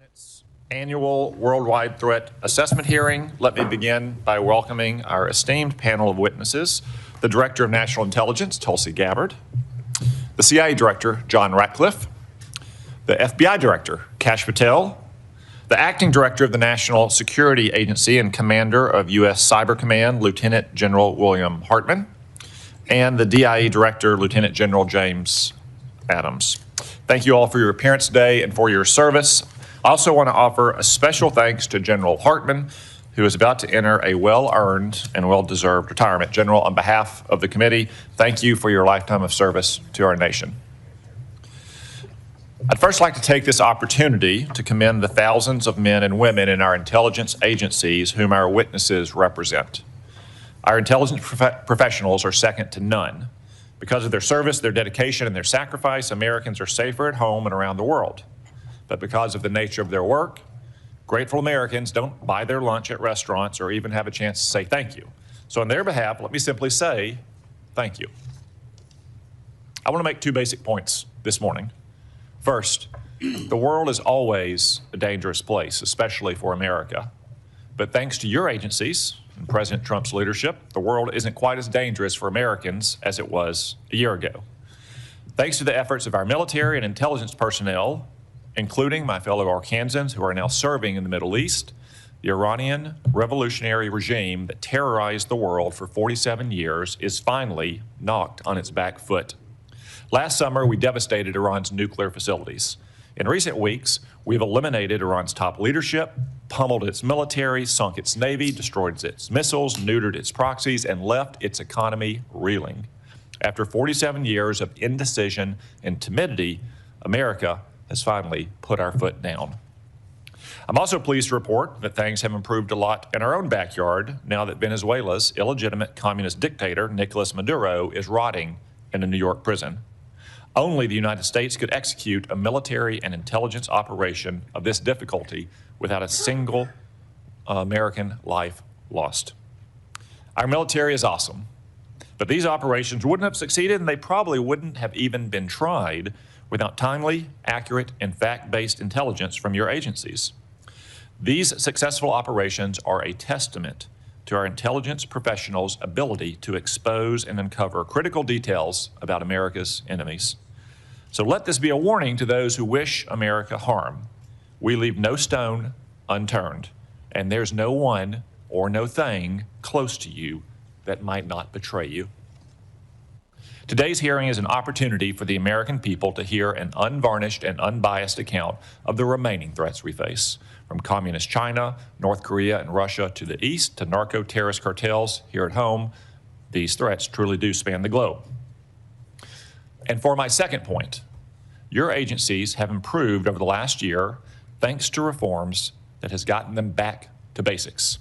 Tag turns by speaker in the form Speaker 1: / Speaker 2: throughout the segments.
Speaker 1: Its annual Worldwide Threat Assessment hearing. Let me begin by welcoming our esteemed panel of witnesses, the Director of National Intelligence, Tulsi Gabbard, the CIA Director, John Ratcliffe, the FBI Director, Kash Patel, the Acting Director of the National Security Agency and Commander of U.S. Cyber Command, Lieutenant General William Hartman, and the DIE Director, Lieutenant General James Adams. Thank you all for your appearance today and for your service. I also want to offer a special thanks to General Hartman, who is about to enter a well-earned and well-deserved retirement. General, on behalf of the committee, thank you for your lifetime of service to our nation. I'd first like to take this opportunity to commend the thousands of men and women in our intelligence agencies whom our witnesses represent. Our intelligence professionals are second to none. Because of their service, their dedication, and their sacrifice, Americans are safer at home and around the world. But because of the nature of their work, grateful Americans don't buy their lunch at restaurants or even have a chance to say thank you. So on their behalf, let me simply say thank you. I want to make two basic points this morning. First, the world is always a dangerous place, especially for America. But thanks to your agencies and President Trump's leadership, the world isn't quite as dangerous for Americans as it was a year ago. Thanks to the efforts of our military and intelligence personnel, including my fellow Arkansans who are now serving in the Middle East, the Iranian revolutionary regime that terrorized the world for 47 years is finally knocked on its back foot. Last summer, we devastated Iran's nuclear facilities. In recent weeks, we've eliminated Iran's top leadership, pummeled its military, sunk its navy, destroyed its missiles, neutered its proxies, and left its economy reeling. After 47 years of indecision and timidity, America has finally put our foot down. I'm also pleased to report that things have improved a lot in our own backyard now that Venezuela's illegitimate communist dictator, Nicolas Maduro, is rotting in a New York prison. Only the United States could execute a military and intelligence operation of this difficulty without a single American life lost. Our military is awesome, but these operations wouldn't have succeeded, and they probably wouldn't have even been tried without timely, accurate, and fact-based intelligence from your agencies. These successful operations are a testament to our intelligence professionals' ability to expose and uncover critical details about America's enemies. So let this be a warning to those who wish America harm. We leave no stone unturned, and there's no one or no thing close to you that might not betray you. Today's hearing is an opportunity for the American people to hear an unvarnished and unbiased account of the remaining threats we face, from communist China, North Korea, and Russia to the east to narco-terrorist cartels here at home. These threats truly do span the globe. And for my second point, your agencies have improved over the last year thanks to reforms that has gotten them back to basics.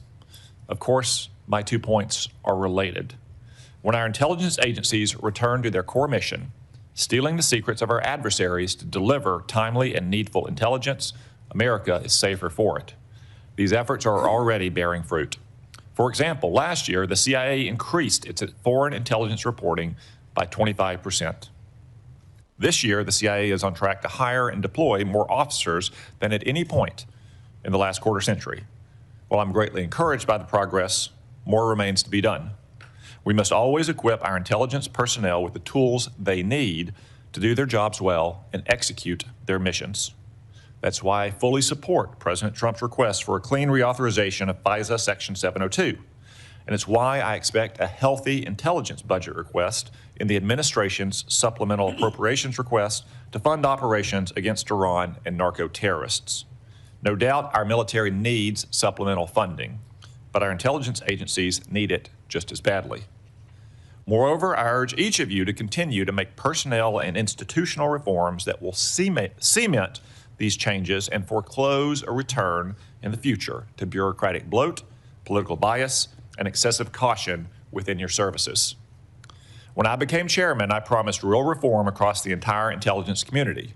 Speaker 1: Of course, my 2 points are related. When our intelligence agencies return to their core mission, stealing the secrets of our adversaries to deliver timely and needful intelligence, America is safer for it. These efforts are already bearing fruit. For example, last year, the CIA increased its foreign intelligence reporting by 25%. This year, the CIA is on track to hire and deploy more officers than at any point in the last quarter century. While I'm greatly encouraged by the progress, more remains to be done. We must always equip our intelligence personnel with the tools they need to do their jobs well and execute their missions. That's why I fully support President Trump's request for a clean reauthorization of FISA Section 702. And it's why I expect a healthy intelligence budget request in the administration's supplemental appropriations request to fund operations against Iran and narco-terrorists. No doubt our military needs supplemental funding, but our intelligence agencies need it just as badly. Moreover, I urge each of you to continue to make personnel and institutional reforms that will cement these changes and foreclose a return in the future to bureaucratic bloat, political bias, and excessive caution within your services. When I became chairman, I promised real reform across the entire intelligence community.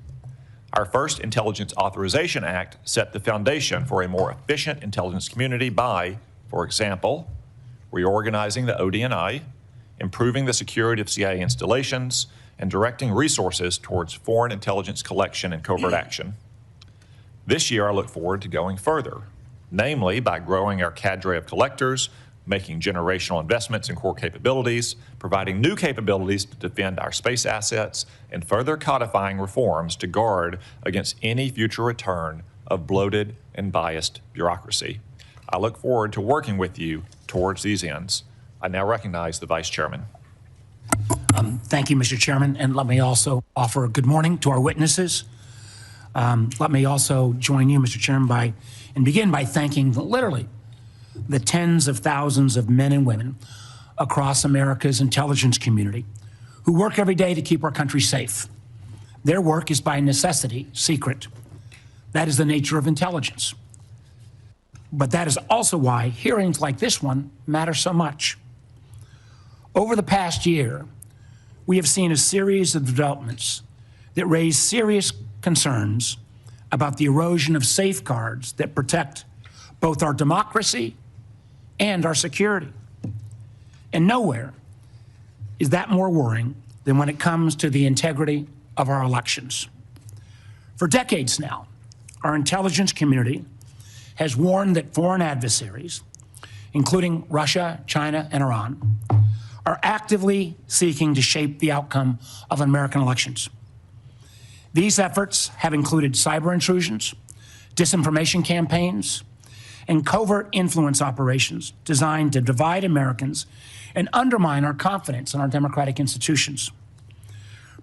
Speaker 1: Our first Intelligence Authorization Act set the foundation for a more efficient intelligence community by, for example, reorganizing the ODNI, improving the security of CIA installations, and directing resources towards foreign intelligence collection and covert action. This year, I look forward to going further, namely by growing our cadre of collectors, making generational investments in core capabilities, providing new capabilities to defend our space assets, and further codifying reforms to guard against any future return of bloated and biased bureaucracy. I look forward to working with you towards these ends. I now recognize the Vice Chairman.
Speaker 2: Thank you, Mr. Chairman, and let me also offer a good morning to our witnesses. Let me also join you, Mr. Chairman, and begin by thanking literally the tens of thousands of men and women across America's intelligence community who work every day to keep our country safe. Their work is by necessity secret. That is the nature of intelligence. But that is also why hearings like this one matter so much. Over the past year, we have seen a series of developments that raise serious concerns about the erosion of safeguards that protect both our democracy and our security. And nowhere is that more worrying than when it comes to the integrity of our elections. For decades now, our intelligence community has warned that foreign adversaries, including Russia, China, and Iran, are actively seeking to shape the outcome of American elections. These efforts have included cyber intrusions, disinformation campaigns, and covert influence operations designed to divide Americans and undermine our confidence in our democratic institutions.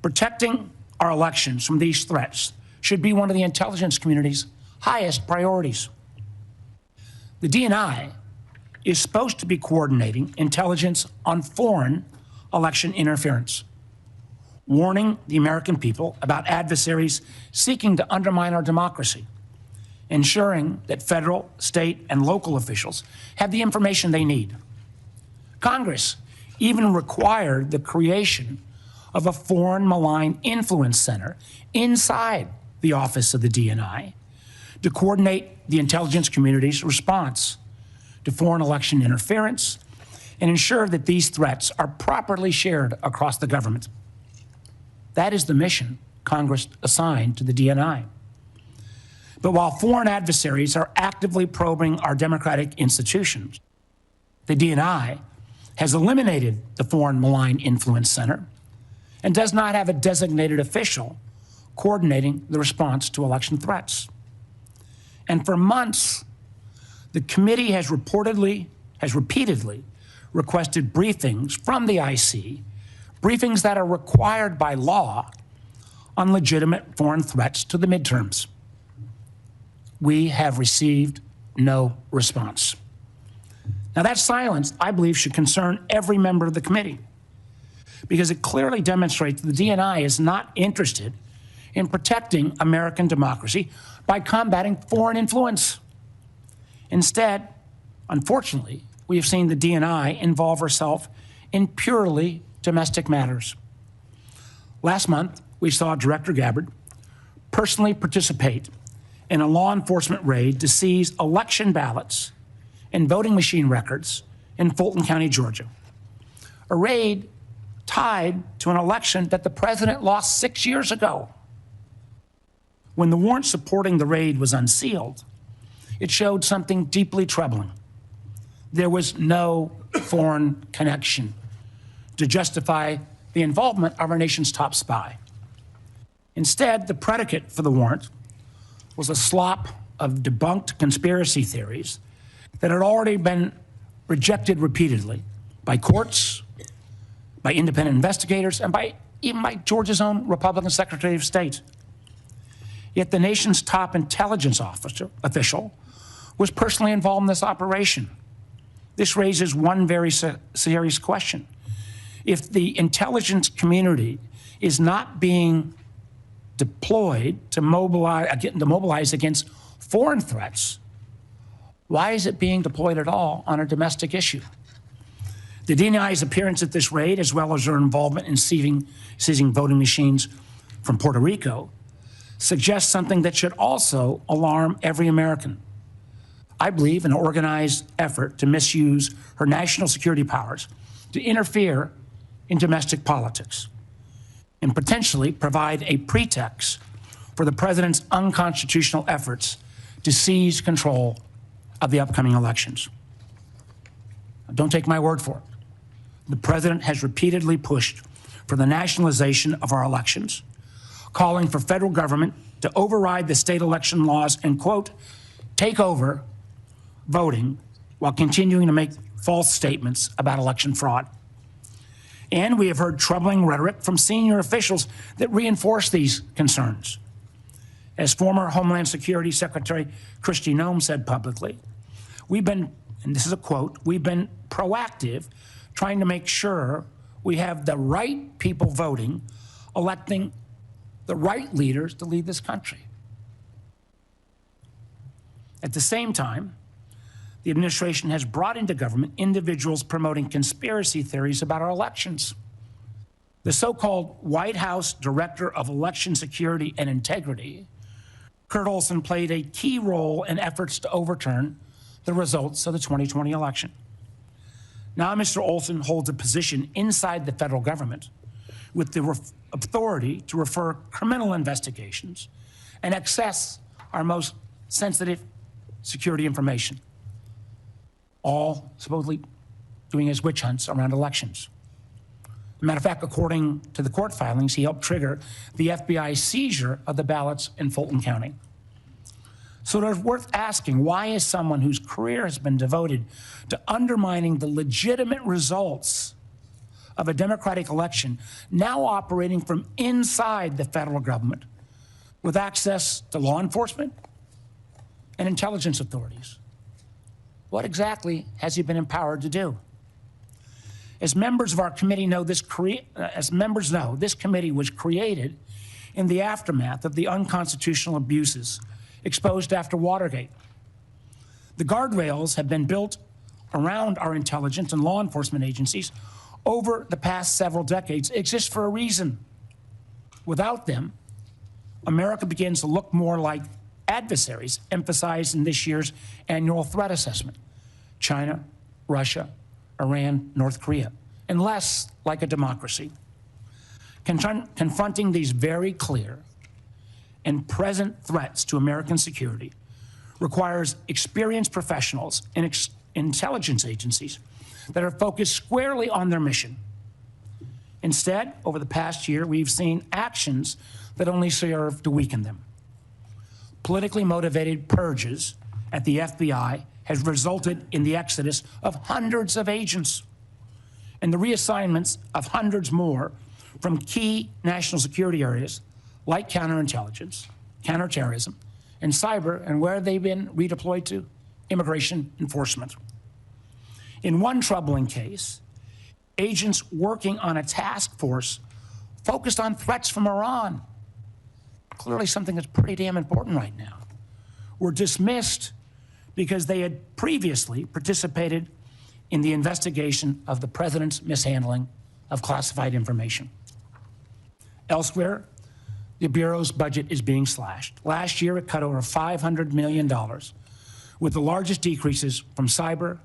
Speaker 2: Protecting our elections from these threats should be one of the intelligence community's highest priorities. The DNI is supposed to be coordinating intelligence on foreign election interference, warning the American people about adversaries seeking to undermine our democracy, ensuring that federal, state, and local officials have the information they need. Congress even required the creation of a foreign malign influence center inside the office of the DNI to coordinate the intelligence community's response to foreign election interference and ensure that these threats are properly shared across the government. That is the mission Congress assigned to the DNI. But while foreign adversaries are actively probing our democratic institutions, the DNI has eliminated the Foreign Malign Influence Center and does not have a designated official coordinating the response to election threats. And for months, the committee has repeatedly requested briefings from the IC, briefings that are required by law on legitimate foreign threats to the midterms. We have received no response. Now, that silence, I believe, should concern every member of the committee because it clearly demonstrates the DNI is not interested in protecting American democracy by combating foreign influence. Instead, unfortunately, we have seen the DNI involve herself in purely domestic matters. Last month, we saw Director Gabbard personally participate in a law enforcement raid to seize election ballots and voting machine records in Fulton County, Georgia. A raid tied to an election that the president lost 6 years ago. When the warrant supporting the raid was unsealed, it showed something deeply troubling. There was no foreign connection to justify the involvement of our nation's top spy. Instead, the predicate for the warrant was a slop of debunked conspiracy theories that had already been rejected repeatedly by courts, by independent investigators, and even by Georgia's own Republican Secretary of State. Yet the nation's top intelligence official was personally involved in this operation. This raises one very serious question. If the intelligence community is not being deployed to mobilize against foreign threats, why is it being deployed at all on a domestic issue? The DNI's appearance at this raid, as well as their involvement in seizing voting machines from Puerto Rico, suggests something that should also alarm every American. I believe an organized effort to misuse her national security powers to interfere in domestic politics and potentially provide a pretext for the president's unconstitutional efforts to seize control of the upcoming elections. Don't take my word for it. The president has repeatedly pushed for the nationalization of our elections, calling for federal government to override the state election laws and, quote, take over voting while continuing to make false statements about election fraud. And we have heard troubling rhetoric from senior officials that reinforce these concerns. As former Homeland Security Secretary Kristi Noem said publicly, we've been, and this is a quote, we've been proactive trying to make sure we have the right people voting, electing the right leaders to lead this country. At the same time, the administration has brought into government individuals promoting conspiracy theories about our elections. The so-called White House Director of Election Security and Integrity, Kurt Olson, played a key role in efforts to overturn the results of the 2020 election. Now, Mr. Olson holds a position inside the federal government with the authority to refer criminal investigations and access our most sensitive security information, all supposedly doing his witch hunts around elections. As a matter of fact, according to the court filings, he helped trigger the FBI seizure of the ballots in Fulton County. So it's worth asking, why is someone whose career has been devoted to undermining the legitimate results of a democratic election now operating from inside the federal government with access to law enforcement and intelligence authorities? What exactly has he been empowered to do? As members of our committee know, this committee was created in the aftermath of the unconstitutional abuses exposed after Watergate. The guardrails have been built around our intelligence and law enforcement agencies over the past several decades. Exist for a reason. Without them, America begins to look more like adversaries emphasized in this year's annual threat assessment: China, Russia, Iran, North Korea, and less like a democracy. Confronting these very clear and present threats to American security requires experienced professionals in intelligence agencies that are focused squarely on their mission. Instead, over the past year, we've seen actions that only serve to weaken them. Politically motivated purges at the FBI has resulted in the exodus of hundreds of agents and the reassignments of hundreds more from key national security areas like counterintelligence, counterterrorism, and cyber, and where they've been redeployed to? Immigration enforcement. In one troubling case, agents working on a task force focused on threats from Iran, clearly something that's pretty damn important right now, were dismissed because they had previously participated in the investigation of the president's mishandling of classified information. Elsewhere, the Bureau's budget is being slashed. Last year, it cut over $500 million, with the largest decreases from cyber,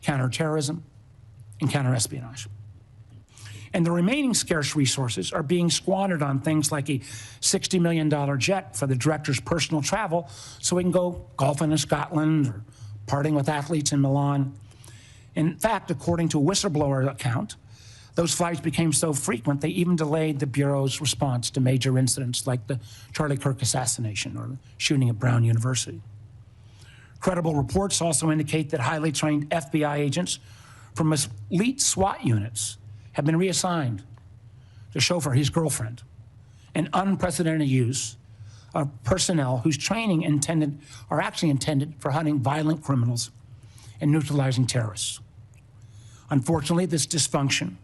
Speaker 2: counterterrorism, and counterespionage. And the remaining scarce resources are being squandered on things like a $60 million jet for the director's personal travel so he can go golfing in Scotland or partying with athletes in Milan. In fact, according to a whistleblower account, those flights became so frequent they even delayed the Bureau's response to major incidents like the Charlie Kirk assassination or the shooting at Brown University. Credible reports also indicate that highly trained FBI agents from elite SWAT units have been reassigned to chauffeur his girlfriend, an unprecedented use of personnel whose training are actually intended for hunting violent criminals and neutralizing terrorists. Unfortunately, this dysfunction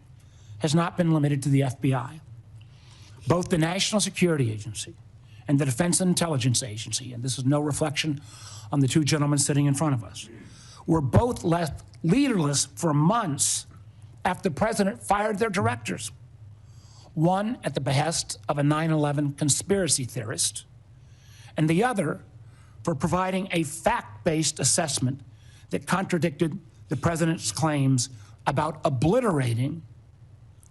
Speaker 2: has not been limited to the FBI. Both the National Security Agency and the Defense Intelligence Agency, and this is no reflection on the two gentlemen sitting in front of us, were both left leaderless for months after the president fired their directors, one at the behest of a 9/11 conspiracy theorist, and the other for providing a fact-based assessment that contradicted the president's claims about obliterating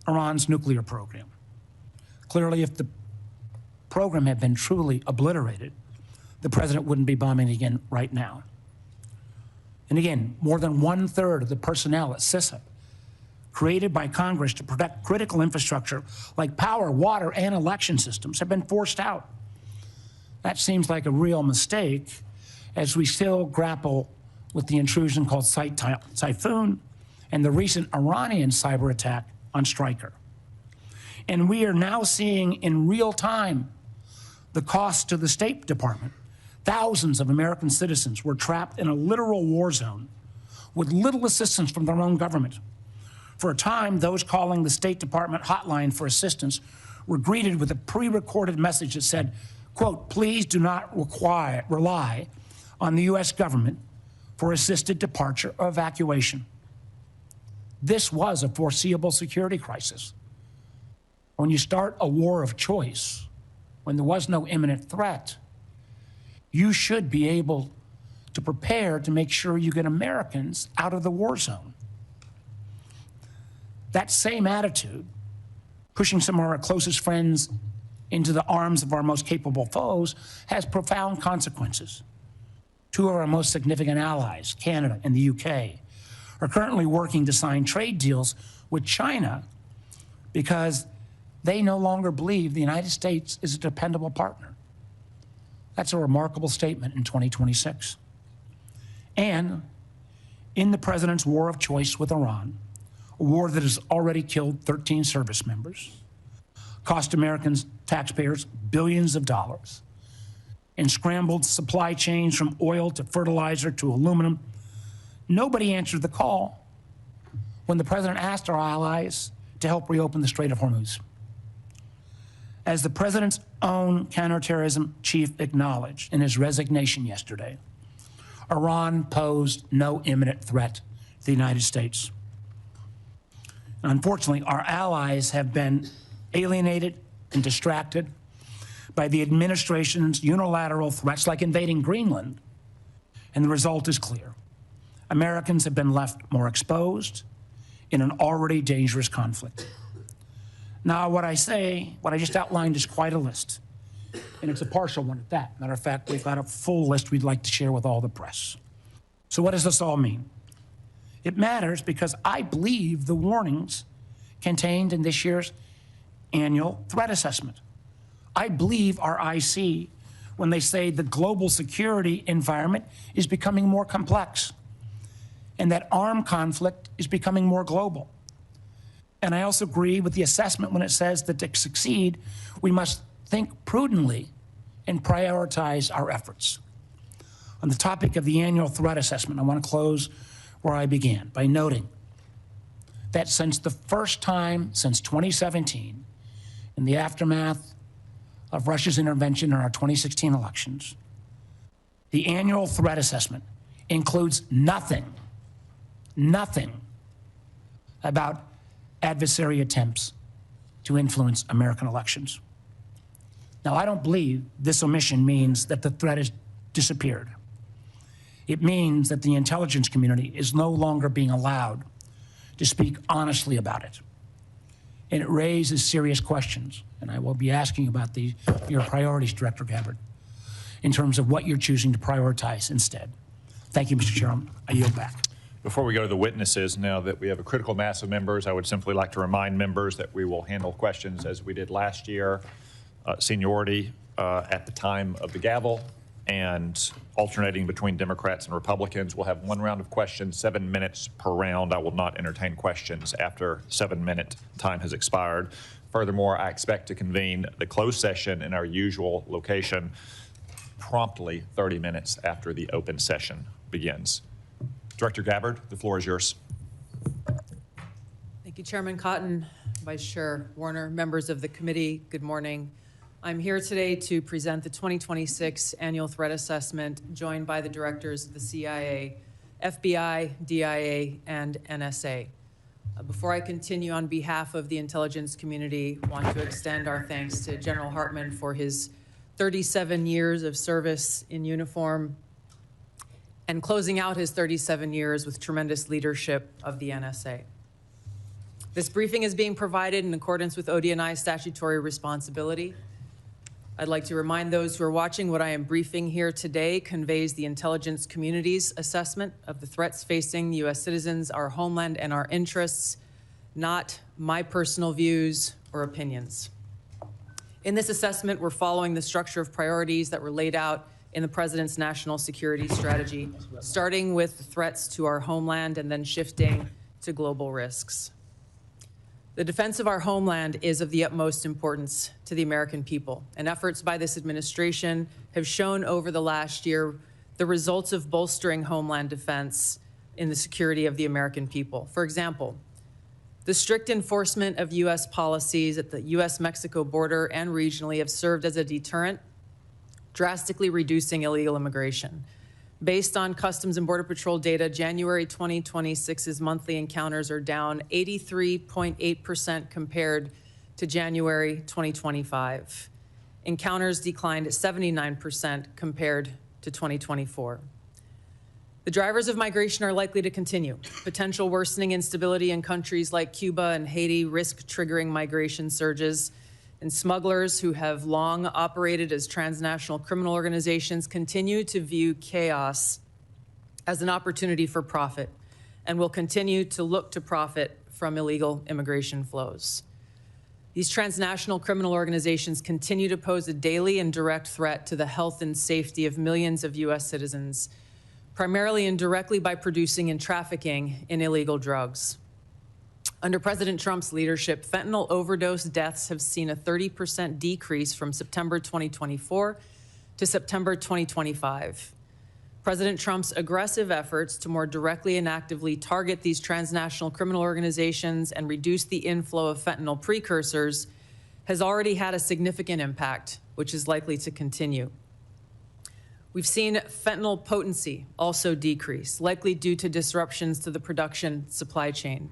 Speaker 2: Iran's nuclear program. Clearly, if the program had been truly obliterated, the president wouldn't be bombing again right now. And again, more than 1/3 of the personnel at CISA, created by Congress to protect critical infrastructure like power, water, and election systems, have been forced out. That seems like a real mistake as we still grapple with the intrusion called Typhoon and the recent Iranian cyber attack on Stryker. And we are now seeing in real time the cost to the State Department. Thousands of American citizens were trapped in a literal war zone with little assistance from their own government. For a time, those calling the State Department hotline for assistance were greeted with a pre-recorded message that said, quote, "Please do not rely on the U.S. government for assisted departure or evacuation." This was a foreseeable security crisis. When you start a war of choice, when there was no imminent threat, you should be able to prepare to make sure you get Americans out of the war zone. That same attitude, pushing some of our closest friends into the arms of our most capable foes, has profound consequences. Two of our most significant allies, Canada and the UK, are currently working to sign trade deals with China because they no longer believe the United States is a dependable partner. That's a remarkable statement in 2026. And in the president's war of choice with Iran, a war that has already killed 13 service members, cost Americans, taxpayers, billions of dollars, and scrambled supply chains from oil to fertilizer to aluminum, nobody answered the call when the president asked our allies to help reopen the Strait of Hormuz. As the president's own counterterrorism chief acknowledged in his resignation yesterday, Iran posed no imminent threat to the United States. And unfortunately, our allies have been alienated and distracted by the administration's unilateral threats like invading Greenland, and the result is clear. Americans have been left more exposed in an already dangerous conflict. Now, what I just outlined is quite a list, and it's a partial one at that. Matter of fact, we've got a full list we'd like to share with all the press. So what does this all mean? It matters because I believe the warnings contained in this year's annual threat assessment. I believe our IC when they say the global security environment is becoming more complex and that armed conflict is becoming more global. And I also agree with the assessment when it says that to succeed, we must think prudently and prioritize our efforts. On the topic of the annual threat assessment, I want to close where I began by noting that since the first time since 2017, in the aftermath of Russia's intervention in our 2016 elections, the annual threat assessment includes nothing about adversary attempts to influence American elections. Now, I don't believe this omission means that the threat has disappeared. It means that the intelligence community is no longer being allowed to speak honestly about it. And it raises serious questions, and I will be asking about your priorities, Director Gabbard, in terms of what you're choosing to prioritize instead. Thank you, Mr. Chairman. I yield back.
Speaker 1: Before we go to the witnesses, now that we have a critical mass of members, I would simply like to remind members that we will handle questions as we did last year, seniority at the time of the gavel, and alternating between Democrats and Republicans. We'll have one round of questions, 7 minutes per round. I will not entertain questions after 7-minute time has expired. Furthermore, I expect to convene the closed session in our usual location promptly 30 minutes after the open session begins. Director Gabbard, the floor is yours.
Speaker 3: Thank you, Chairman Cotton, Vice Chair Warner, members of the committee, good morning. I'm here today to present the 2026 Annual Threat Assessment, joined by the directors of the CIA, FBI, DIA, and NSA. Before I continue, on behalf of the intelligence community, I want to extend our thanks to General Hartman for his 37 years of service in uniform and closing out his 37 years with tremendous leadership of the NSA. This briefing is being provided in accordance with ODNI statutory responsibility. I'd like to remind those who are watching what I am briefing here today conveys the intelligence community's assessment of the threats facing U.S. citizens, our homeland, and our interests, not my personal views or opinions. In this assessment, we're following the structure of priorities that were laid out in the President's national security strategy, starting with the threats to our homeland and then shifting to global risks. The defense of our homeland is of the utmost importance to the American people, and efforts by this administration have shown over the last year the results of bolstering homeland defense in the security of the American people. For example, the strict enforcement of U.S. policies at the U.S.-Mexico border and regionally have served as a deterrent, drastically reducing illegal immigration. Based on Customs and Border Patrol data, January 2026's monthly encounters are down 83.8% compared to January 2025. Encounters declined 79% compared to 2024. The drivers of migration are likely to continue. Potential worsening instability in countries like Cuba and Haiti risk triggering migration surges, and smugglers who have long operated as transnational criminal organizations continue to view chaos as an opportunity for profit and will continue to look to profit from illegal immigration flows. These transnational criminal organizations continue to pose a daily and direct threat to the health and safety of millions of U.S. citizens, primarily and directly by producing and trafficking in illegal drugs. Under President Trump's leadership, fentanyl overdose deaths have seen a 30% decrease from September 2024 to September 2025. President Trump's aggressive efforts to more directly and actively target these transnational criminal organizations and reduce the inflow of fentanyl precursors has already had a significant impact, which is likely to continue. We've seen fentanyl potency also decrease, likely due to disruptions to the production supply chain.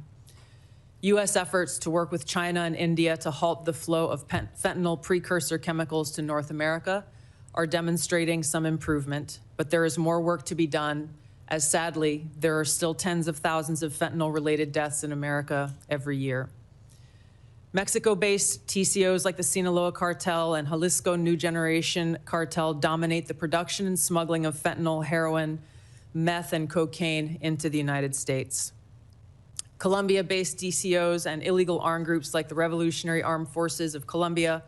Speaker 3: U.S. efforts to work with China and India to halt the flow of fentanyl precursor chemicals to North America are demonstrating some improvement, but there is more work to be done, as sadly, there are still tens of thousands of fentanyl-related deaths in America every year. Mexico-based TCOs like the Sinaloa Cartel and Jalisco New Generation Cartel dominate the production and smuggling of fentanyl, heroin, meth, and cocaine into the United States. Colombia-based DCOs and illegal armed groups like the Revolutionary Armed Forces of Colombia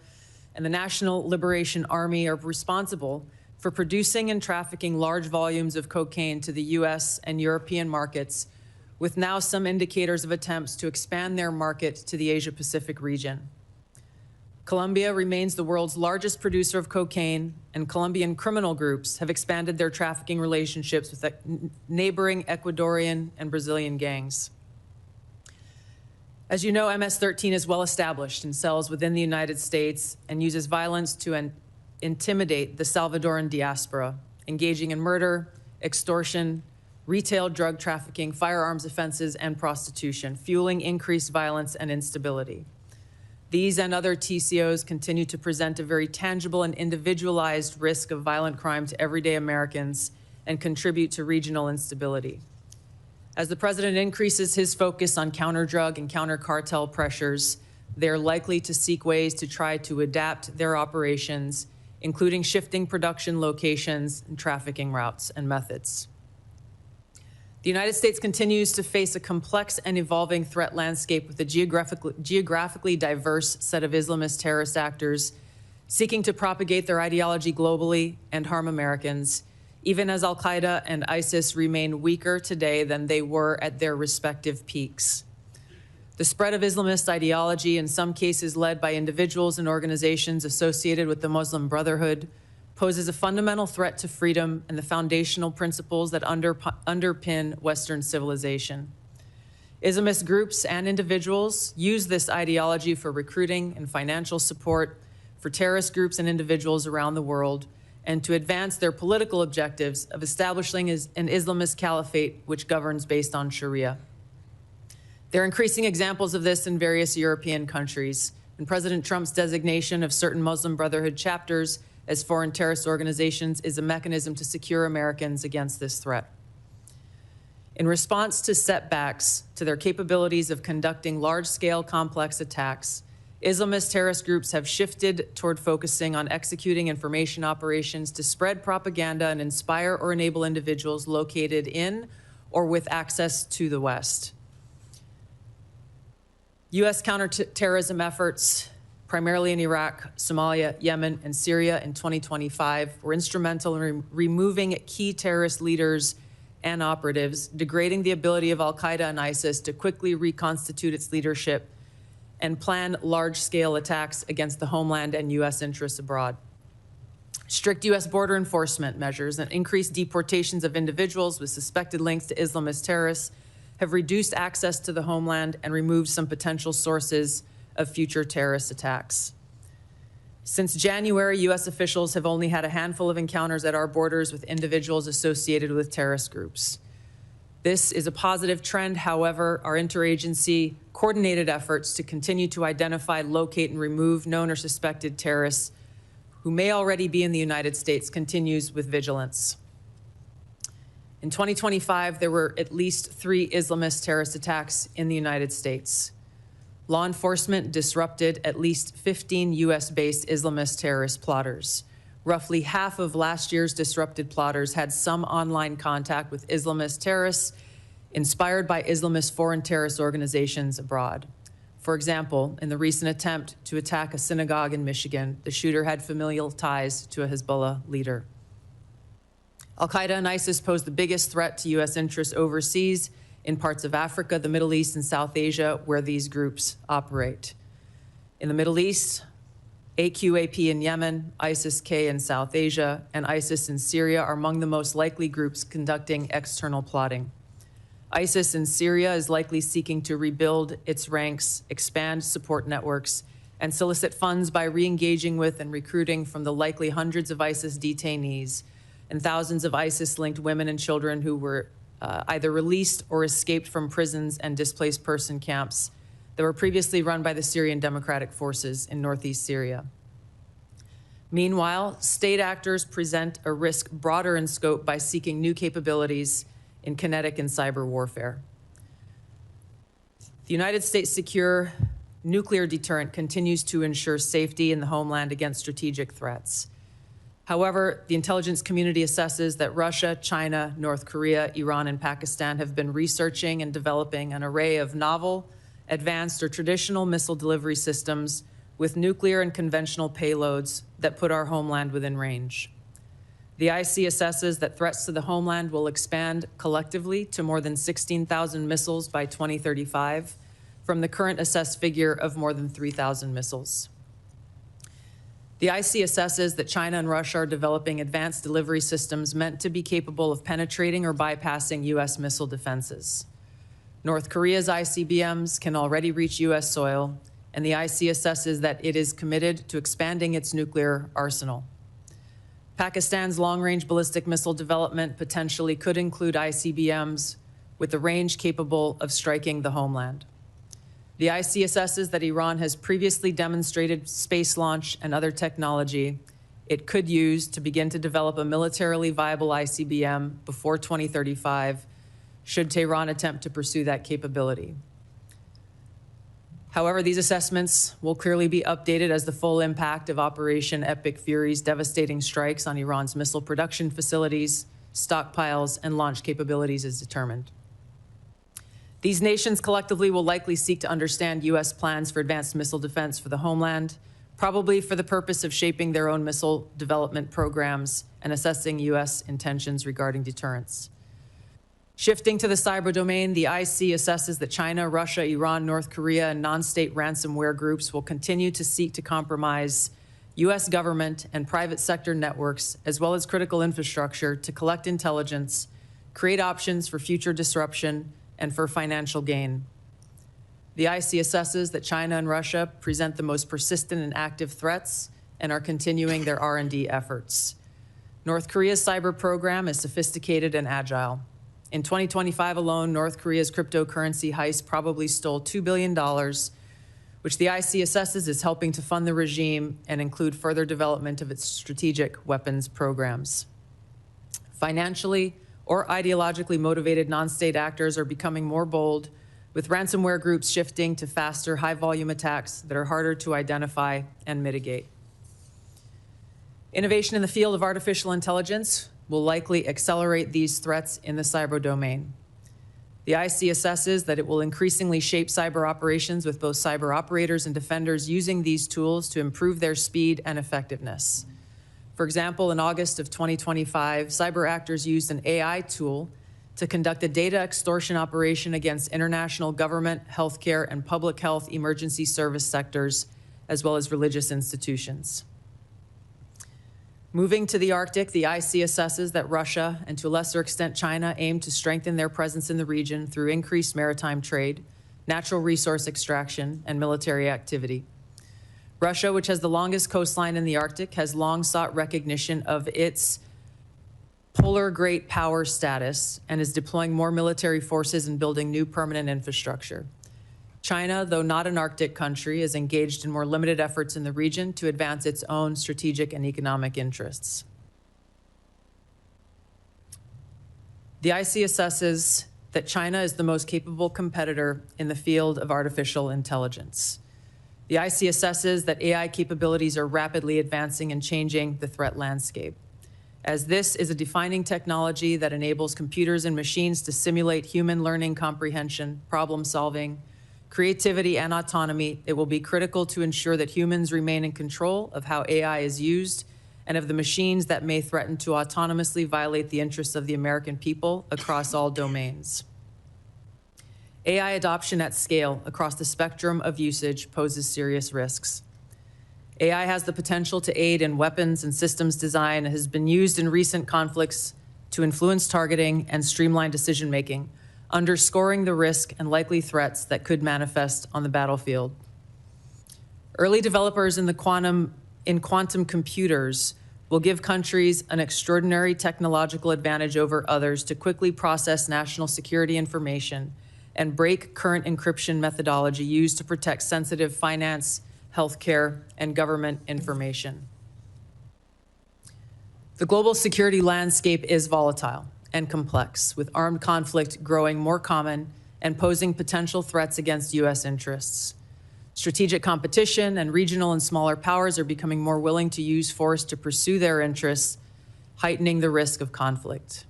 Speaker 3: and the National Liberation Army are responsible for producing and trafficking large volumes of cocaine to the U.S. and European markets, with now some indicators of attempts to expand their market to the Asia-Pacific region. Colombia remains the world's largest producer of cocaine, and Colombian criminal groups have expanded their trafficking relationships with neighboring Ecuadorian and Brazilian gangs. As you know, MS-13 is well established in cells within the United States and uses violence to intimidate the Salvadoran diaspora, engaging in murder, extortion, retail drug trafficking, firearms offenses, and prostitution, fueling increased violence and instability. These and other TCOs continue to present a very tangible and individualized risk of violent crime to everyday Americans and contribute to regional instability. As the president increases his focus on counter-drug and counter-cartel pressures, they're likely to seek ways to try to adapt their operations, including shifting production locations and trafficking routes and methods. The United States continues to face a complex and evolving threat landscape with a geographically diverse set of Islamist terrorist actors seeking to propagate their ideology globally and harm Americans, even as al-Qaeda and ISIS remain weaker today than they were at their respective peaks. The spread of Islamist ideology, in some cases led by individuals and organizations associated with the Muslim Brotherhood, poses a fundamental threat to freedom and the foundational principles that underpin Western civilization. Islamist groups and individuals use this ideology for recruiting and financial support for terrorist groups and individuals around the world, and to advance their political objectives of establishing an Islamist caliphate which governs based on Sharia. There are increasing examples of this in various European countries, and President Trump's designation of certain Muslim Brotherhood chapters as foreign terrorist organizations is a mechanism to secure Americans against this threat. In response to setbacks to their capabilities of conducting large-scale complex attacks, Islamist terrorist groups have shifted toward focusing on executing information operations to spread propaganda and inspire or enable individuals located in or with access to the West. U.S. counterterrorism efforts, primarily in Iraq, Somalia, Yemen, and Syria in 2025, were instrumental in removing key terrorist leaders and operatives, degrading the ability of al-Qaeda and ISIS to quickly reconstitute its leadership and plan large-scale attacks against the homeland and U.S. interests abroad. Strict U.S. border enforcement measures and increased deportations of individuals with suspected links to Islamist terrorists have reduced access to the homeland and removed some potential sources of future terrorist attacks. Since January, U.S. officials have only had a handful of encounters at our borders with individuals associated with terrorist groups. This is a positive trend. However, our interagency coordinated efforts to continue to identify, locate, and remove known or suspected terrorists who may already be in the United States continues with vigilance. In 2025, there were at least 3 Islamist terrorist attacks in the United States. Law enforcement disrupted at least 15 U.S.-based Islamist terrorist plotters. Roughly half of last year's disrupted plotters had some online contact with Islamist terrorists inspired by Islamist foreign terrorist organizations abroad. For example, in the recent attempt to attack a synagogue in Michigan, the shooter had familial ties to a Hezbollah leader. Al-Qaeda and ISIS pose the biggest threat to U.S. interests overseas in parts of Africa, the Middle East, and South Asia, where these groups operate. In the Middle East, AQAP in Yemen, ISIS-K in South Asia, and ISIS in Syria are among the most likely groups conducting external plotting. ISIS in Syria is likely seeking to rebuild its ranks, expand support networks, and solicit funds by re-engaging with and recruiting from the likely hundreds of ISIS detainees and thousands of ISIS-linked women and children who were either released or escaped from prisons and displaced person camps that were previously run by the Syrian Democratic Forces in northeast Syria. Meanwhile, state actors present a risk broader in scope by seeking new capabilities in kinetic and cyber warfare. The United States' secure nuclear deterrent continues to ensure safety in the homeland against strategic threats. However, the intelligence community assesses that Russia, China, North Korea, Iran, and Pakistan have been researching and developing an array of novel, advanced, or traditional missile delivery systems with nuclear and conventional payloads that put our homeland within range. The IC assesses that threats to the homeland will expand collectively to more than 16,000 missiles by 2035, from the current assessed figure of more than 3,000 missiles. The IC assesses that China and Russia are developing advanced delivery systems meant to be capable of penetrating or bypassing U.S. missile defenses. North Korea's ICBMs can already reach U.S. soil, and the IC assesses that it is committed to expanding its nuclear arsenal. Pakistan's long-range ballistic missile development potentially could include ICBMs with a range capable of striking the homeland. The IC assesses that Iran has previously demonstrated space launch and other technology it could use to begin to develop a militarily viable ICBM before 2035, should Tehran attempt to pursue that capability. However, these assessments will clearly be updated as the full impact of Operation Epic Fury's devastating strikes on Iran's missile production facilities, stockpiles, and launch capabilities is determined. These nations collectively will likely seek to understand U.S. plans for advanced missile defense for the homeland, probably for the purpose of shaping their own missile development programs and assessing U.S. intentions regarding deterrence. Shifting to the cyber domain, the IC assesses that China, Russia, Iran, North Korea, and non-state ransomware groups will continue to seek to compromise U.S. government and private sector networks, as well as critical infrastructure, to collect intelligence, create options for future disruption, and for financial gain. The IC assesses that China and Russia present the most persistent and active threats and are continuing their R&D efforts. North Korea's cyber program is sophisticated and agile. In 2025 alone, North Korea's cryptocurrency heist probably stole $2 billion, which the IC assesses is helping to fund the regime and include further development of its strategic weapons programs. Financially or ideologically motivated non-state actors are becoming more bold, with ransomware groups shifting to faster, high-volume attacks that are harder to identify and mitigate. Innovation in the field of artificial intelligence will likely accelerate these threats in the cyber domain. The IC assesses that it will increasingly shape cyber operations, with both cyber operators and defenders using these tools to improve their speed and effectiveness. For example, in August of 2025, cyber actors used an AI tool to conduct a data extortion operation against international government, healthcare, and public health emergency service sectors, as well as religious institutions. Moving to the Arctic, the IC assesses that Russia, and to a lesser extent China, aim to strengthen their presence in the region through increased maritime trade, natural resource extraction, and military activity. Russia, which has the longest coastline in the Arctic, has long sought recognition of its polar great power status and is deploying more military forces and building new permanent infrastructure. China, though not an Arctic country, is engaged in more limited efforts in the region to advance its own strategic and economic interests. The IC assesses that China is the most capable competitor in the field of artificial intelligence. The IC assesses that AI capabilities are rapidly advancing and changing the threat landscape, as this is a defining technology that enables computers and machines to simulate human learning comprehension, problem solving, creativity, and autonomy. It will be critical to ensure that humans remain in control of how AI is used and of the machines that may threaten to autonomously violate the interests of the American people across all domains. AI adoption at scale across the spectrum of usage poses serious risks. AI has the potential to aid in weapons and systems design and has been used in recent conflicts to influence targeting and streamline decision-making, underscoring the risk and likely threats that could manifest on the battlefield. Early developers in quantum computers will give countries an extraordinary technological advantage over others to quickly process national security information and break current encryption methodology used to protect sensitive finance, healthcare, and government information. The global security landscape is volatile and complex, with armed conflict growing more common and posing potential threats against U.S. interests. Strategic competition and regional and smaller powers are becoming more willing to use force to pursue their interests, heightening the risk of conflict.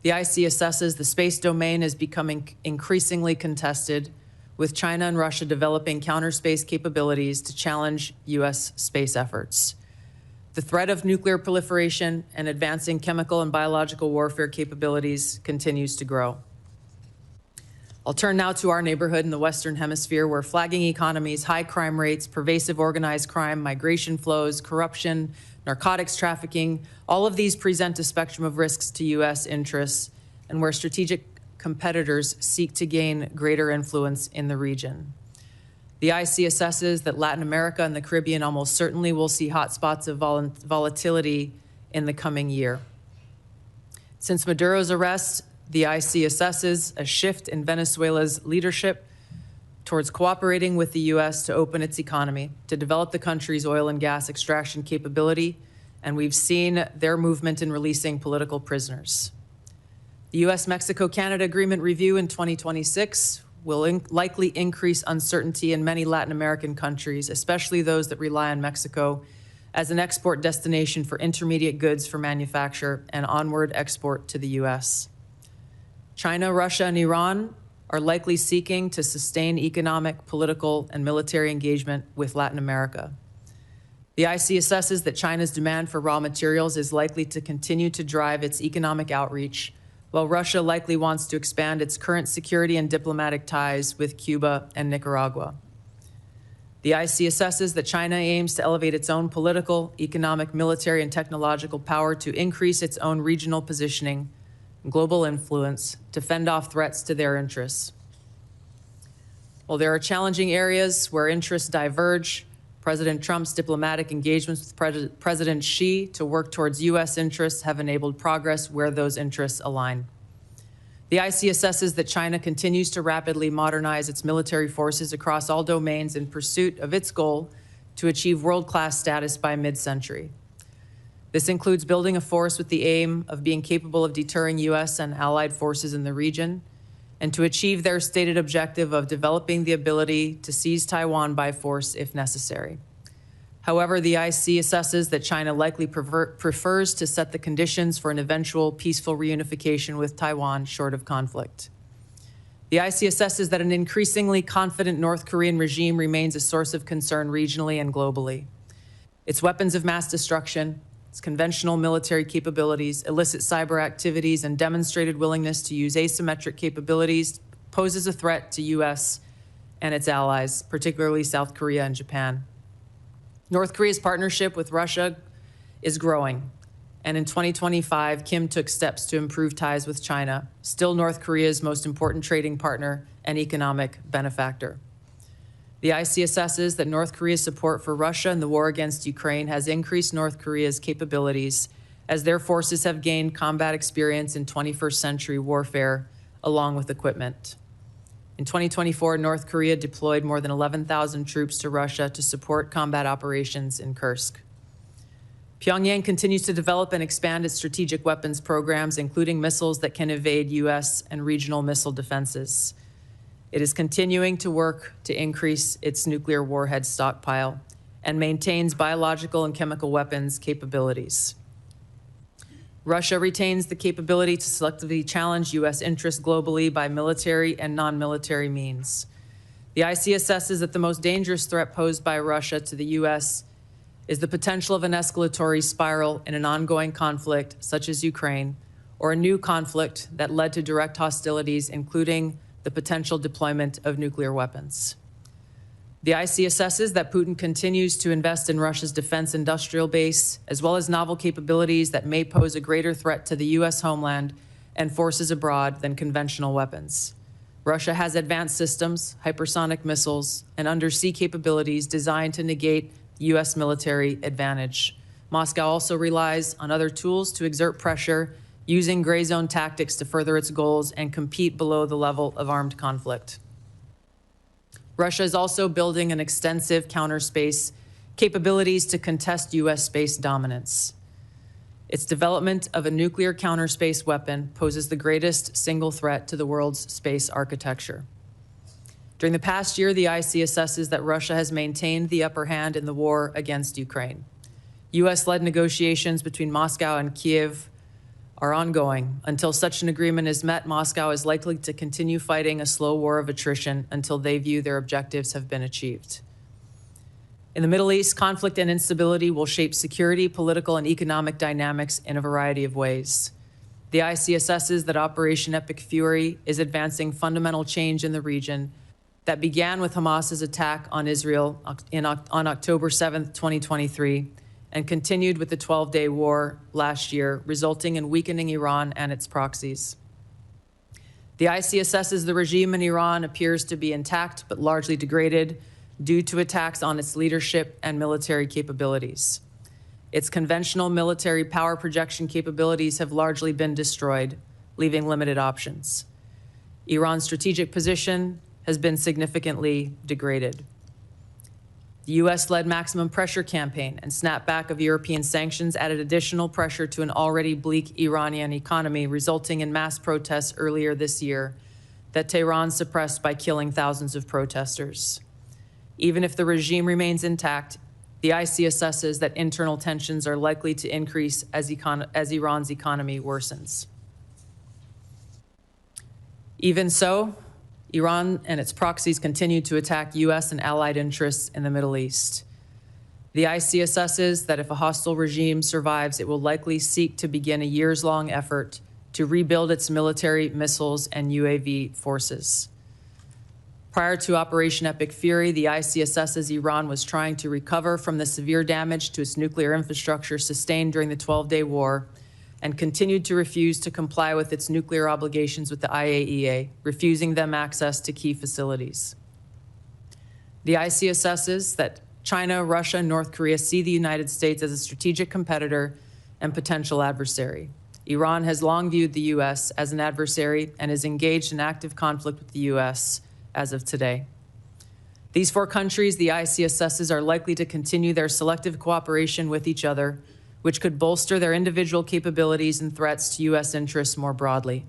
Speaker 3: The IC assesses the space domain is becoming increasingly contested, with China and Russia developing counter-space capabilities to challenge U.S. space efforts. The threat of nuclear proliferation and advancing chemical and biological warfare capabilities continues to grow. I'll turn now to our neighborhood in the Western Hemisphere, where flagging economies, high crime rates, pervasive organized crime, migration flows, corruption, narcotics trafficking, all of these present a spectrum of risks to U.S. interests, and where strategic competitors seek to gain greater influence in the region. The IC assesses that Latin America and the Caribbean almost certainly will see hotspots of volatility in the coming year. Since Maduro's arrest, the IC assesses a shift in Venezuela's leadership towards cooperating with the U.S. to open its economy, to develop the country's oil and gas extraction capability, and we've seen their movement in releasing political prisoners. The U.S.-Mexico-Canada Agreement review in 2026 will likely increase uncertainty in many Latin American countries, especially those that rely on Mexico as an export destination for intermediate goods for manufacture and onward export to the U.S. China, Russia, and Iran are likely seeking to sustain economic, political, and military engagement with Latin America. The IC assesses that China's demand for raw materials is likely to continue to drive its economic outreach, while Russia likely wants to expand its current security and diplomatic ties with Cuba and Nicaragua. The IC assesses that China aims to elevate its own political, economic, military, and technological power to increase its own regional positioning, global influence, to fend off threats to their interests. While there are challenging areas where interests diverge, President Trump's diplomatic engagements with President Xi to work towards U.S. interests have enabled progress where those interests align. The IC assesses that China continues to rapidly modernize its military forces across all domains in pursuit of its goal to achieve world-class status by mid-century. This includes building a force with the aim of being capable of deterring U.S. and allied forces in the region, and to achieve their stated objective of developing the ability to seize Taiwan by force if necessary. However, the IC assesses that China likely prefers to set the conditions for an eventual peaceful reunification with Taiwan short of conflict. The IC assesses that an increasingly confident North Korean regime remains a source of concern regionally and globally. Its weapons of mass destruction, its conventional military capabilities, illicit cyber activities, and demonstrated willingness to use asymmetric capabilities poses a threat to U.S. and its allies, particularly South Korea and Japan. North Korea's partnership with Russia is growing, and in 2025, Kim took steps to improve ties with China, still North Korea's most important trading partner and economic benefactor. The IC assesses that North Korea's support for Russia in the war against Ukraine has increased North Korea's capabilities as their forces have gained combat experience in 21st century warfare, along with equipment. In 2024, North Korea deployed more than 11,000 troops to Russia to support combat operations in Kursk. Pyongyang continues to develop and expand its strategic weapons programs, including missiles that can evade U.S. and regional missile defenses. It is continuing to work to increase its nuclear warhead stockpile and maintains biological and chemical weapons capabilities. Russia retains the capability to selectively challenge U.S. interests globally by military and non-military means. The IC assesses that the most dangerous threat posed by Russia to the U.S. is the potential of an escalatory spiral in an ongoing conflict, such as Ukraine, or a new conflict that led to direct hostilities, including the potential deployment of nuclear weapons. The IC assesses that Putin continues to invest in Russia's defense industrial base, as well as novel capabilities that may pose a greater threat to the U.S. homeland and forces abroad than conventional weapons. Russia has advanced systems, hypersonic missiles, and undersea capabilities designed to negate U.S. military advantage. Moscow also relies on other tools to exert pressure, using gray zone tactics to further its goals and compete below the level of armed conflict. Russia is also building an extensive counterspace capabilities to contest U.S. space dominance. Its development of a nuclear counterspace weapon poses the greatest single threat to the world's space architecture. During the past year, the IC assesses that Russia has maintained the upper hand in the war against Ukraine. U.S.-led negotiations between Moscow and Kiev are ongoing. Until such an agreement is met, Moscow is likely to continue fighting a slow war of attrition until they view their objectives have been achieved. In the Middle East, conflict and instability will shape security, political, and economic dynamics in a variety of ways. The IC assesses that Operation Epic Fury is advancing fundamental change in the region that began with Hamas's attack on Israel on October 7th, 2023, and continued with the 12-day war last year, resulting in weakening Iran and its proxies. The IC assesses the regime in Iran appears to be intact but largely degraded due to attacks on its leadership and military capabilities. Its conventional military power projection capabilities have largely been destroyed, leaving limited options. Iran's strategic position has been significantly degraded. The U.S.-led maximum pressure campaign and snapback of European sanctions added additional pressure to an already bleak Iranian economy, resulting in mass protests earlier this year that Tehran suppressed by killing thousands of protesters. Even if the regime remains intact, the IC assesses that internal tensions are likely to increase as Iran's economy worsens. Even so, Iran and its proxies continue to attack U.S. and allied interests in the Middle East. The IC assesses that if a hostile regime survives, it will likely seek to begin a years-long effort to rebuild its military, missiles, and UAV forces. Prior to Operation Epic Fury, the IC assesses Iran was trying to recover from the severe damage to its nuclear infrastructure sustained during the 12-day war and continued to refuse to comply with its nuclear obligations with the IAEA, refusing them access to key facilities. The IC assesses that China, Russia, and North Korea see the United States as a strategic competitor and potential adversary. Iran has long viewed the U.S. as an adversary and is engaged in active conflict with the U.S. as of today. These four countries, the IC assesses, are likely to continue their selective cooperation with each other, which could bolster their individual capabilities and threats to U.S. interests more broadly.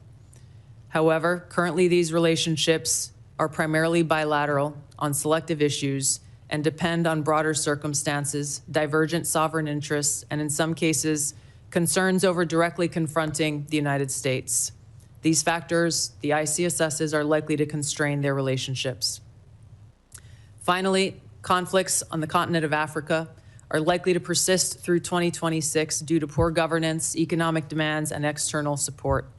Speaker 3: However, currently these relationships are primarily bilateral on selective issues and depend on broader circumstances, divergent sovereign interests, and in some cases, concerns over directly confronting the United States. These factors, the IC assesses, are likely to constrain their relationships. Finally, conflicts on the continent of Africa are likely to persist through 2026 due to poor governance, economic demands, and external support.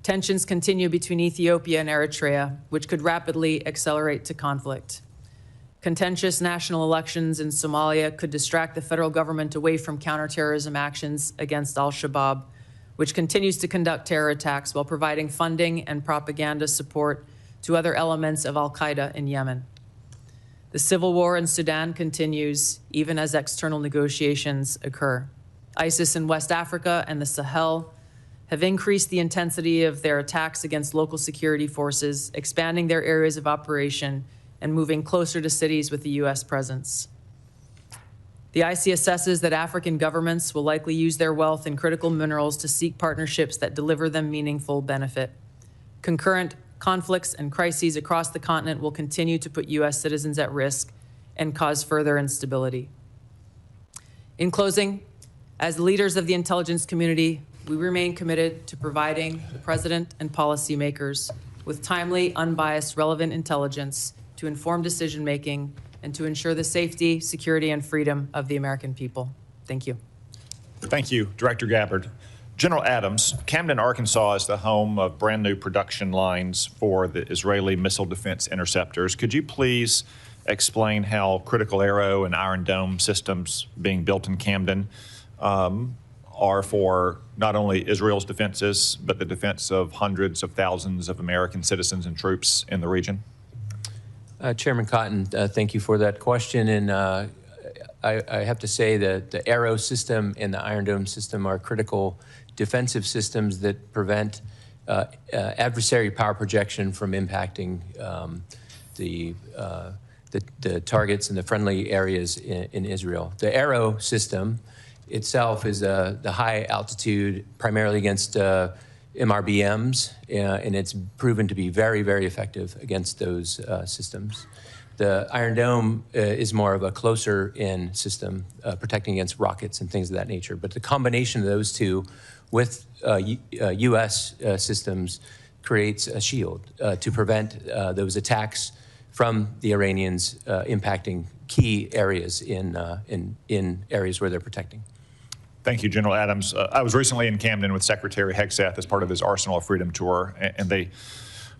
Speaker 3: Tensions continue between Ethiopia and Eritrea, which could rapidly accelerate to conflict. Contentious national elections in Somalia could distract the federal government away from counterterrorism actions against al-Shabaab, which continues to conduct terror attacks while providing funding and propaganda support to other elements of al-Qaeda in Yemen. The civil war in Sudan continues, even as external negotiations occur. ISIS in West Africa and the Sahel have increased the intensity of their attacks against local security forces, expanding their areas of operation and moving closer to cities with the U.S. presence. The IC assesses that African governments will likely use their wealth in critical minerals to seek partnerships that deliver them meaningful benefit. Concurrent conflicts and crises across the continent will continue to put U.S. citizens at risk and cause further instability. In closing, as leaders of the intelligence community, we remain committed to providing the President and policymakers with timely, unbiased, relevant intelligence to inform decision-making and to ensure the safety, security, and freedom of the American people. Thank you.
Speaker 1: Thank you, Director Gabbard. General Adams, Camden, Arkansas is the home of brand new production lines for the Israeli missile defense interceptors. Could you please explain how Critical Arrow and Iron Dome systems being built in Camden are for not only Israel's defenses, but the defense of hundreds of thousands of American citizens and troops in the region?
Speaker 4: Chairman Cotton, thank you for that question. And I have to say that the Arrow system and the Iron Dome system are critical defensive systems that prevent adversary power projection from impacting the targets in the friendly areas in Israel. The Arrow system itself is the high altitude, primarily against MRBMs, and it's proven to be very, very effective against those systems. The Iron Dome is more of a closer-in system, protecting against rockets and things of that nature. But the combination of those two with U.S. systems creates a shield to prevent those attacks from the Iranians impacting key areas in areas where they're protecting.
Speaker 1: Thank you, General Adams. I was recently in Camden with Secretary Hegseth as part of his Arsenal of Freedom tour, and they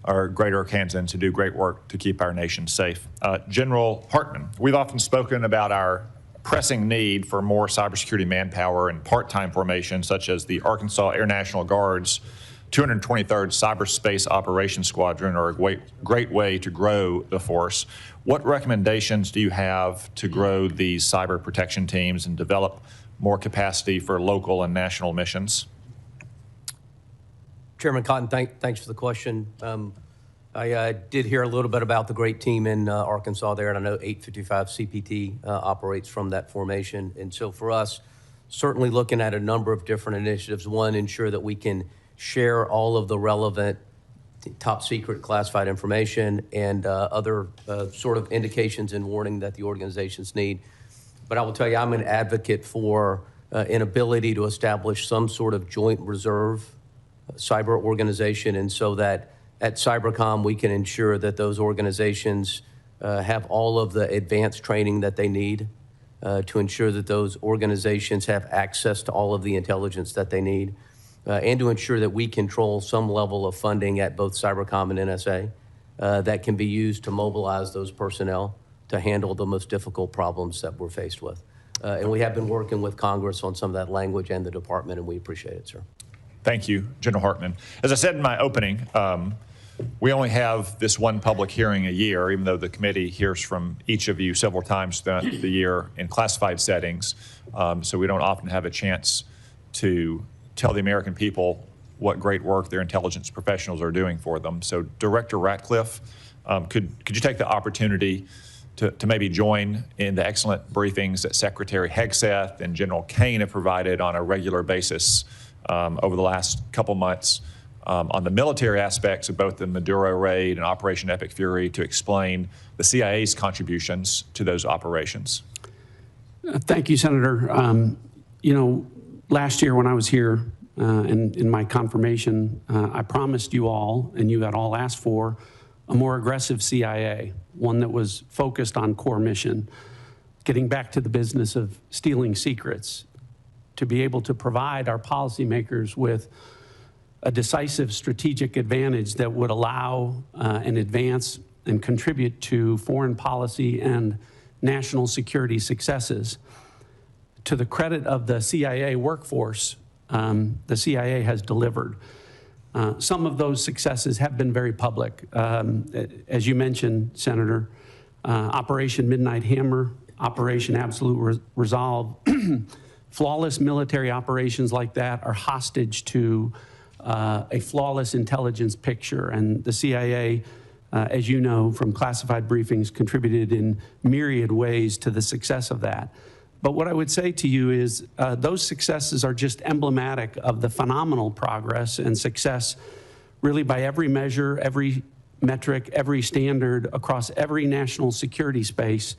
Speaker 1: are great Arkansans who do great work to keep our nation safe. General Hartman, we've often spoken about our pressing need for more cybersecurity manpower and part-time formation, such as the Arkansas Air National Guard's 223rd Cyberspace Operations Squadron are a great way to grow the force. What recommendations do you have to grow these cyber protection teams and develop more capacity for local and national missions?
Speaker 5: Chairman Cotton, thanks for the question. I did hear a little bit about the great team in Arkansas there, and I know 855 CPT operates from that formation. And so for us, certainly looking at a number of different initiatives. One, ensure that we can share all of the relevant top secret classified information and other sort of indications and warning that the organizations need. But I will tell you, I'm an advocate for an ability to establish some sort of joint reserve cyber organization, and so that at Cybercom we can ensure that those organizations have all of the advanced training that they need to ensure that those organizations have access to all of the intelligence that they need, and to ensure that we control some level of funding at both Cybercom and NSA that can be used to mobilize those personnel to handle the most difficult problems that we're faced with. And we have been working with Congress on some of that language and the department, and we appreciate it, sir.
Speaker 1: Thank you, General Hartman. As I said in my opening, we only have this one public hearing a year, even though the committee hears from each of you several times throughout the year in classified settings. So we don't often have a chance to tell the American people what great work their intelligence professionals are doing for them. So Director Ratcliffe, could you take the opportunity to maybe join in the excellent briefings that Secretary Hegseth and General Kane have provided on a regular basis over the last couple months on the military aspects of both the Maduro raid and Operation Epic Fury to explain the CIA's contributions to those operations.
Speaker 6: Thank you, Senator. You know, last year when I was here in my confirmation, I promised you all, and you had all asked for, a more aggressive CIA, one that was focused on core mission, getting back to the business of stealing secrets, to be able to provide our policymakers with a decisive strategic advantage that would allow and advance and contribute to foreign policy and national security successes. To the credit of the CIA workforce, the CIA has delivered. Some of those successes have been very public. As you mentioned, Senator, Operation Midnight Hammer, Operation Absolute Resolve, flawless military operations like that are hostage to a flawless intelligence picture. And the CIA, as you know from classified briefings, contributed in myriad ways to the success of that. But what I would say to you is those successes are just emblematic of the phenomenal progress and success really by every measure, every metric, every standard across every national security space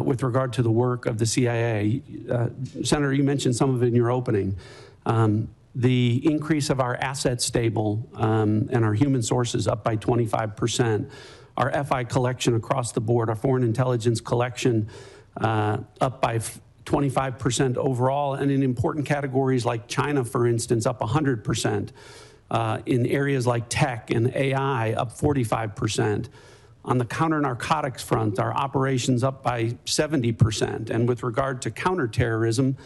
Speaker 6: with regard to the work of the CIA. Senator, you mentioned some of it in your opening. The increase of our asset stable and our human sources up by 25%, our FI collection across the board, our foreign intelligence collection up by 25% overall, and in important categories like China, for instance, up 100%. In areas like tech and AI, up 45%. On the counter-narcotics front, our operations up by 70%. And with regard to counterterrorism,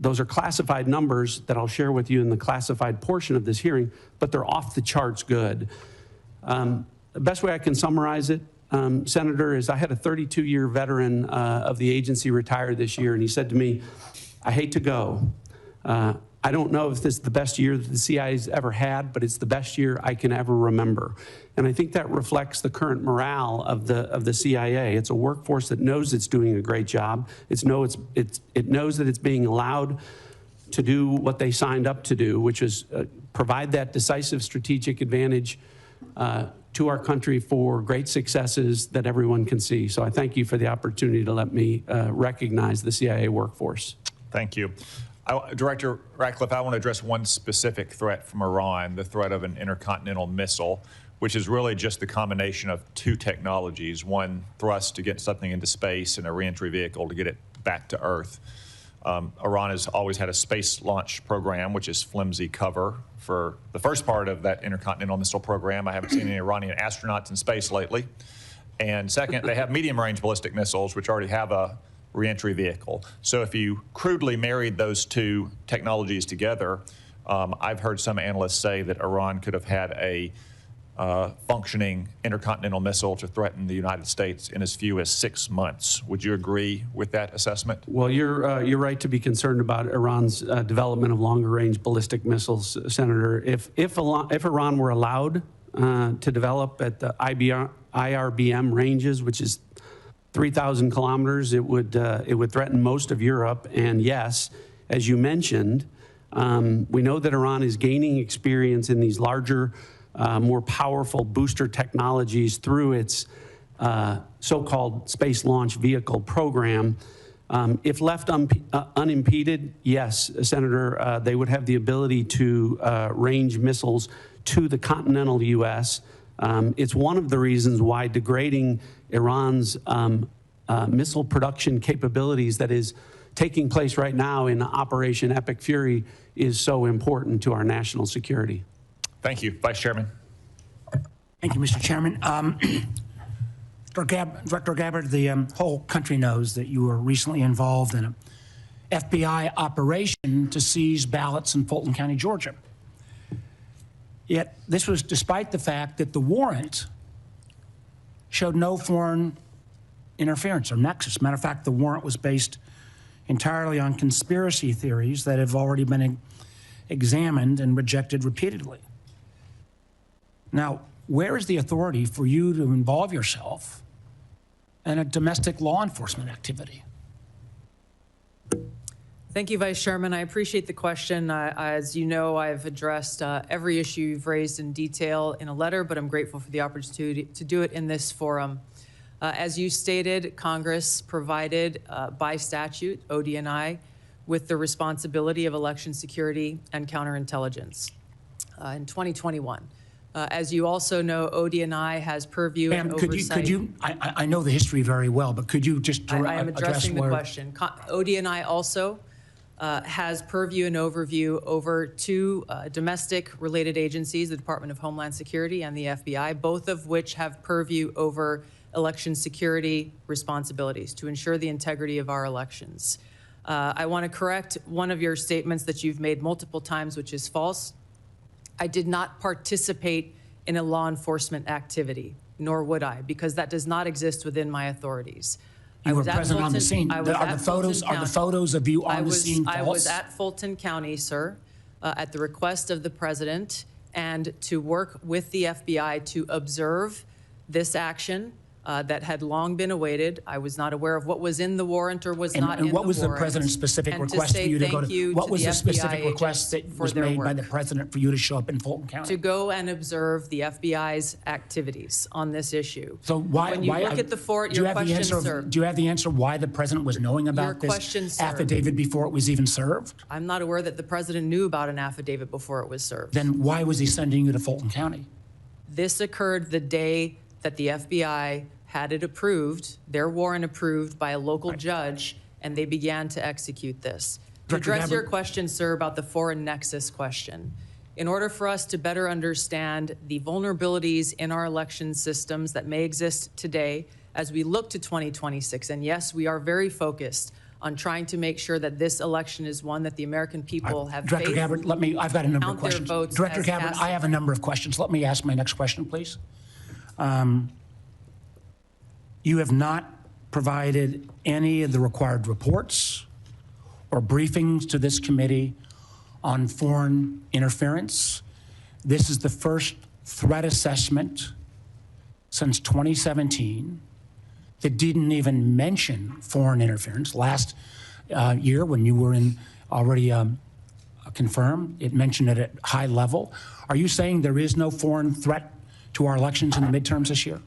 Speaker 6: those are classified numbers that I'll share with you in the classified portion of this hearing, but they're off the charts good. The best way I can summarize it, Senator, is I had a 32-year veteran of the agency retire this year, and he said to me, I hate to go. I don't know if this is the best year that the CIA's ever had, but it's the best year I can ever remember. And I think that reflects the current morale of the CIA. It's a workforce that knows it's doing a great job. It knows that it's being allowed to do what they signed up to do, which is provide that decisive strategic advantage to our country for great successes that everyone can see. So I thank you for the opportunity to let me recognize the CIA workforce.
Speaker 1: Thank you. Director Ratcliffe, I want to address one specific threat from Iran, the threat of an intercontinental missile, which is really just the combination of two technologies, one thrust to get something into space and a reentry vehicle to get it back to Earth. Iran has always had a space launch program, which is flimsy cover for the first part of that intercontinental missile program. I haven't seen any Iranian astronauts in space lately. And second, they have medium-range ballistic missiles, which already have a reentry vehicle. So if you crudely married those two technologies together, I've heard some analysts say that Iran could have had a functioning intercontinental missile to threaten the United States in as few as 6 months. Would you agree with that assessment?
Speaker 6: Well, you're right to be concerned about Iran's development of longer-range ballistic missiles, Senator. If Iran were allowed to develop at the IRBM ranges, which is 3,000 kilometers, it would threaten most of Europe. And yes, as you mentioned, we know that Iran is gaining experience in these larger, more powerful booster technologies through its so-called space launch vehicle program. If left unimpeded, yes, Senator, they would have the ability to range missiles to the continental U.S. It's one of the reasons why degrading Iran's missile production capabilities that is taking place right now in Operation Epic Fury is so important to our national security.
Speaker 1: Thank you. Vice Chairman.
Speaker 2: Thank you, Mr. Chairman. Director Gabbard, the whole country knows that you were recently involved in an FBI operation to seize ballots in Fulton County, Georgia. Yet this was despite the fact that the warrant showed no foreign interference or nexus. Matter of fact, the warrant was based entirely on conspiracy theories that have already been examined and rejected repeatedly. Now, where is the authority for you to involve yourself in a domestic law enforcement activity?
Speaker 3: Thank you, Vice Chairman. I appreciate the question. As you know, I've addressed every issue you've raised in detail in a letter, but I'm grateful for the opportunity to do it in this forum. As you stated, Congress provided by statute, ODNI, with the responsibility of election security and counterintelligence in 2021. As you also know, ODNI has purview and oversight.
Speaker 2: I know the history very well, but could you just
Speaker 3: I am addressing the question. ODNI also has purview and overview over two domestic-related agencies, the Department of Homeland Security and the FBI, both of which have purview over election security responsibilities to ensure the integrity of our elections. I want to correct one of your statements that you've made multiple times, which is false. I did not participate in a law enforcement activity, nor would I, because that does not exist within my authorities.
Speaker 2: You were present on the scene. Are the photos of you on the scene false?
Speaker 3: I was at Fulton County, sir, at the request of the president, and to work with the FBI to observe this action that had long been awaited. I was not aware of what was in the warrant or was not in the warrant.
Speaker 2: And what was the president's specific request for you to go to? What was the specific request that was made by the president for you to show up in Fulton County?
Speaker 3: To go and observe the FBI's activities on this issue.
Speaker 2: So why?
Speaker 3: When you look at the fort, your question, sir.
Speaker 2: Do you have the answer why the president was knowing about this affidavit before it was even served?
Speaker 3: I'm not aware that the president knew about an affidavit before it was served.
Speaker 2: Then why was he sending you to Fulton County?
Speaker 3: This occurred the day that the FBI had it approved, their warrant approved by a local judge, and they began to execute this. To address your question, sir, about the foreign nexus question, in order for us to better understand the vulnerabilities in our election systems that may exist today as we look to 2026, and yes, we are very focused on trying to make sure that this election is one that the American people have faith.
Speaker 2: Director Gabbard, I've got a number of questions. Director Gabbard, I have a number of questions. Let me ask my next question, please. You have not provided any of the required reports or briefings to this committee on foreign interference. This is the first threat assessment since 2017 that didn't even mention foreign interference. Last year, when you were already confirmed, it mentioned it at high level. Are you saying there is no foreign threat to our elections in the midterms this year?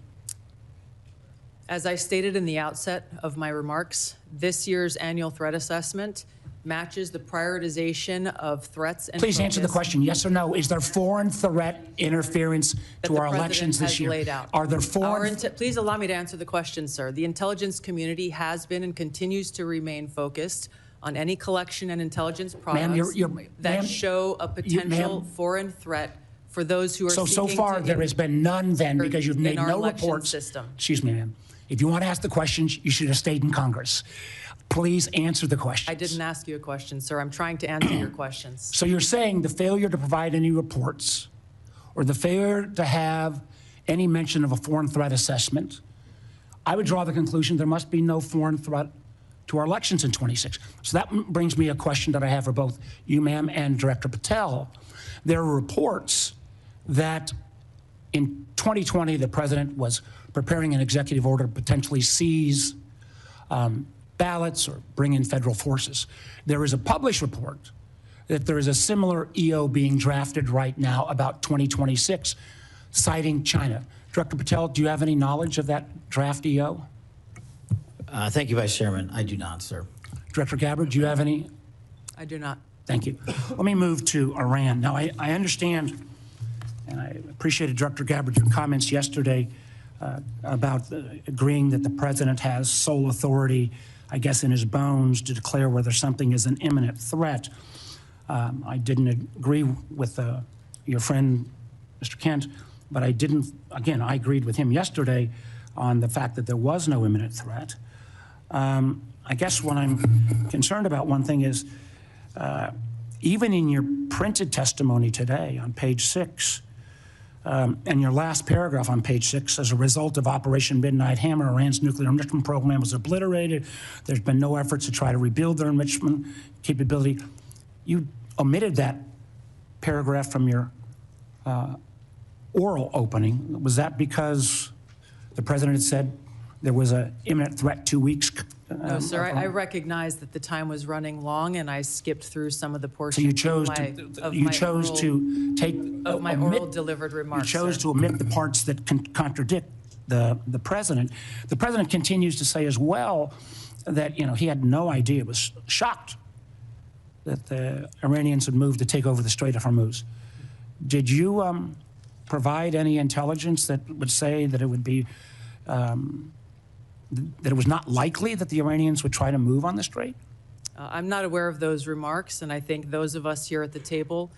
Speaker 3: As I stated in the outset of my remarks, this year's annual threat assessment matches the prioritization of threats and
Speaker 2: Please answer the question, yes or no. Is there foreign threat interference to our elections this year? Are there foreign...
Speaker 3: Please allow me to answer the question, sir. The intelligence community has been and continues to remain focused on any collection and intelligence products that show a potential foreign threat for those who are seeking to...
Speaker 2: So far, there has been none then, because you've made no reports. Excuse me, ma'am. If you want to ask the questions, you should have stayed in Congress. Please answer the questions.
Speaker 3: I didn't ask you a question, sir. I'm trying to answer your questions.
Speaker 2: So you're saying the failure to provide any reports or the failure to have any mention of a foreign threat assessment, I would draw the conclusion there must be no foreign threat to our elections in 26. So that brings me a question that I have for both you, ma'am, and Director Patel. There are reports that in 2020, the president was preparing an executive order to potentially seize ballots or bring in federal forces. There is a published report that there is a similar EO being drafted right now about 2026, citing China. Director Patel, do you have any knowledge of that draft EO?
Speaker 7: Thank you, Vice Chairman. I do not, sir.
Speaker 2: Director Gabbard, do you have any?
Speaker 3: I do not.
Speaker 2: Thank you. Let me move to Iran. Now, I understand, and I appreciated Director Gabbard, your comments yesterday about agreeing that the president has sole authority, I guess, in his bones to declare whether something is an imminent threat. I didn't agree with your friend, Mr. Kent, but I didn't, again, I agreed with him yesterday on the fact that there was no imminent threat. I guess what I'm concerned about, one thing is, even in your printed testimony today on page 6, and your last paragraph on page 6, as a result of Operation Midnight Hammer, Iran's nuclear enrichment program was obliterated. There's been no efforts to try to rebuild their enrichment capability. You omitted that paragraph from your oral opening. Was that because the president had said there was an imminent threat 2 weeks
Speaker 3: No, sir, I recognize that the time was running long, and I skipped through some of the
Speaker 2: So
Speaker 3: portions
Speaker 2: you chose to take
Speaker 3: of my
Speaker 2: omit-
Speaker 3: oral delivered remarks,
Speaker 2: You chose
Speaker 3: sir.
Speaker 2: to omit the parts that contradict the president. The president continues to say as well that he had no idea, was shocked that the Iranians had moved to take over the Strait of Hormuz. Did you provide any intelligence that would say that it would be that it was not likely that the Iranians would try to move on the strait?
Speaker 3: I'm not aware of those remarks, and I think those of us here at the table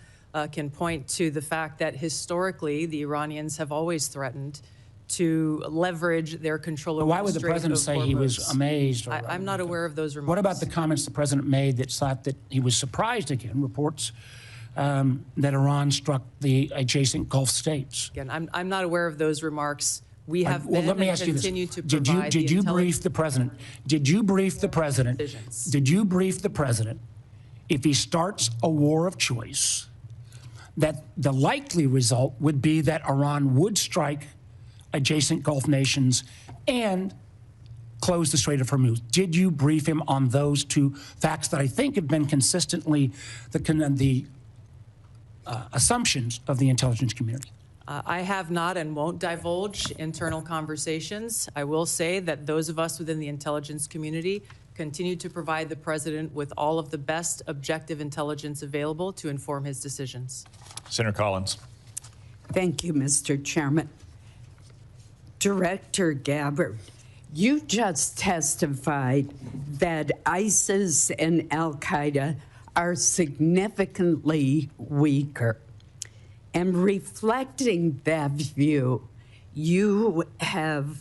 Speaker 3: can point to the fact that historically the Iranians have always threatened to leverage their control over
Speaker 2: Why would the
Speaker 3: Strait
Speaker 2: president
Speaker 3: of
Speaker 2: say he was
Speaker 3: Hormuz.
Speaker 2: amazed?
Speaker 3: I'm not aware of those remarks.
Speaker 2: What about the comments the president made that thought that he was surprised again, reports that Iran struck the adjacent Gulf states?
Speaker 3: Again, I'm not aware of those remarks. We have
Speaker 2: Well,
Speaker 3: been
Speaker 2: let me
Speaker 3: and
Speaker 2: ask you this.
Speaker 3: continue to
Speaker 2: Did
Speaker 3: provide
Speaker 2: you brief the president? Did you brief the president?
Speaker 3: Decisions.
Speaker 2: Did you brief the president if he starts a war of choice, that the likely result would be that Iran would strike adjacent Gulf nations and close the Strait of Hormuz? Did you brief him on those two facts that I think have been consistently the assumptions of the intelligence community?
Speaker 3: I have not and won't divulge internal conversations. I will say that those of us within the intelligence community continue to provide the president with all of the best objective intelligence available to inform his decisions.
Speaker 1: Senator Collins.
Speaker 8: Thank you, Mr. Chairman. Director Gabbard, you just testified that ISIS and al-Qaeda are significantly weaker. And reflecting that view, you have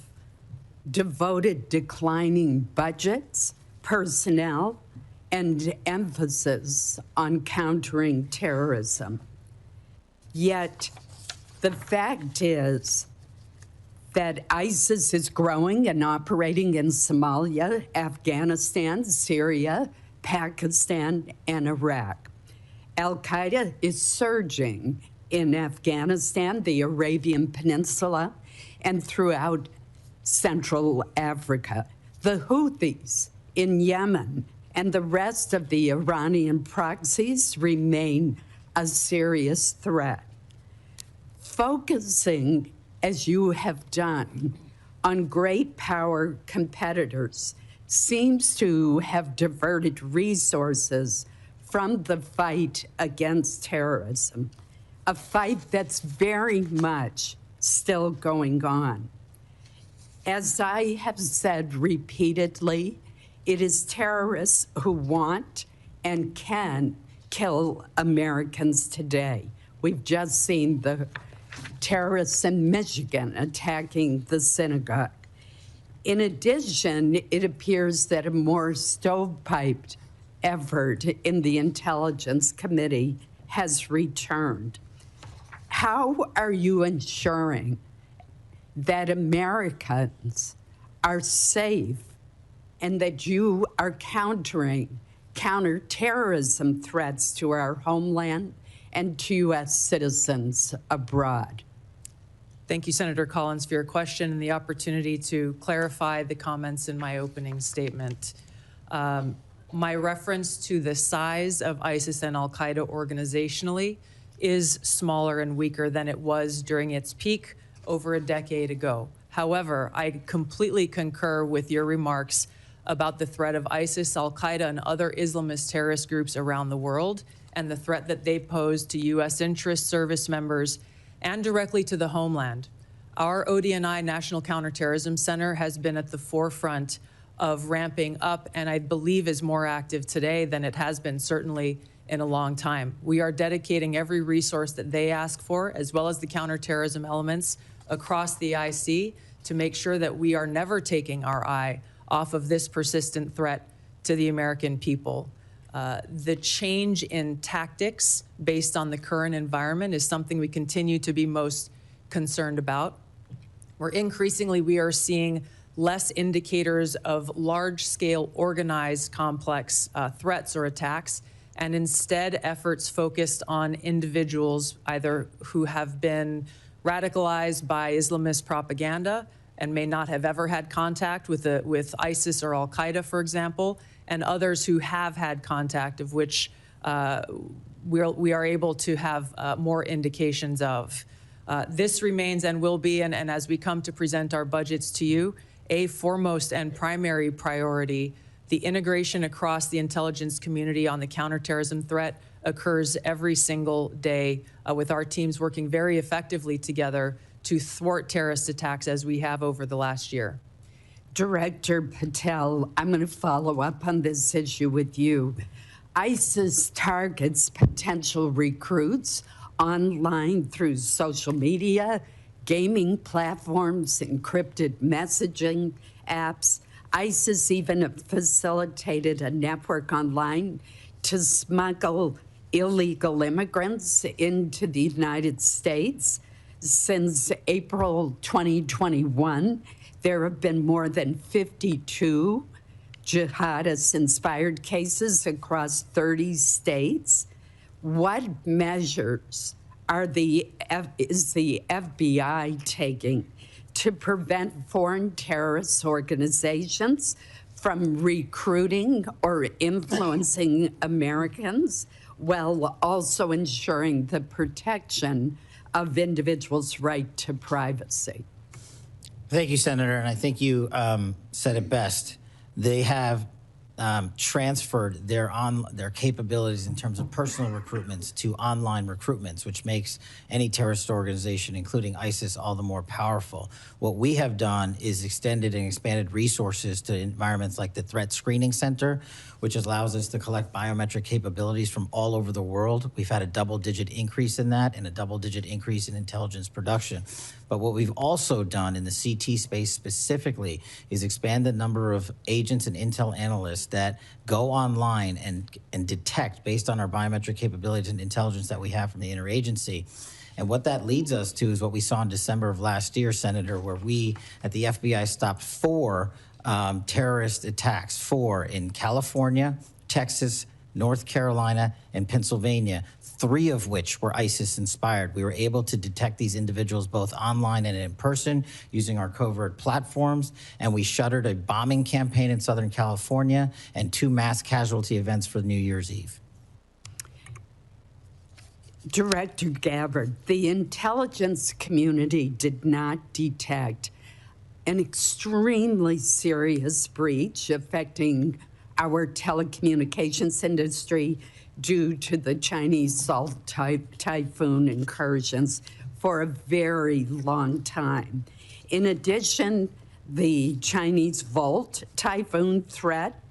Speaker 8: devoted declining budgets, personnel, and emphasis on countering terrorism. Yet, the fact is that ISIS is growing and operating in Somalia, Afghanistan, Syria, Pakistan, and Iraq. Al-Qaeda is surging in Afghanistan, the Arabian Peninsula, and throughout Central Africa. The Houthis in Yemen and the rest of the Iranian proxies remain a serious threat. Focusing, as you have done, on great power competitors seems to have diverted resources from the fight against terrorism, a fight that's very much still going on. As I have said repeatedly, it is terrorists who want and can kill Americans today. We've just seen the terrorists in Michigan attacking the synagogue. In addition, it appears that a more stovepiped effort in the Intelligence Committee has returned. How are you ensuring that Americans are safe and that you are countering counterterrorism threats to our homeland and to U.S. citizens abroad?
Speaker 3: Thank you, Senator Collins, for your question and the opportunity to clarify the comments in my opening statement. My reference to the size of ISIS and al-Qaeda organizationally is smaller and weaker than it was during its peak over a decade ago. However, I completely concur with your remarks about the threat of ISIS, al-Qaeda, and other Islamist terrorist groups around the world, and the threat that they pose to U.S. interest service members and directly to the homeland. Our ODNI National Counterterrorism Center has been at the forefront of ramping up, and I believe is more active today than it has been certainly in a long time. We are dedicating every resource that they ask for, as well as the counterterrorism elements across the IC, to make sure that we are never taking our eye off of this persistent threat to the American people. The change in tactics based on the current environment is something we continue to be most concerned about. We are seeing less indicators of large-scale, organized, complex threats or attacks, and instead efforts focused on individuals either who have been radicalized by Islamist propaganda and may not have ever had contact with ISIS or Al-Qaeda, for example, and others who have had contact, of which we are able to have more indications of. This remains and will be, and as we come to present our budgets to you, a foremost and primary priority. The integration across the intelligence community on the counterterrorism threat occurs every single day, with our teams working very effectively together to thwart terrorist attacks as we have over the last year.
Speaker 8: Director Patel, I'm going to follow up on this issue with you. ISIS targets potential recruits online through social media, gaming platforms, encrypted messaging apps. ISIS even facilitated a network online to smuggle illegal immigrants into the United States. Since April 2021, there have been more than 52 jihadist-inspired cases across 30 states. What measures is the FBI taking to prevent foreign terrorist organizations from recruiting or influencing Americans, while also ensuring the protection of individuals' right to privacy?
Speaker 7: Thank you, Senator, and I think you said it best. They have transferred their capabilities in terms of personal recruitments to online recruitments, which makes any terrorist organization, including ISIS, all the more powerful. What we have done is extended and expanded resources to environments like the Threat Screening Center, which allows us to collect biometric capabilities from all over the world. We've had a double-digit increase in that and a double-digit increase in intelligence production. But what we've also done in the CT space specifically is expand the number of agents and intel analysts that go online and detect based on our biometric capabilities and intelligence that we have from the interagency. And what that leads us to is what we saw in December of last year, Senator, where we at the FBI stopped 4 terrorist attacks, 4 in California, Texas, North Carolina, and Pennsylvania, 3 of which were ISIS-inspired. We were able to detect these individuals both online and in person using our covert platforms, and we shuttered a bombing campaign in Southern California and 2 mass casualty events for New Year's Eve.
Speaker 8: Director Gabbard, the intelligence community did not detect an extremely serious breach affecting our telecommunications industry due to the Chinese Salt Typhoon incursions for a very long time. In addition, the Chinese Volt Typhoon threat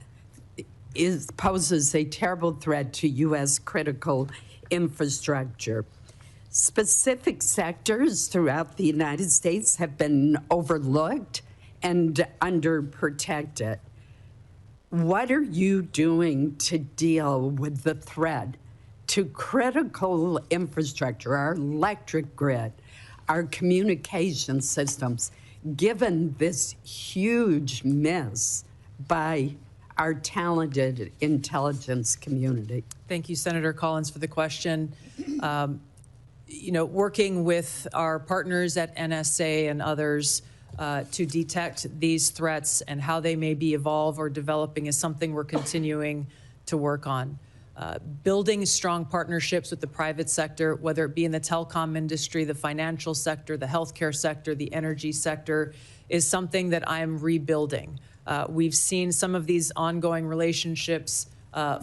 Speaker 8: poses a terrible threat to U.S. critical infrastructure. Specific sectors throughout the United States have been overlooked and underprotected. What are you doing to deal with the threat to critical infrastructure, our electric grid, our communication systems, given this huge miss by our talented intelligence community?
Speaker 3: Thank you, Senator Collins, for the question. Working with our partners at NSA and others to detect these threats and how they may be evolve or developing is something we're continuing to work on. Building strong partnerships with the private sector, whether it be in the telecom industry, the financial sector, the healthcare sector, the energy sector, is something that I am rebuilding. We've seen some of these ongoing relationships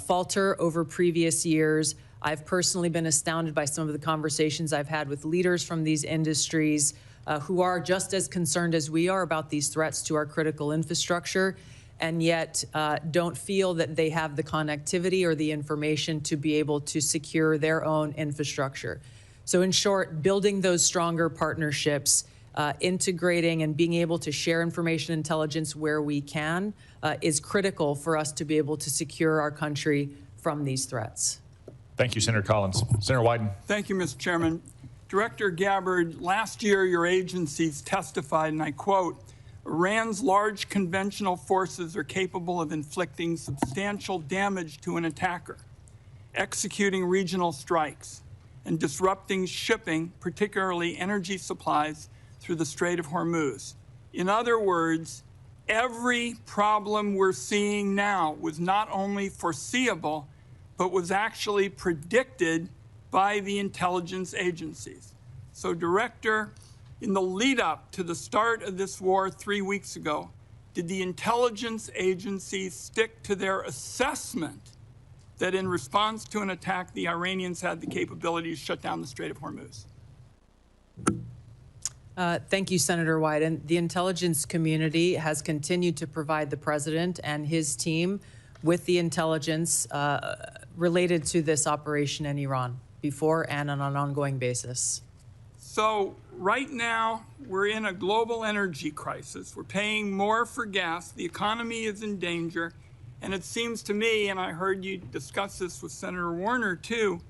Speaker 3: falter over previous years. I've personally been astounded by some of the conversations I've had with leaders from these industries who are just as concerned as we are about these threats to our critical infrastructure, and yet don't feel that they have the connectivity or the information to be able to secure their own infrastructure. So in short, building those stronger partnerships, integrating and being able to share information intelligence where we can is critical for us to be able to secure our country from these threats.
Speaker 1: Thank you, Senator Collins. Senator Wyden.
Speaker 9: Thank you, Mr. Chairman. Director Gabbard, last year your agencies testified, and I quote, "Iran's large conventional forces are capable of inflicting substantial damage to an attacker, executing regional strikes, and disrupting shipping, particularly energy supplies, through the Strait of Hormuz. In other words, every problem we're seeing now was not only foreseeable, but was actually predicted by the intelligence agencies. So, Director, in the lead up to the start of this war 3 weeks ago, did the intelligence agencies stick to their assessment that in response to an attack, the Iranians had the capability to shut down the Strait of Hormuz?
Speaker 3: Thank you, Senator Wyden. The intelligence community has continued to provide the president and his team with the intelligence related to this operation in Iran before and on an ongoing basis.
Speaker 9: So right now, we're in a global energy crisis. We're paying more for gas. The economy is in danger. And it seems to me, and I heard you discuss this with Senator Warner too,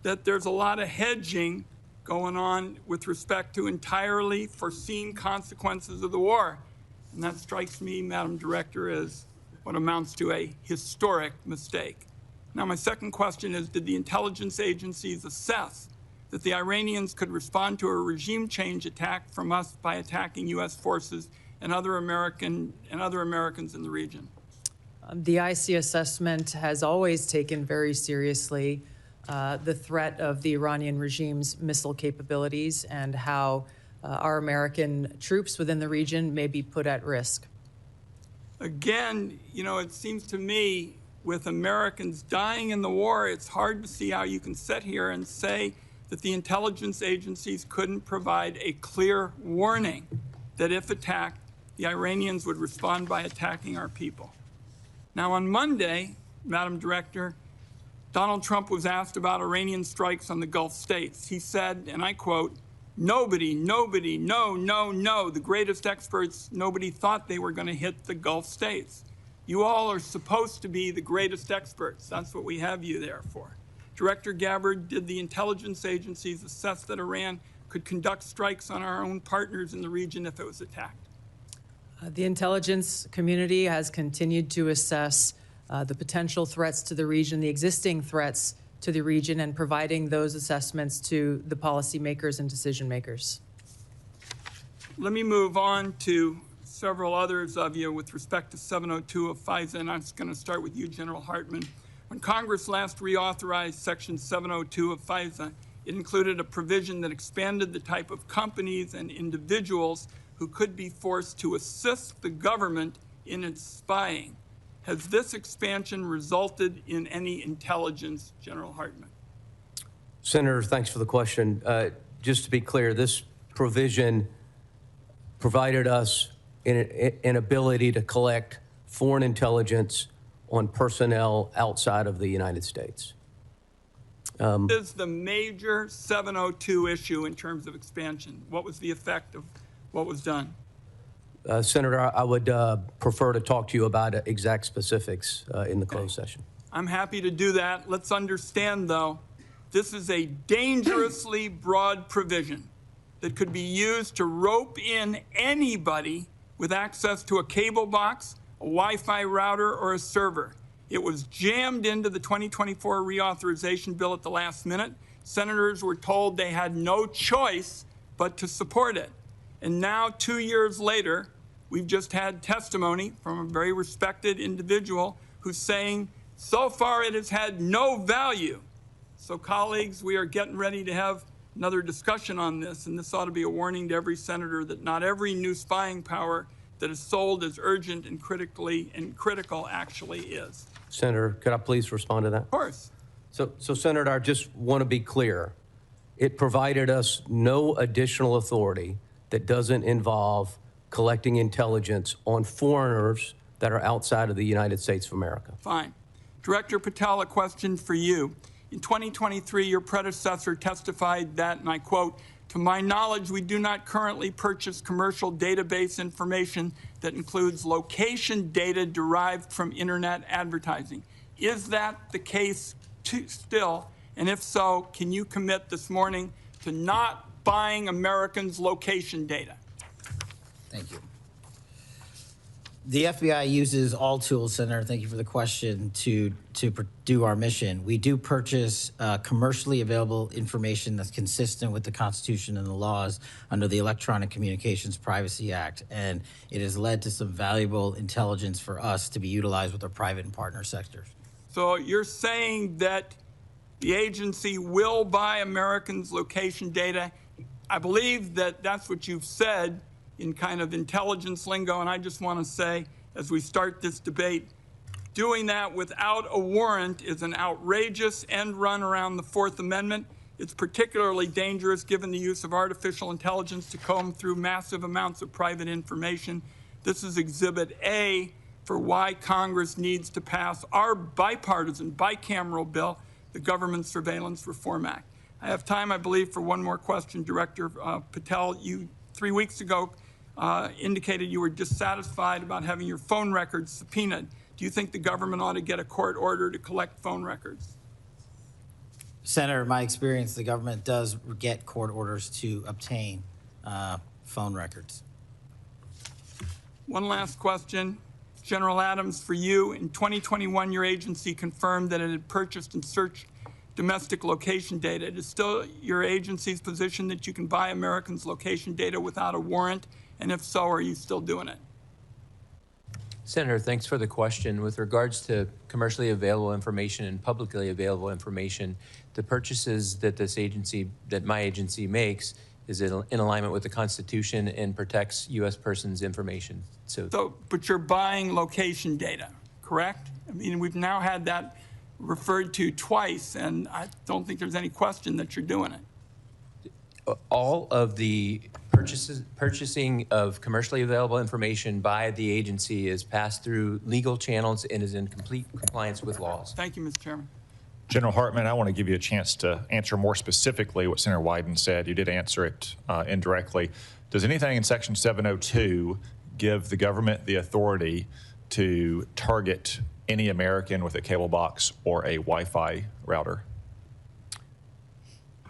Speaker 9: that there's a lot of hedging going on with respect to entirely foreseen consequences of the war. And that strikes me, Madam Director, as what amounts to a historic mistake. Now, my second question is, did the intelligence agencies assess that the Iranians could respond to a regime change attack from us by attacking U.S. forces and other Americans in the region?
Speaker 3: The IC assessment has always taken very seriously the threat of the Iranian regime's missile capabilities and how our American troops within the region may be put at risk.
Speaker 9: Again, you know, it seems to me with Americans dying in the war, it's hard to see how you can sit here and say that the intelligence agencies couldn't provide a clear warning that if attacked, the Iranians would respond by attacking our people. Now, on Monday, Madam Director, Donald Trump was asked about Iranian strikes on the Gulf states. He said, and I quote, nobody, no, the greatest experts, nobody thought they were going to hit the Gulf states. You all are supposed to be the greatest experts. That's what we have you there for. Director Gabbard, did the intelligence agencies assess that Iran could conduct strikes on our own partners in the region if it was attacked?
Speaker 3: The intelligence community has continued to assess the potential threats to the region, the existing threats to the region, and providing those assessments to the policymakers and decision makers.
Speaker 9: Let me move on to several others of you with respect to 702 of FISA, and I'm just going to start with you, General Hartman. When Congress last reauthorized Section 702 of FISA, it included a provision that expanded the type of companies and individuals who could be forced to assist the government in its spying. Has this expansion resulted in any intelligence, General Hartman?
Speaker 5: Senator, thanks for the question. Just to be clear, this provision provided us an ability to collect foreign intelligence on personnel outside of the United States.
Speaker 9: This is the major 702 issue in terms of expansion. What was the effect of what was done?
Speaker 5: Senator, I would prefer to talk to you about exact specifics in the closed session.
Speaker 9: I'm happy to do that. Let's understand, though, this is a dangerously broad provision that could be used to rope in anybody with access to a cable box, a Wi-Fi router, or a server. It was jammed into the 2024 reauthorization bill at the last minute. Senators were told they had no choice but to support it. And now, 2 years later, we've just had testimony from a very respected individual who's saying, so far it has had no value. So colleagues, we are getting ready to have another discussion on this, and this ought to be a warning to every senator that not every new spying power that is sold as urgent and critical actually is.
Speaker 5: Senator, could I please respond to that?
Speaker 9: Of course.
Speaker 5: So Senator, I just want to be clear. It provided us no additional authority that doesn't involve collecting intelligence on foreigners that are outside of the United States of America.
Speaker 9: Fine. Director Patel, a question for you. In 2023, your predecessor testified that, and I quote, "To my knowledge, we do not currently purchase commercial database information that includes location data derived from internet advertising." Is that the case still? And if so, can you commit this morning to not buying Americans' location data?
Speaker 7: Thank you. The FBI uses all tools, Senator, thank you for the question, to do our mission. We do purchase commercially available information that's consistent with the Constitution and the laws under the Electronic Communications Privacy Act, and it has led to some valuable intelligence for us to be utilized with our private and partner sectors.
Speaker 9: So you're saying that the agency will buy Americans' location data. I believe that that's what you've said in kind of intelligence lingo, and I just want to say, as we start this debate, doing that without a warrant is an outrageous end run around the Fourth Amendment. It's particularly dangerous given the use of artificial intelligence to comb through massive amounts of private information. This is Exhibit A for why Congress needs to pass our bipartisan, bicameral bill, the Government Surveillance Reform Act. I have time, I believe, for one more question. Director Patel, you 3 weeks ago indicated you were dissatisfied about having your phone records subpoenaed. Do you think the government ought to get a court order to collect phone records?
Speaker 7: Senator, in my experience, the government does get court orders to obtain phone records.
Speaker 9: One last question. General Adams, for you, in 2021, your agency confirmed that it had purchased and searched domestic location data. It is still your agency's position that you can buy Americans' location data without a warrant? And if so, are you still doing it?
Speaker 4: Senator, thanks for the question. With regards to commercially available information and publicly available information, the purchases that my agency makes is in alignment with the Constitution and protects U.S. persons' information.
Speaker 9: But you're buying location data, correct? I mean, we've now had that referred to twice, and I don't think there's any question that you're doing it.
Speaker 4: All of the purchasing of commercially available information by the agency is passed through legal channels and is in complete compliance with laws.
Speaker 9: Thank you, Mr. Chairman.
Speaker 1: General Hartman, I want to give you a chance to answer more specifically what Senator Wyden said. You did answer it indirectly. Does anything in Section 702 give the government the authority to target any American with a cable box or a Wi-Fi router?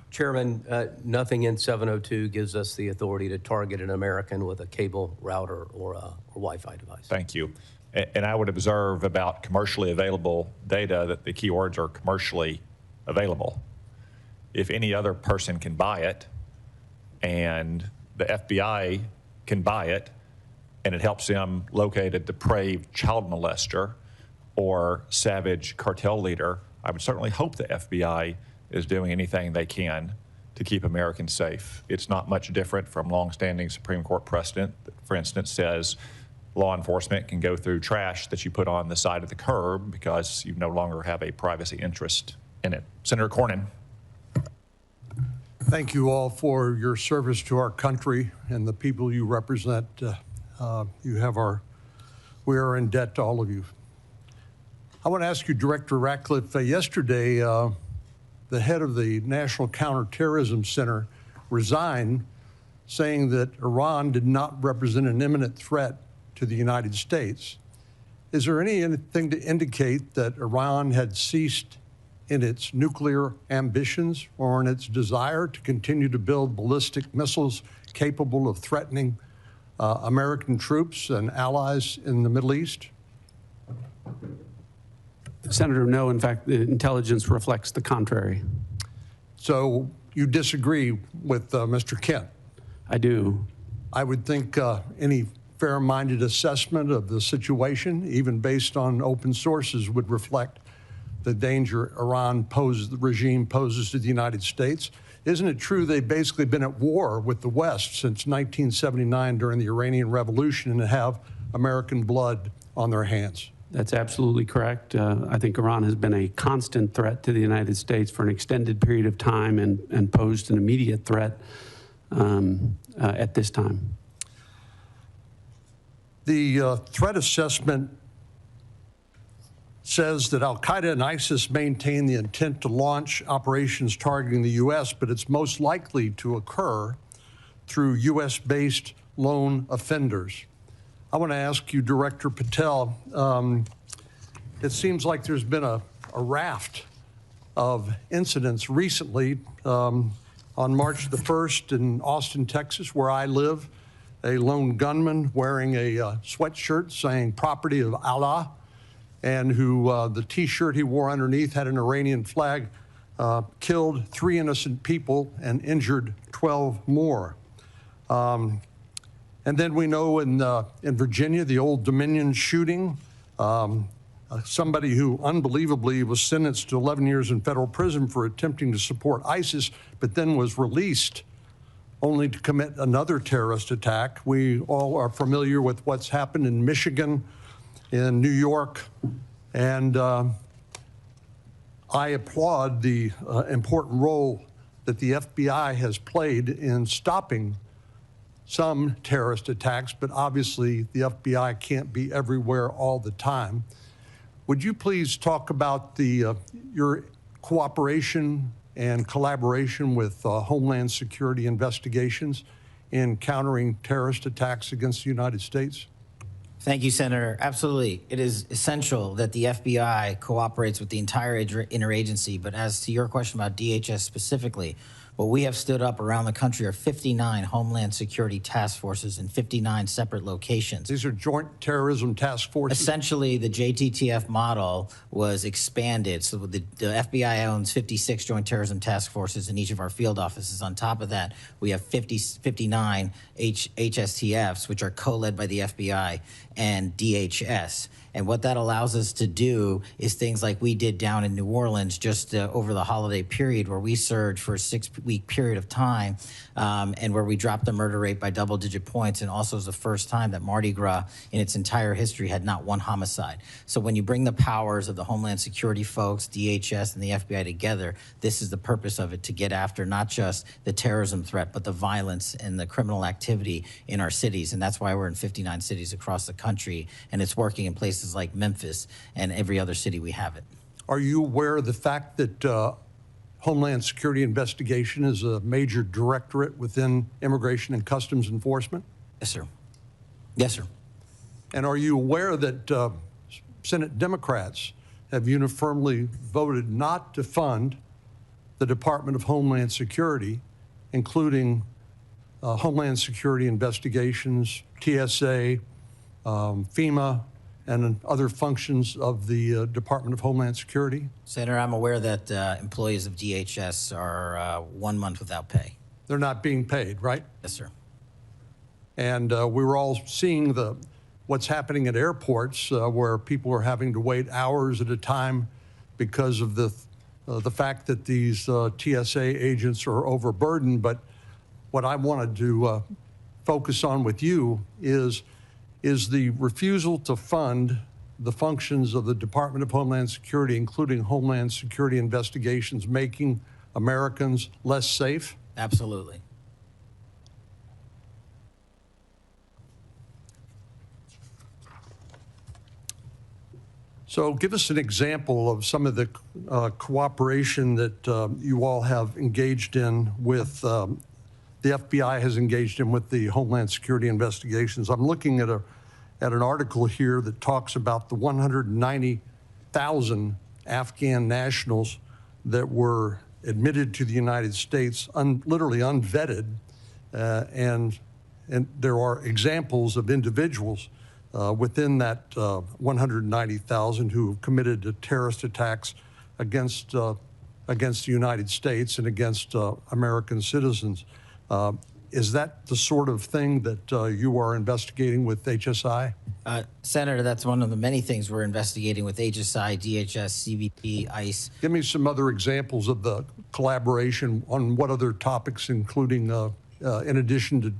Speaker 5: Chairman, nothing in 702 gives us the authority to target an American with a cable router or a Wi-Fi device.
Speaker 1: Thank you. And I would observe about commercially available data that the keywords are commercially available. If any other person can buy it and the FBI can buy it and it helps them locate a depraved child molester or savage cartel leader, I would certainly hope the FBI is doing anything they can to keep Americans safe. It's not much different from longstanding Supreme Court precedent that, for instance, says law enforcement can go through trash that you put on the side of the curb because you no longer have a privacy interest in it. Senator Cornyn.
Speaker 10: Thank you all for your service to our country and the people you represent. We are in debt to all of you. I want to ask you, Director Ratcliffe, yesterday, the head of the National Counterterrorism Center resigned, saying that Iran did not represent an imminent threat to the United States. Is there anything to indicate that Iran had ceased in its nuclear ambitions or in its desire to continue to build ballistic missiles capable of threatening American troops and allies in the Middle East?
Speaker 6: Senator, no. In fact, the intelligence reflects the contrary.
Speaker 10: So you disagree with Mr. Kent?
Speaker 6: I do.
Speaker 10: I would think any fair-minded assessment of the situation, even based on open sources, would reflect the danger the regime poses to the United States. Isn't it true they've basically been at war with the West since 1979 during the Iranian Revolution and have American blood on their hands?
Speaker 6: That's absolutely correct. I think Iran has been a constant threat to the United States for an extended period of time and posed an immediate threat at this time.
Speaker 10: The threat assessment says that al-Qaeda and ISIS maintain the intent to launch operations targeting the U.S., but it's most likely to occur through U.S.-based lone offenders. I want to ask you, Director Patel, it seems like there's been a raft of incidents recently. On March the 1st in Austin, Texas, where I live, a lone gunman wearing a sweatshirt saying "Property of Allah," and who the T-shirt he wore underneath had an Iranian flag, killed 3 innocent people and injured 12 more. And then we know in Virginia, the Old Dominion shooting, somebody who unbelievably was sentenced to 11 years in federal prison for attempting to support ISIS, but then was released only to commit another terrorist attack. We all are familiar with what's happened in Michigan, in New York, and I applaud the important role that the FBI has played in stopping some terrorist attacks, but obviously the FBI can't be everywhere all the time. Would you please talk about your cooperation and collaboration with Homeland Security investigations in countering terrorist attacks against the United States?
Speaker 7: Thank you, Senator. Absolutely. It is essential that the FBI cooperates with the entire interagency. But as to your question about DHS specifically, what we have stood up around the country are 59 Homeland Security task forces in 59 separate locations.
Speaker 10: These are joint terrorism task forces?
Speaker 7: Essentially, the JTTF model was expanded. So the FBI owns 56 joint terrorism task forces in each of our field offices. On top of that, we have 59 HSTFs, which are co-led by the FBI and DHS. And what that allows us to do is things like we did down in New Orleans just over the holiday period, where we surged for a 6-week period of time, and where we dropped the murder rate by double-digit points, and also was the first time that Mardi Gras in its entire history had not one homicide. So when you bring the powers of the Homeland Security folks, DHS, and the FBI together, this is the purpose of it, to get after not just the terrorism threat, but the violence and the criminal activity in our cities. And that's why we're in 59 cities across the country, and it's working in places like Memphis and every other city we have it.
Speaker 10: Are you aware of the fact that Homeland Security investigation is a major directorate within Immigration and Customs Enforcement?
Speaker 7: Yes, sir. Yes, sir.
Speaker 10: And are you aware that Senate Democrats have uniformly voted not to fund the Department of Homeland Security, including Homeland Security investigations, TSA, FEMA, and other functions of the Department of Homeland Security?
Speaker 7: Senator, I'm aware that employees of DHS are 1 month without pay.
Speaker 10: They're not being paid, right?
Speaker 7: Yes, sir.
Speaker 10: And we were all seeing what's happening at airports, where people are having to wait hours at a time because of the fact that these TSA agents are overburdened. But what I wanted to focus on with you is the refusal to fund the functions of the Department of Homeland Security, including Homeland Security investigations, making Americans less safe?
Speaker 7: Absolutely.
Speaker 10: So give us an example of some of the cooperation that you all have engaged in with the FBI has engaged in with the Homeland Security investigations. I'm looking at an article here that talks about the 190,000 Afghan nationals that were admitted to the United States, literally unvetted, and there are examples of individuals within that 190,000 who have committed terrorist attacks against the United States and against American citizens. Is that the sort of thing that you are investigating with HSI?
Speaker 7: Senator, that's one of the many things we're investigating with HSI, DHS, CBP, ICE.
Speaker 10: Give me some other examples of the collaboration on what other topics, including in addition to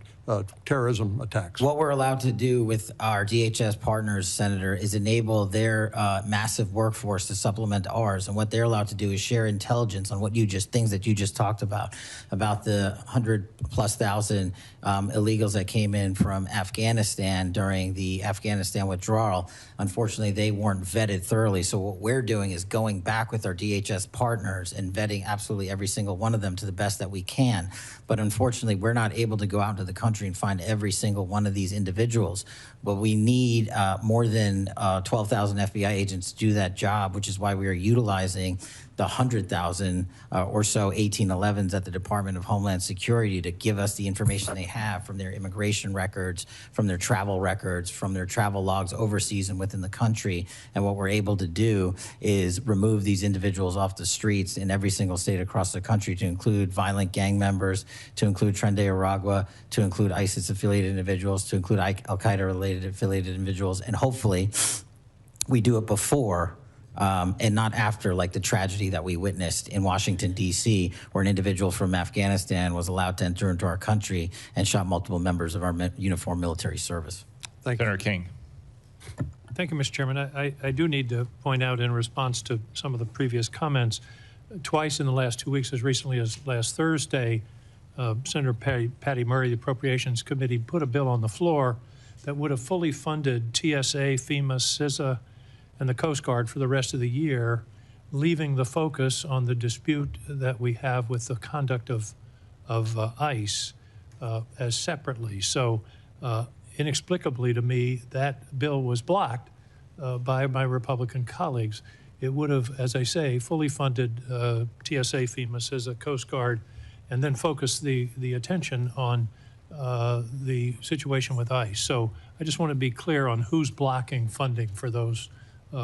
Speaker 10: terrorism attacks.
Speaker 7: What we're allowed to do with our DHS partners, Senator, is enable their massive workforce to supplement ours. And what they're allowed to do is share intelligence on things that you just talked about the 100,000+ illegals that came in from Afghanistan during the Afghanistan withdrawal. Unfortunately, they weren't vetted thoroughly. So what we're doing is going back with our DHS partners and vetting absolutely every single one of them to the best that we can. But unfortunately, we're not able to go out into the country and find every single one of these individuals. But we need more than 12,000 FBI agents to do that job, which is why we are utilizing the 100,000 or so 1811s at the Department of Homeland Security to give us the information they have from their immigration records, from their travel records, from their travel logs overseas and within the country. And what we're able to do is remove these individuals off the streets in every single state across the country, to include violent gang members, to include Tren de Aragua, to include ISIS-affiliated individuals, to include Al-Qaeda-related affiliated individuals. And hopefully we do it before and not after, like the tragedy that we witnessed in Washington, D.C., where an individual from Afghanistan was allowed to enter into our country and shot multiple members of our uniformed military service.
Speaker 1: Thank you. Senator King.
Speaker 11: Thank you, Mr. Chairman. I do need to point out, in response to some of the previous comments, twice in the last 2 weeks, as recently as last Thursday, Senator Patty Murray, the Appropriations Committee, put a bill on the floor that would have fully funded TSA, FEMA, CISA, and the Coast Guard for the rest of the year, leaving the focus on the dispute that we have with the conduct of ICE as separately. So inexplicably to me, that bill was blocked by my Republican colleagues. It would have, as I say, fully funded TSA, FEMA, CISA, Coast Guard, and then focused the attention on the situation with ICE. So I just want to be clear on who's blocking funding for those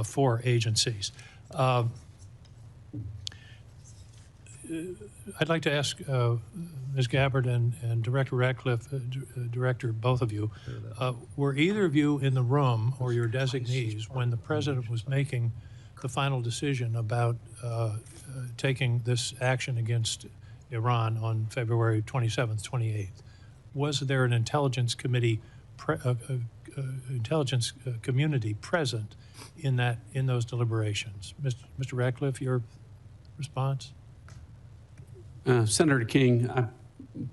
Speaker 11: 4 agencies. I'd like to ask Ms. Gabbard and Director Ratcliffe, Director, both of you, were either of you in the room, or your designees, when the President was making the final decision about taking this action against Iran on February 27th, 28th? Was there an intelligence committee, community present in those deliberations? Mr. Ratcliffe, your response?
Speaker 6: Senator King, I'm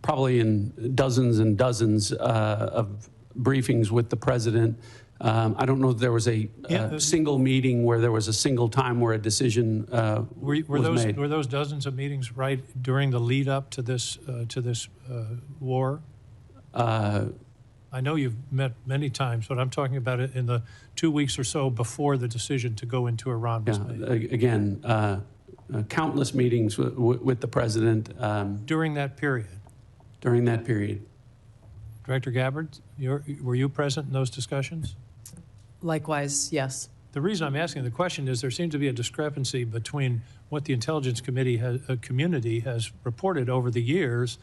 Speaker 6: probably in dozens and dozens of briefings with the President. I don't know if there was a single meeting where there was a single time where a decision was made.
Speaker 11: Were those dozens of meetings right during the lead up to this war? I know you've met many times, but I'm talking about it in the 2 weeks or so before the decision to go into Iran was made.
Speaker 6: Again, countless meetings with the President.
Speaker 11: During that period?
Speaker 6: During that period.
Speaker 11: Director Gabbard, were you present in those discussions?
Speaker 3: Likewise, yes.
Speaker 11: The reason I'm asking the question is there seems to be a discrepancy between what the Intelligence Community has reported over the years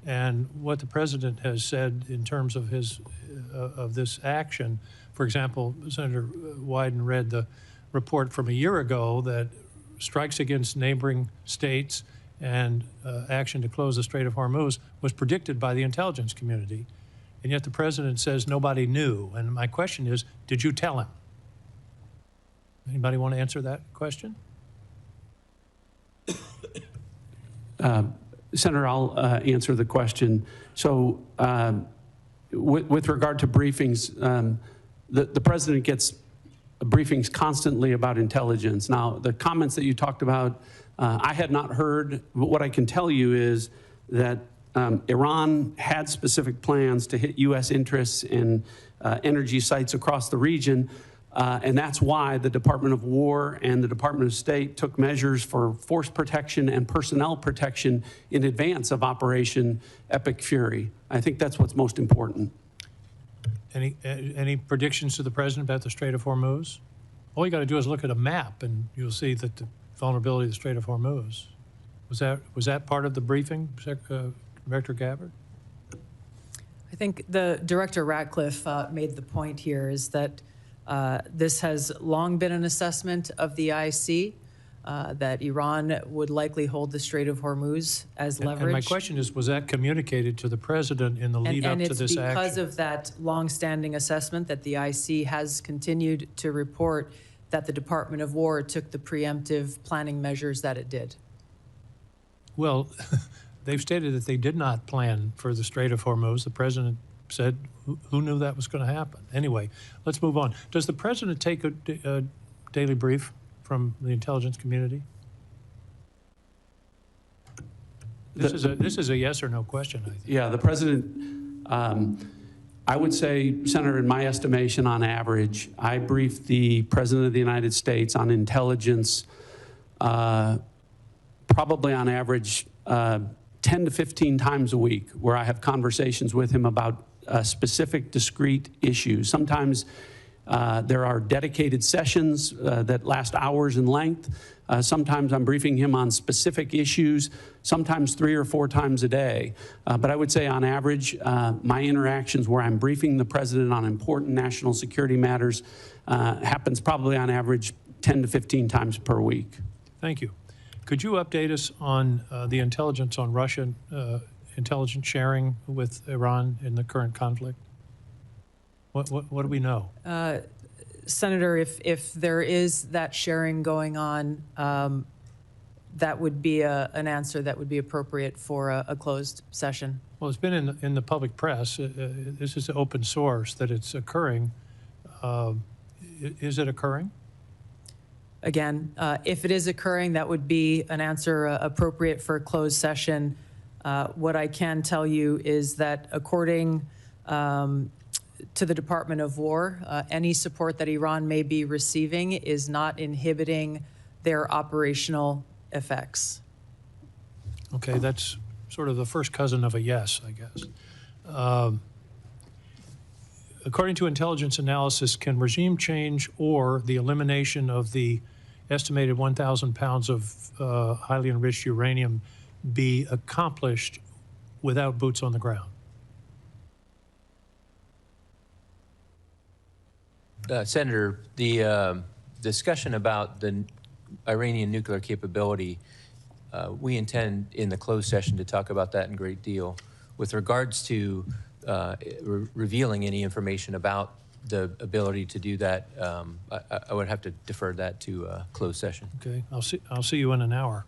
Speaker 11: and what the President has said in terms of this action. For example, Senator Wyden read the report from a year ago that strikes against neighboring states and action to close the Strait of Hormuz was predicted by the intelligence community. And yet the President says nobody knew. And my question is, did you tell him? Anybody want to answer that question?
Speaker 6: Senator, I'll answer the question. So with regard to briefings, the President gets briefings constantly about intelligence. Now, the comments that you talked about, I had not heard, but what I can tell you is that Iran had specific plans to hit U.S. interests in energy sites across the region, and that's why the Department of War and the Department of State took measures for force protection and personnel protection in advance of Operation Epic Fury. I think that's what's most important.
Speaker 11: Any predictions to the President about the Strait of Hormuz? All you got to do is look at a map, and you'll see that the vulnerability of the Strait of Hormuz. Was that part of the briefing, Director Gabbard?
Speaker 3: I think the Director Ratcliffe made the point here is that this has long been an assessment of the IC, that Iran would likely hold the Strait of Hormuz as leverage.
Speaker 11: And my question is, was that communicated to the President in the lead up to this action?
Speaker 3: And it's because of that long-standing assessment that the IC has continued to report that the Department of War took the preemptive planning measures that it did.
Speaker 11: Well, they've stated that they did not plan for the Strait of Hormuz. The President said, who knew that was going to happen? Anyway, let's move on. Does the President take a daily brief from the intelligence community? This is a yes or no question, I think.
Speaker 6: Yeah, the President, I would say, Senator, in my estimation, on average, I brief the President of the United States on intelligence probably on average 10 to 15 times a week where I have conversations with him about specific discrete issues. Sometimes there are dedicated sessions that last hours in length. Sometimes I'm briefing him on specific issues, sometimes 3 or 4 times a day. But I would say on average, my interactions where I'm briefing the president on important national security matters happens probably on average 10 to 15 times per week.
Speaker 11: Thank you. Could you update us on the intelligence on Russian intelligence sharing with Iran in the current conflict? What do we know?
Speaker 3: Senator, if there is that sharing going on, that would be an answer that would be appropriate for a closed session.
Speaker 11: Well, it's been in the public press. This is open source that it's occurring. Is it occurring?
Speaker 3: Again, if it is occurring, that would be an answer appropriate for a closed session. What I can tell you is that according to the Department of War, any support that Iran may be receiving is not inhibiting their operational effects.
Speaker 11: Okay, that's sort of the first cousin of a yes, I guess. According to intelligence analysis, can regime change or the elimination of the estimated 1,000 pounds of highly enriched uranium be accomplished without boots on the ground?
Speaker 4: Senator, the discussion about the Iranian nuclear capability, we intend in the closed session to talk about that in great deal. With regards to revealing any information about the ability to do that, I would have to defer that to closed session.
Speaker 11: Okay, I'll see you in an hour.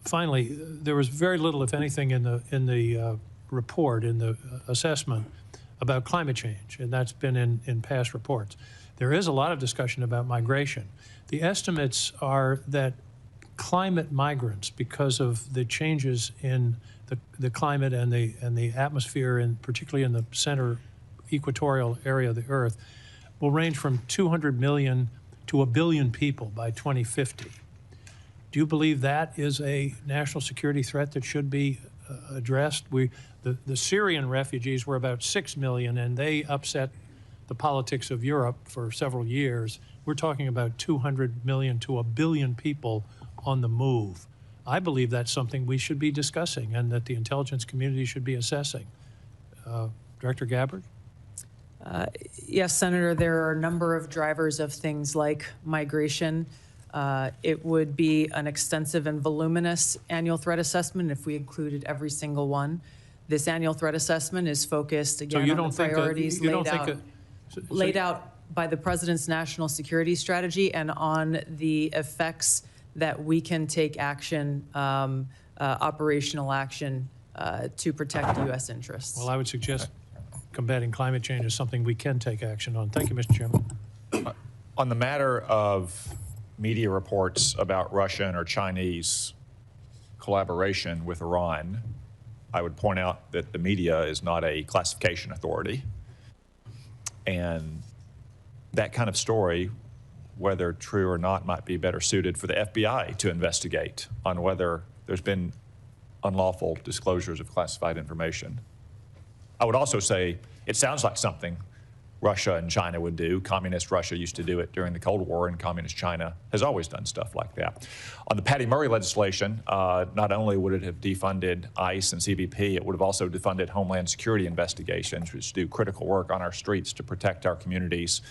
Speaker 11: Finally, there was very little, if anything, in the report, in the assessment about climate change, and that's been in past reports. There is a lot of discussion about migration. The estimates are that climate migrants, because of the changes in the climate and the atmosphere, and particularly in the center equatorial area of the Earth, will range from 200 million to 1 billion people by 2050. Do you believe that is a national security threat that should be addressed? The Syrian refugees were about 6 million, and they upset the politics of Europe for several years. We're talking about 200 million to 1 billion people on the move. I believe that's something we should be discussing and that the intelligence community should be assessing. Director Gabbard?
Speaker 3: Yes, Senator, there are a number of drivers of things like migration. It would be an extensive and voluminous annual threat assessment if we included every single one. This annual threat assessment is focused, again, on the priorities laid out by the President's national security strategy and on the effects that we can take action, operational action, to protect U.S. interests.
Speaker 11: Well, I would suggest combating climate change is something we can take action on. Thank you, Mr. Chairman.
Speaker 1: On the matter of media reports about Russian or Chinese collaboration with Iran, I would point out that the media is not a classification authority. And that kind of story, whether true or not, might be better suited for the FBI to investigate on whether there's been unlawful disclosures of classified information. I would also say it sounds like something Russia and China would do. Communist Russia used to do it during the Cold War, and Communist China has always done stuff like that. On the Patty Murray legislation, not only would it have defunded ICE and CBP, it would have also defunded Homeland Security investigations, which do critical work on our streets to protect our communities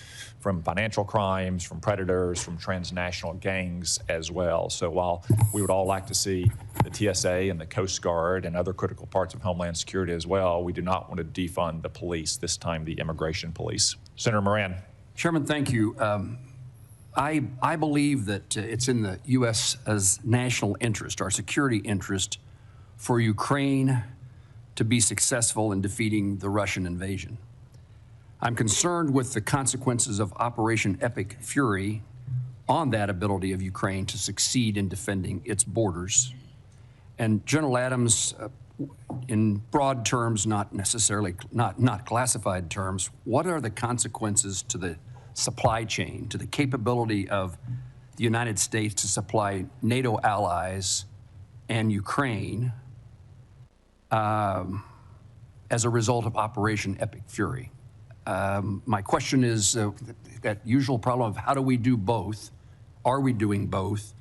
Speaker 1: from financial crimes, from predators, from transnational gangs as well. So while we would all like to see the TSA and the Coast Guard and other critical parts of Homeland Security as well, we do not want to defund the police, this time the immigration police. Senator Moran.
Speaker 12: Chairman, thank you. I believe that it's in the U.S.'s national interest, our security interest, for Ukraine to be successful in defeating the Russian invasion. I'm concerned with the consequences of Operation Epic Fury on that ability of Ukraine to succeed in defending its borders. And General Adams, in broad terms, not necessarily, not classified terms, what are the consequences to the supply chain, to the capability of the United States to supply NATO allies and Ukraine as a result of Operation Epic Fury. My question is that usual problem of how do we do both? Are we doing both?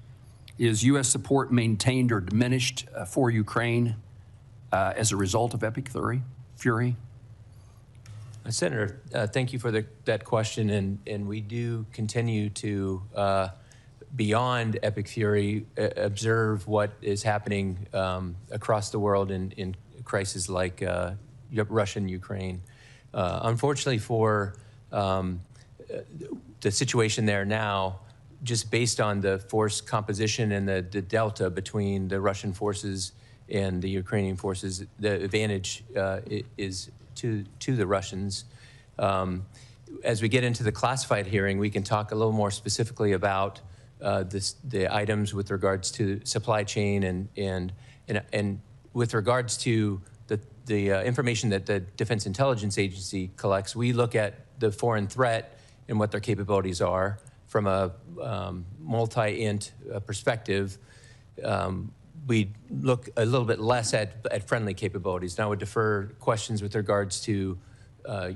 Speaker 12: Is U.S. support maintained or diminished for Ukraine as a result of Epic Fury?
Speaker 4: Senator, thank you for that question, and we do continue to, beyond Epic Fury, observe what is happening across the world in crises like Russia and Ukraine. Unfortunately for the situation there now, just based on the force composition and the delta between the Russian forces and the Ukrainian forces, the advantage is to the Russians. As we get into the classified hearing, we can talk a little more specifically about the items with regards to supply chain and with regards to the information that the Defense Intelligence Agency collects. We look at the foreign threat and what their capabilities are from a multi-int perspective. We look a little bit less at friendly capabilities. Now I would defer questions with regards to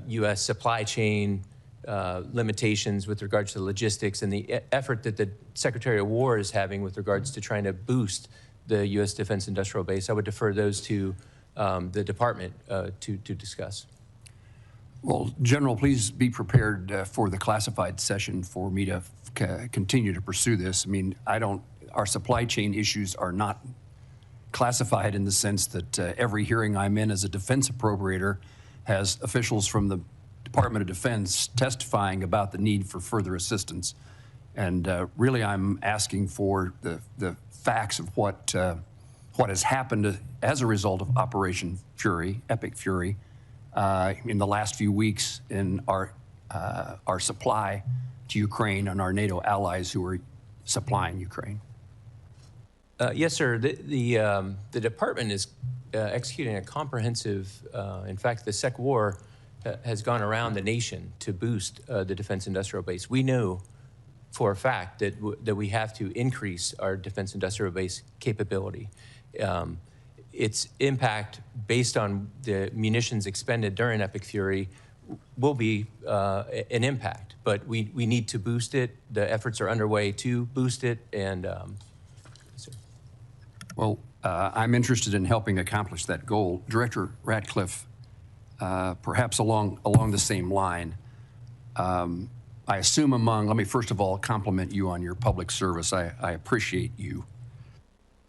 Speaker 4: U.S. supply chain limitations with regards to logistics and the effort that the Secretary of War is having with regards to trying to boost the U.S. Defense Industrial Base. I would defer those to the department to discuss.
Speaker 12: Well, General, please be prepared for the classified session for me to continue to pursue this. I mean, our supply chain issues are not classified in the sense that every hearing I'm in as a defense appropriator has officials from the Department of Defense testifying about the need for further assistance. And really, I'm asking for the facts of what has happened as a result of Operation Fury, Epic Fury, in the last few weeks in our supply to Ukraine and our NATO allies who are supplying Ukraine.
Speaker 4: Yes, sir. The department is executing a comprehensive, in fact, the Sec War has gone around the nation to boost the defense industrial base. We know for a fact that we have to increase our defense industrial base capability. Its impact based on the munitions expended during Epic Fury will be an impact, but we need to boost it. The efforts are underway to boost it, and
Speaker 12: well, I'm interested in helping accomplish that goal. Director Ratcliffe, perhaps along the same line, I assume let me first of all compliment you on your public service. I appreciate you.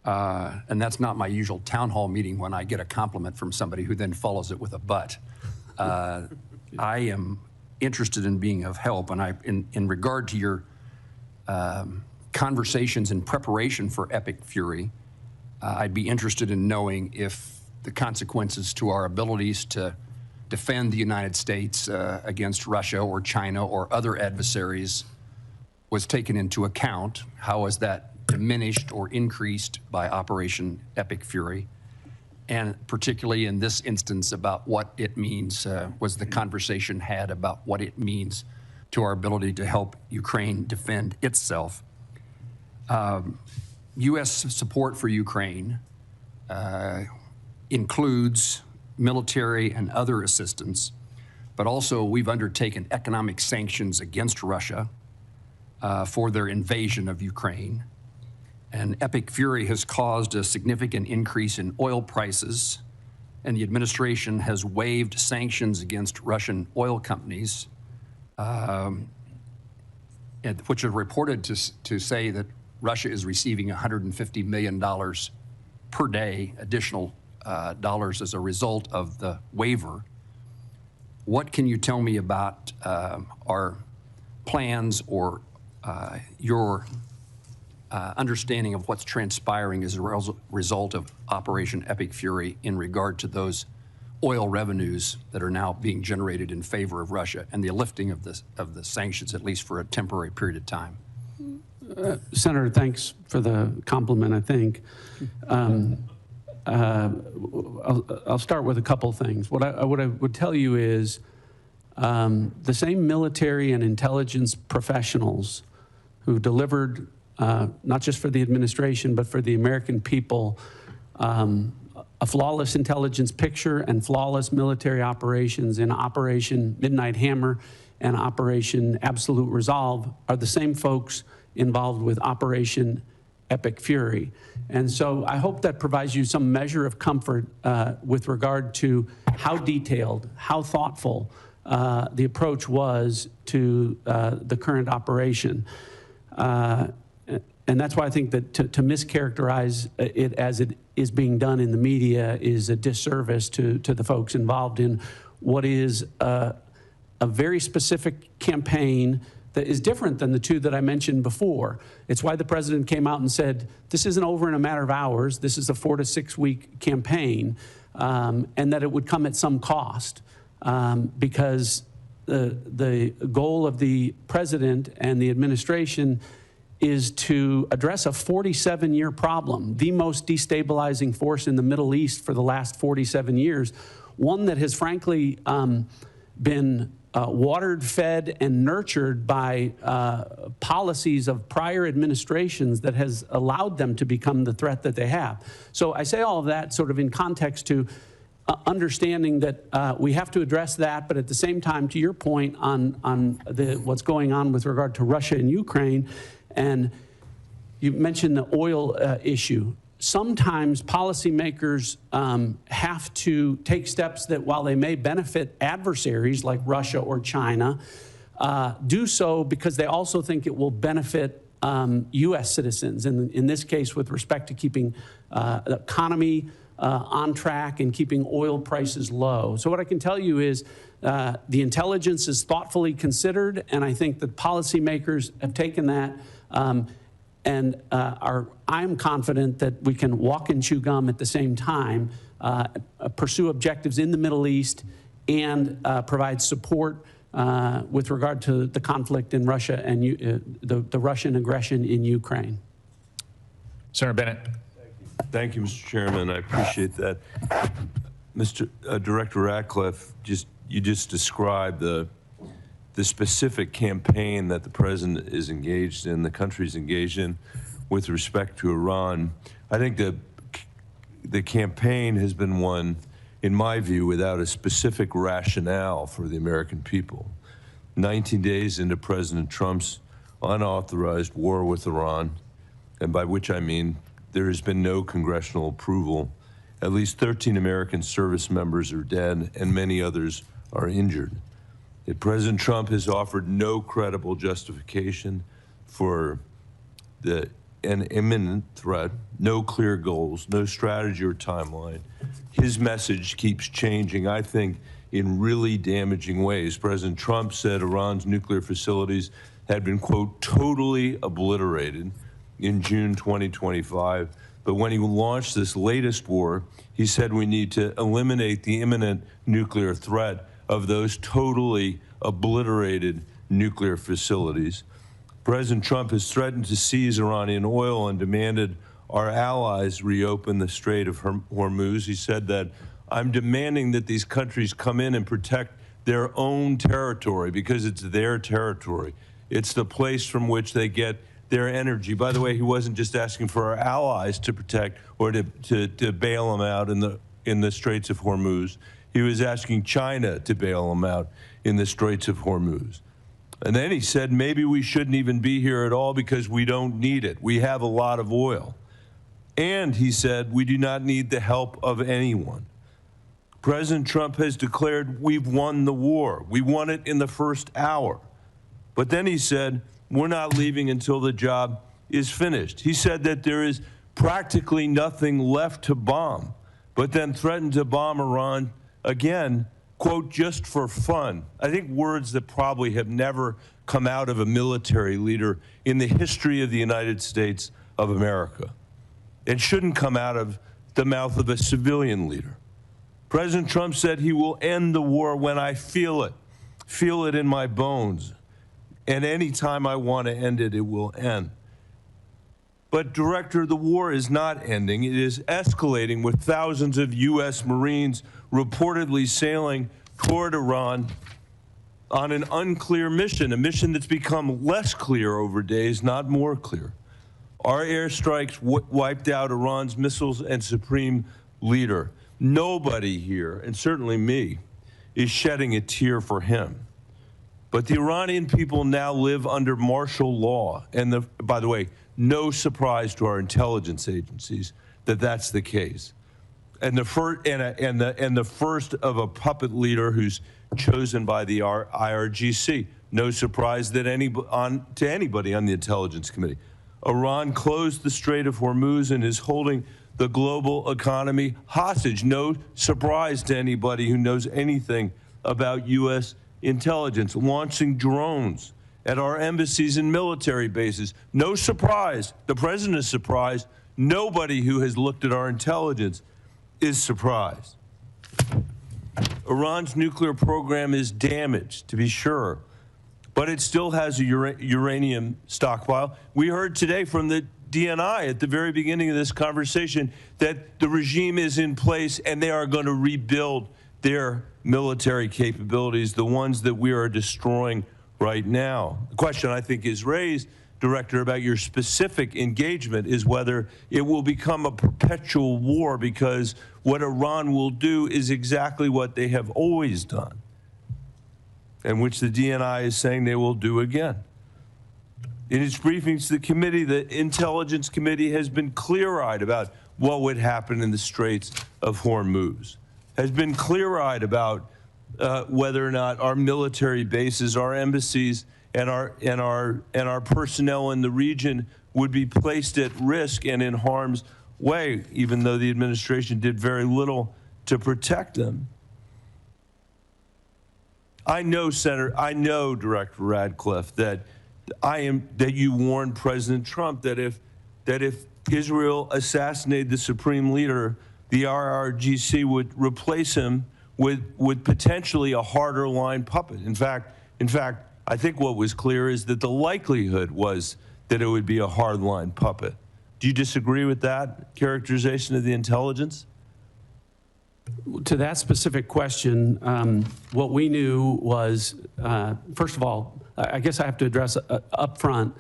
Speaker 12: And that's not my usual town hall meeting when I get a compliment from somebody who then follows it with a but. I am interested in being of help, and in regard to your conversations in preparation for Epic Fury, I'd be interested in knowing if the consequences to our abilities to defend the United States against Russia or China or other adversaries was taken into account. How is that diminished or increased by Operation Epic Fury? And particularly in this instance about what it means, was the conversation had about what it means to our ability to help Ukraine defend itself? U.S. support for Ukraine includes military and other assistance, but also we've undertaken economic sanctions against Russia for their invasion of Ukraine. And Epic Fury has caused a significant increase in oil prices, and the administration has waived sanctions against Russian oil companies, which are reported to say that Russia is receiving $150 million per day additional dollars as a result of the waiver. What can you tell me about our plans or your understanding of what's transpiring as a result of Operation Epic Fury in regard to those oil revenues that are now being generated in favor of Russia and the lifting of the sanctions, at least for a temporary period of time?
Speaker 6: Senator, thanks for the compliment, I think. I'll start with a couple things. What I would tell you is the same military and intelligence professionals who delivered not just for the administration, but for the American people, a flawless intelligence picture and flawless military operations in Operation Midnight Hammer and Operation Absolute Resolve are the same folks involved with Operation Epic Fury. And so I hope that provides you some measure of comfort with regard to how detailed, how thoughtful the approach was to the current operation. And that's why I think that to mischaracterize it as it is being done in the media is a disservice to the folks involved in what is a very specific campaign that is different than the two that I mentioned before. It's why the president came out and said, this isn't over in a matter of hours. This is a 4 to 6 week campaign, and that it would come at some cost because the goal of the president and the administration is to address a 47-year problem, the most destabilizing force in the Middle East for the last 47 years, one that has frankly been watered, fed, and nurtured by policies of prior administrations that has allowed them to become the threat that they have. So I say all of that sort of in context to understanding that we have to address that, but at the same time, to your point on what's going on with regard to Russia and Ukraine, and you mentioned the oil issue. Sometimes policymakers have to take steps that, while they may benefit adversaries like Russia or China, do so because they also think it will benefit U.S. citizens, and in this case with respect to keeping the economy on track and keeping oil prices low. So what I can tell you is the intelligence is thoughtfully considered, and I think that policymakers have taken that I'm confident that we can walk and chew gum at the same time, pursue objectives in the Middle East, and provide support with regard to the conflict in Russia and the Russian aggression in Ukraine.
Speaker 1: Senator Bennett.
Speaker 13: Thank you, Mr. Chairman. I appreciate that. Mr. Director Ratcliffe, you just described the specific campaign that the president is engaged in, the country's engaged in with respect to Iran. I think the campaign has been one, in my view, without a specific rationale for the American people. 19 days into President Trump's unauthorized war with Iran, and by which I mean there has been no congressional approval, at least 13 American service members are dead and many others are injured. Yet President Trump has offered no credible justification for an imminent threat, no clear goals, no strategy or timeline. His message keeps changing, I think, in really damaging ways. President Trump said Iran's nuclear facilities had been, quote, totally obliterated in June 2025. But when he launched this latest war, he said we need to eliminate the imminent nuclear threat of those totally obliterated nuclear facilities. President Trump has threatened to seize Iranian oil and demanded our allies reopen the Strait of Hormuz. He said that I'm demanding that these countries come in and protect their own territory because it's their territory. It's the place from which they get their energy. By the way, he wasn't just asking for our allies to protect or to bail them out in the Straits of Hormuz. He was asking China to bail them out in the Straits of Hormuz. And then he said, maybe we shouldn't even be here at all because we don't need it. We have a lot of oil. And he said, we do not need the help of anyone. President Trump has declared we've won the war. We won it in the first hour. But then he said, we're not leaving until the job is finished. He said that there is practically nothing left to bomb, but then threatened to bomb Iran again, quote, just for fun. I think words that probably have never come out of a military leader in the history of the United States of America. It shouldn't come out of the mouth of a civilian leader. President Trump said he will end the war when I feel it in my bones. And any time I want to end it, it will end. But, Director, the war is not ending. It is escalating with thousands of U.S. Marines reportedly sailing toward Iran on an unclear mission, a mission that's become less clear over days, not more clear. Our airstrikes wiped out Iran's missiles and supreme leader. Nobody here, and certainly me, is shedding a tear for him. But the Iranian people now live under martial law. And by the way, no surprise to our intelligence agencies that that's the case. And the first of a puppet leader who's chosen by the IRGC. No surprise that to anybody on the Intelligence Committee. Iran closed the Strait of Hormuz and is holding the global economy hostage. No surprise to anybody who knows anything about U.S. intelligence. Launching drones at our embassies and military bases. No surprise. The president is surprised. Nobody who has looked at our intelligence is surprised. Iran's nuclear program is damaged, to be sure, but it still has a uranium stockpile. We heard today from the DNI at the very beginning of this conversation that the regime is in place and they are going to rebuild their military capabilities, the ones that we are destroying right now. The question I think is raised, Director, about your specific engagement is whether it will become a perpetual war, because what Iran will do is exactly what they have always done, and which the DNI is saying they will do again. In its briefings to the committee, the Intelligence Committee has been clear-eyed about what would happen in the Straits of Hormuz, has been clear-eyed about whether or not our military bases, our embassies, and our personnel in the region would be placed at risk and in harm's way, even though the administration did very little to protect them. I know, Director Ratcliffe, that you warned President Trump that if Israel assassinated the supreme leader, the IRGC would replace him with potentially a harder line puppet. In fact, I think what was clear is that the likelihood was that it would be a hard line puppet. Do you disagree with that characterization of the intelligence?
Speaker 6: To that specific question, what we knew was, first of all, I guess I have to address up front,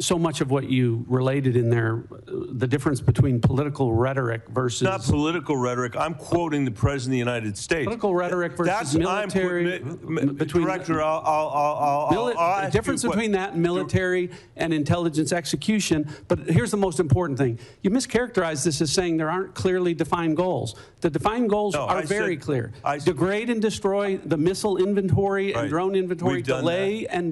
Speaker 6: so much of what you related in there, the difference between political rhetoric versus...
Speaker 13: Not political rhetoric. I'm quoting the President of the United States.
Speaker 6: Political rhetoric versus military...
Speaker 13: Director, I'll ask
Speaker 6: difference between that and military and intelligence execution. But here's the most important thing. You mischaracterized this as saying there aren't clearly defined goals. The defined goals are very clear. Degrade and destroy the missile inventory and drone inventory, delay and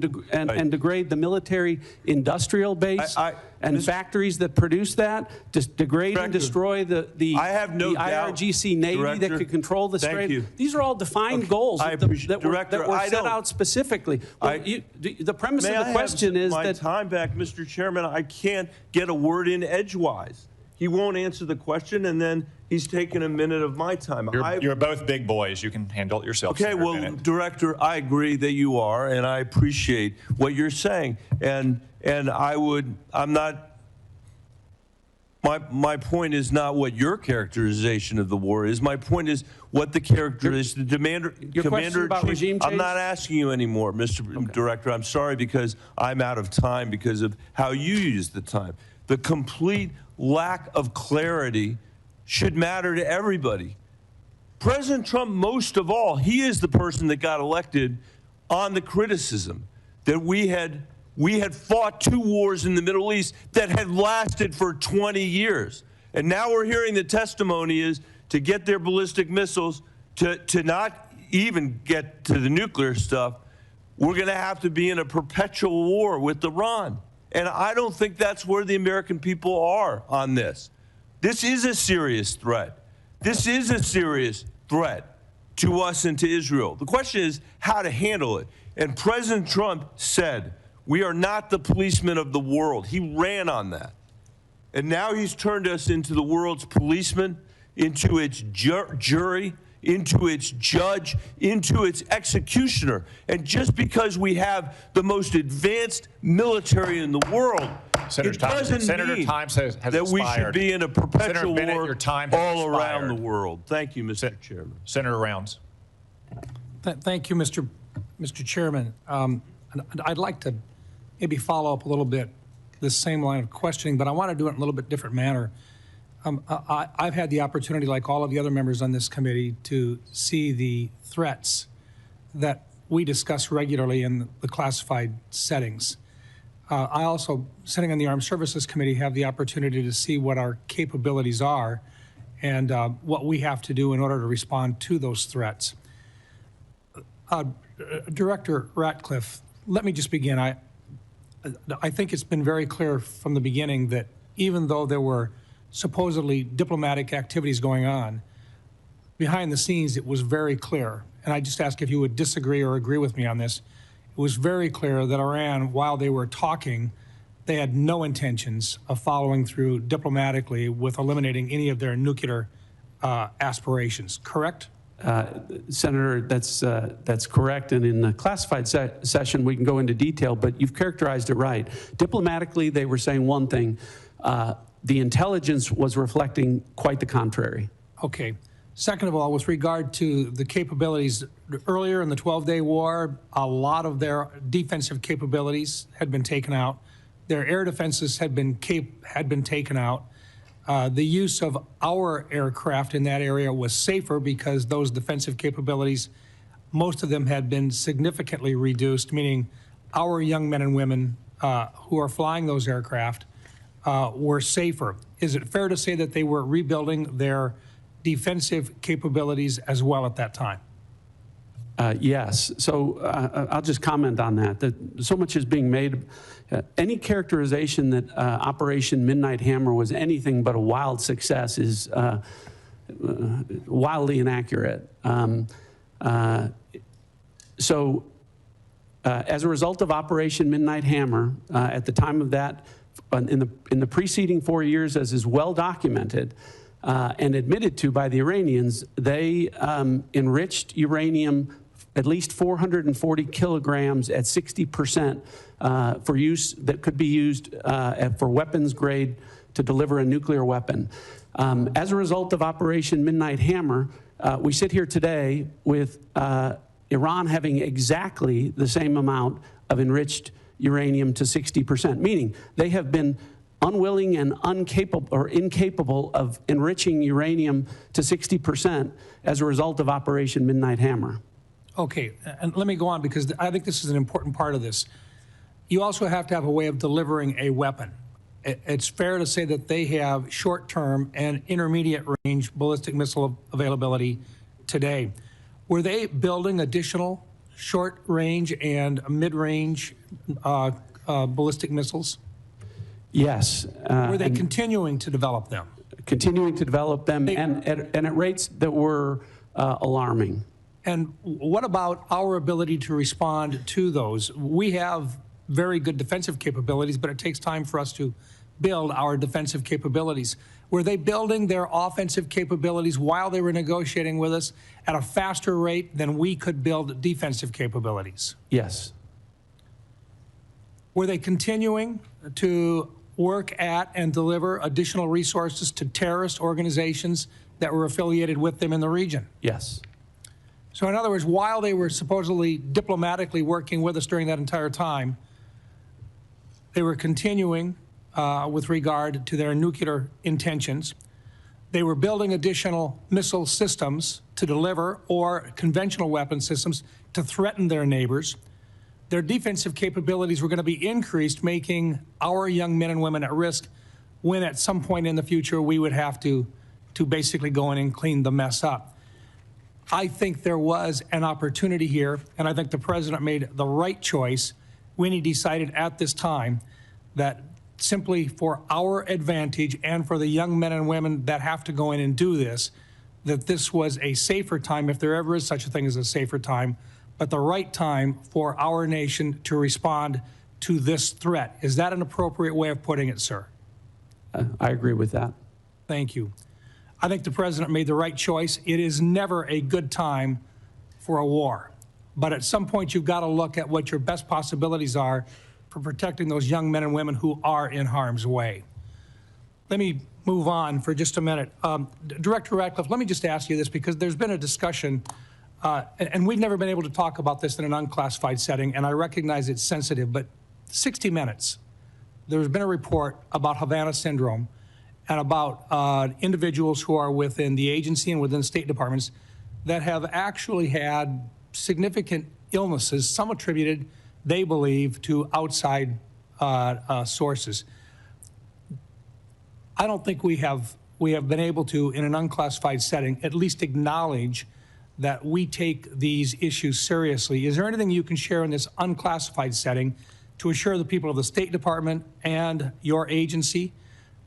Speaker 6: degrade the military industrial base and factories that produce that, degrade and destroy the IRGC Navy that could control the strait. These are all defined goals that were set out specifically. The premise of the question is that...
Speaker 13: My time back, Mr. Chairman, I can't get a word in edgewise. He won't answer the question, and then he's taking a minute of my time.
Speaker 1: You're both big boys. You can handle it yourself.
Speaker 13: Okay, well, Director, I agree that you are, and I appreciate what you're saying. And I'm not... My point is not what your characterization of the war is. My point is what the characterization, the Commander-in-Chief. I'm not asking you anymore, Mr. Director. I'm sorry, because I'm out of time because of how you use the time. The complete lack of clarity should matter to everybody. President Trump, most of all, he is the person that got elected on the criticism that we had fought 2 wars in the Middle East that had lasted for 20 years. And now we're hearing the testimony is to get their ballistic missiles, to not even get to the nuclear stuff, we're going to have to be in a perpetual war with Iran. And I don't think that's where the American people are on this. This is a serious threat. This is a serious threat to us and to Israel. The question is how to handle it. And President Trump said, we are not the policemen of the world. He ran on that. And now he's turned us into the world's policeman, into its jury, into its judge, into its executioner. And just because we have the most advanced military in the world, it doesn't mean that we should be in a perpetual war all around the world. Thank you, Mr. Chairman.
Speaker 1: Senator Rounds.
Speaker 14: Thank you, Mr. Chairman. I'd like to maybe follow up a little bit this same line of questioning, but I want to do it in a little bit different manner. I've had the opportunity, like all of the other members on this committee, to see the threats that we discuss regularly in the classified settings. I also, sitting on the Armed Services Committee, have the opportunity to see what our capabilities are and what we have to do in order to respond to those threats. Director Ratcliffe, let me just begin. I think it's been very clear from the beginning that even though there were supposedly diplomatic activities going on, behind the scenes it was very clear, and I just ask if you would disagree or agree with me on this, it was very clear that Iran, while they were talking, they had no intentions of following through diplomatically with eliminating any of their nuclear aspirations, correct?
Speaker 6: Senator, that's correct, and in the classified session we can go into detail, but you've characterized it right. Diplomatically, they were saying one thing. The intelligence was reflecting quite the contrary.
Speaker 14: Okay. Second of all, with regard to the capabilities, earlier in the 12-day war, a lot of their defensive capabilities had been taken out. Their air defenses had been taken out. The use of our aircraft in that area was safer because those defensive capabilities, most of them had been significantly reduced, meaning our young men and women who are flying those aircraft were safer. Is it fair to say that they were rebuilding their defensive capabilities as well at that time?
Speaker 6: Yes. So I'll just comment on that so much is being made. Any characterization that Operation Midnight Hammer was anything but a wild success is wildly inaccurate. As a result of Operation Midnight Hammer, at the time of that, in the preceding 4 years, as is well documented and admitted to by the Iranians, they enriched uranium at least 440 kilograms at 60% for use that could be used for weapons grade to deliver a nuclear weapon. As a result of Operation Midnight Hammer, we sit here today with Iran having exactly the same amount of enriched uranium to 60%, meaning they have been unwilling and incapable of enriching uranium to 60% as a result of Operation Midnight Hammer.
Speaker 14: Okay, and let me go on because I think this is an important part of this. You also have to have a way of delivering a weapon. It's fair to say that they have short-term and intermediate-range ballistic missile availability today. Were they building additional short-range and mid-range ballistic missiles?
Speaker 6: Yes.
Speaker 14: Were they continuing to develop them?
Speaker 6: Continuing to develop them, and at rates that were alarming.
Speaker 14: And what about our ability to respond to those? We have very good defensive capabilities, but it takes time for us to build our defensive capabilities. Were they building their offensive capabilities while they were negotiating with us at a faster rate than we could build defensive capabilities?
Speaker 6: Yes.
Speaker 14: Were they continuing to work at and deliver additional resources to terrorist organizations that were affiliated with them in the region?
Speaker 6: Yes.
Speaker 14: So in other words, while they were supposedly diplomatically working with us during that entire time, they were continuing with regard to their nuclear intentions. They were building additional missile systems to deliver or conventional weapon systems to threaten their neighbors. Their defensive capabilities were going to be increased, making our young men and women at risk when at some point in the future we would have to basically go in and clean the mess up. I think there was an opportunity here, and I think the president made the right choice when he decided at this time that simply for our advantage and for the young men and women that have to go in and do this, that this was a safer time, if there ever is such a thing as a safer time, but the right time for our nation to respond to this threat. Is that an appropriate way of putting it, sir?
Speaker 6: I agree with that.
Speaker 14: Thank you. I think the president made the right choice. It is never a good time for a war. But at some point, you've got to look at what your best possibilities are for protecting those young men and women who are in harm's way. Let me move on for just a minute. Director Ratcliffe, let me just ask you this, because there's been a discussion, and we've never been able to talk about this in an unclassified setting, and I recognize it's sensitive, but 60 Minutes there's been a report about Havana syndrome and about individuals who are within the agency and within state departments that have actually had significant illnesses, some attributed, they believe, to outside sources. I don't think we have been able to, in an unclassified setting, at least acknowledge that we take these issues seriously. Is there anything you can share in this unclassified setting to assure the people of the State Department and your agency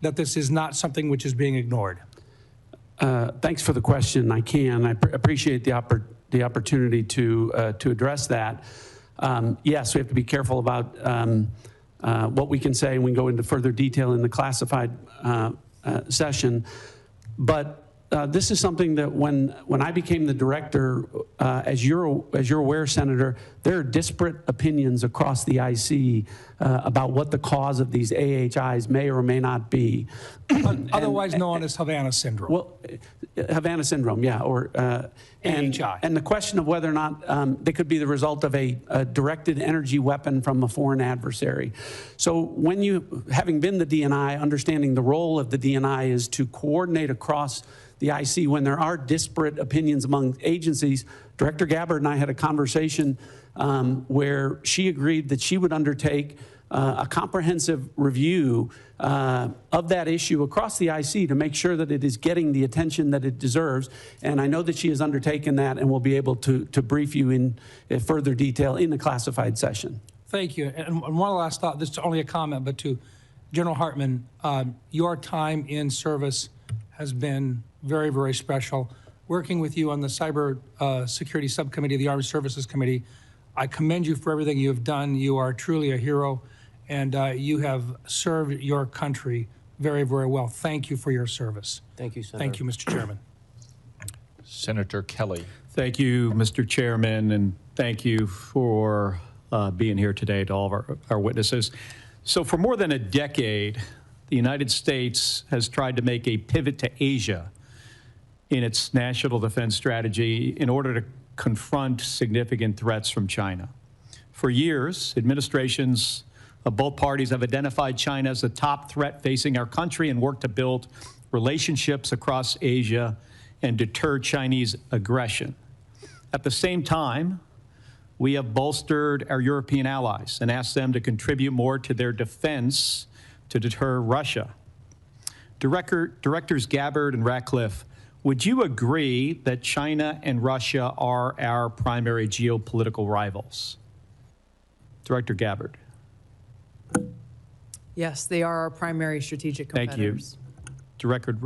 Speaker 14: that this is not something which is being ignored?
Speaker 6: Thanks for the question. I can. I appreciate the opportunity to address that. Yes, we have to be careful about what we can say, and we can go into further detail in the classified session. But this is something that when I became the director, as you're aware, Senator, there are disparate opinions across the IC about what the cause of these AHIs may or may not be.
Speaker 14: Otherwise known as Havana syndrome.
Speaker 6: Well, Havana syndrome, yeah, or
Speaker 14: AHI.
Speaker 6: And the question of whether or not they could be the result of a directed energy weapon from a foreign adversary. So when you, having been the DNI, understanding the role of the DNI is to coordinate across the IC when there are disparate opinions among agencies. Director Gabbard and I had a conversation where she agreed that she would undertake a comprehensive review of that issue across the IC to make sure that it is getting the attention that it deserves. And I know that she has undertaken that and will be able to brief you in further detail in the classified session.
Speaker 14: Thank you. And one last thought, this is only a comment, but to General Hartman, your time in service has been very, very special. Working with you on the Cyber Security Subcommittee of the Armed Services Committee, I commend you for everything you have done. You are truly a hero, and you have served your country very, very well. Thank you for your service.
Speaker 5: Thank you, Senator.
Speaker 14: Thank you, Mr. Chairman.
Speaker 1: Senator Kelly.
Speaker 15: Thank you, Mr. Chairman, and thank you for being here today to all of our witnesses. So for more than a decade, the United States has tried to make a pivot to Asia in its national defense strategy in order to confront significant threats from China. For years, administrations of both parties have identified China as the top threat facing our country and worked to build relationships across Asia and deter Chinese aggression. At the same time, we have bolstered our European allies and asked them to contribute more to their defense to deter Russia. Directors Gabbard and Ratcliffe, would you agree that China and Russia are our primary geopolitical rivals? Director Gabbard.
Speaker 3: Yes, they are our primary strategic competitors.
Speaker 15: Thank you. Director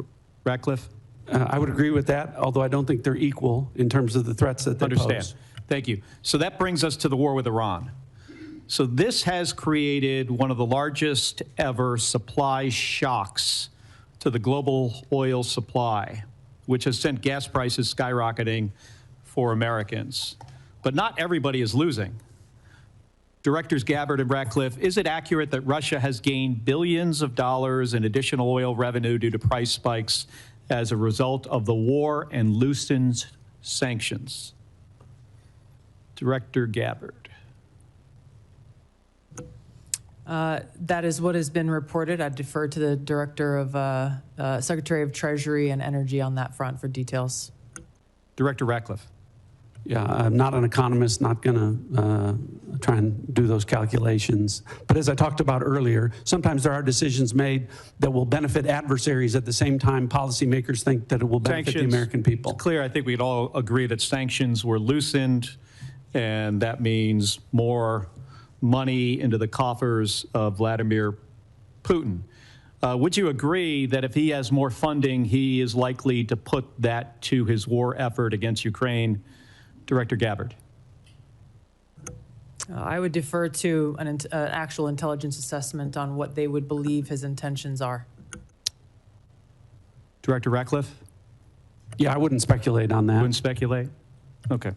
Speaker 15: Ratcliffe?
Speaker 6: I would agree with that, although I don't think they're equal in terms of the threats that they pose.
Speaker 15: Thank you. So that brings us to the war with Iran. So this has created one of the largest ever supply shocks to the global oil supply, which has sent gas prices skyrocketing for Americans. But not everybody is losing. Directors Gabbard and Ratcliffe, is it accurate that Russia has gained billions of dollars in additional oil revenue due to price spikes as a result of the war and loosened sanctions? Director Gabbard.
Speaker 3: That is what has been reported. I'd defer to the Director of Secretary of Treasury and Energy on that front for details.
Speaker 15: Director Ratcliffe.
Speaker 6: Yeah, I'm not an economist, not going to try and do those calculations. But as I talked about earlier, sometimes there are decisions made that will benefit adversaries at the same time policymakers think that it will benefit the American people.
Speaker 15: It's clear, I think we'd all agree that sanctions were loosened, and that means more money into the coffers of Vladimir Putin. Would you agree that if he has more funding, he is likely to put that to his war effort against Ukraine? Director Gabbard.
Speaker 3: I would defer to an actual intelligence assessment on what they would believe his intentions are.
Speaker 15: Director Ratcliffe?
Speaker 6: Yeah, I wouldn't speculate on that.
Speaker 15: Wouldn't speculate? Okay.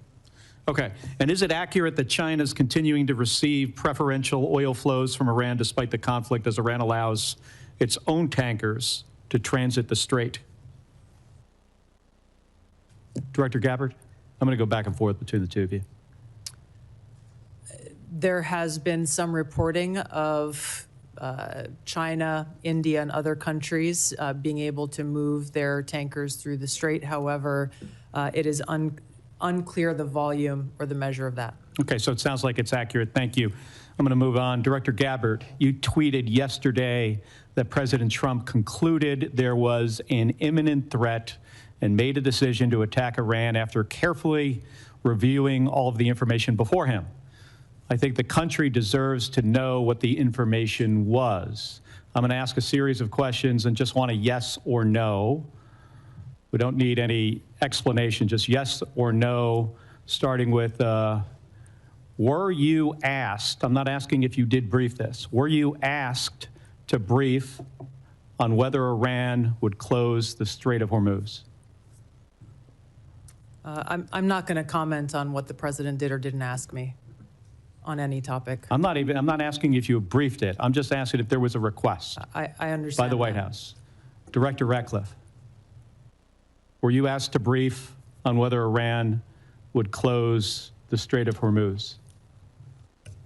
Speaker 15: Okay. And is it accurate that China is continuing to receive preferential oil flows from Iran despite the conflict as Iran allows its own tankers to transit the strait? Director Gabbard? I'm going to go back and forth between the two of you.
Speaker 3: There has been some reporting of China, India, and other countries being able to move their tankers through the strait. However, it is unclear the volume or the measure of that.
Speaker 15: Okay, so it sounds like it's accurate. Thank you. I'm going to move on. Director Gabbard, you tweeted yesterday that President Trump concluded there was an imminent threat and made a decision to attack Iran after carefully reviewing all of the information before him. I think the country deserves to know what the information was. I'm going to ask a series of questions and just want a yes or no. We don't need any explanation, just yes or no, starting with, were you asked, I'm not asking if you did brief this, were you asked to brief on whether Iran would close the Strait of Hormuz?
Speaker 3: I'm not going to comment on what the president did or didn't ask me on any topic.
Speaker 15: I'm not asking if you briefed it. I'm just asking if there was a request
Speaker 3: I understand
Speaker 15: by the White House. Director Ratcliffe, were you asked to brief on whether Iran would close the Strait of Hormuz?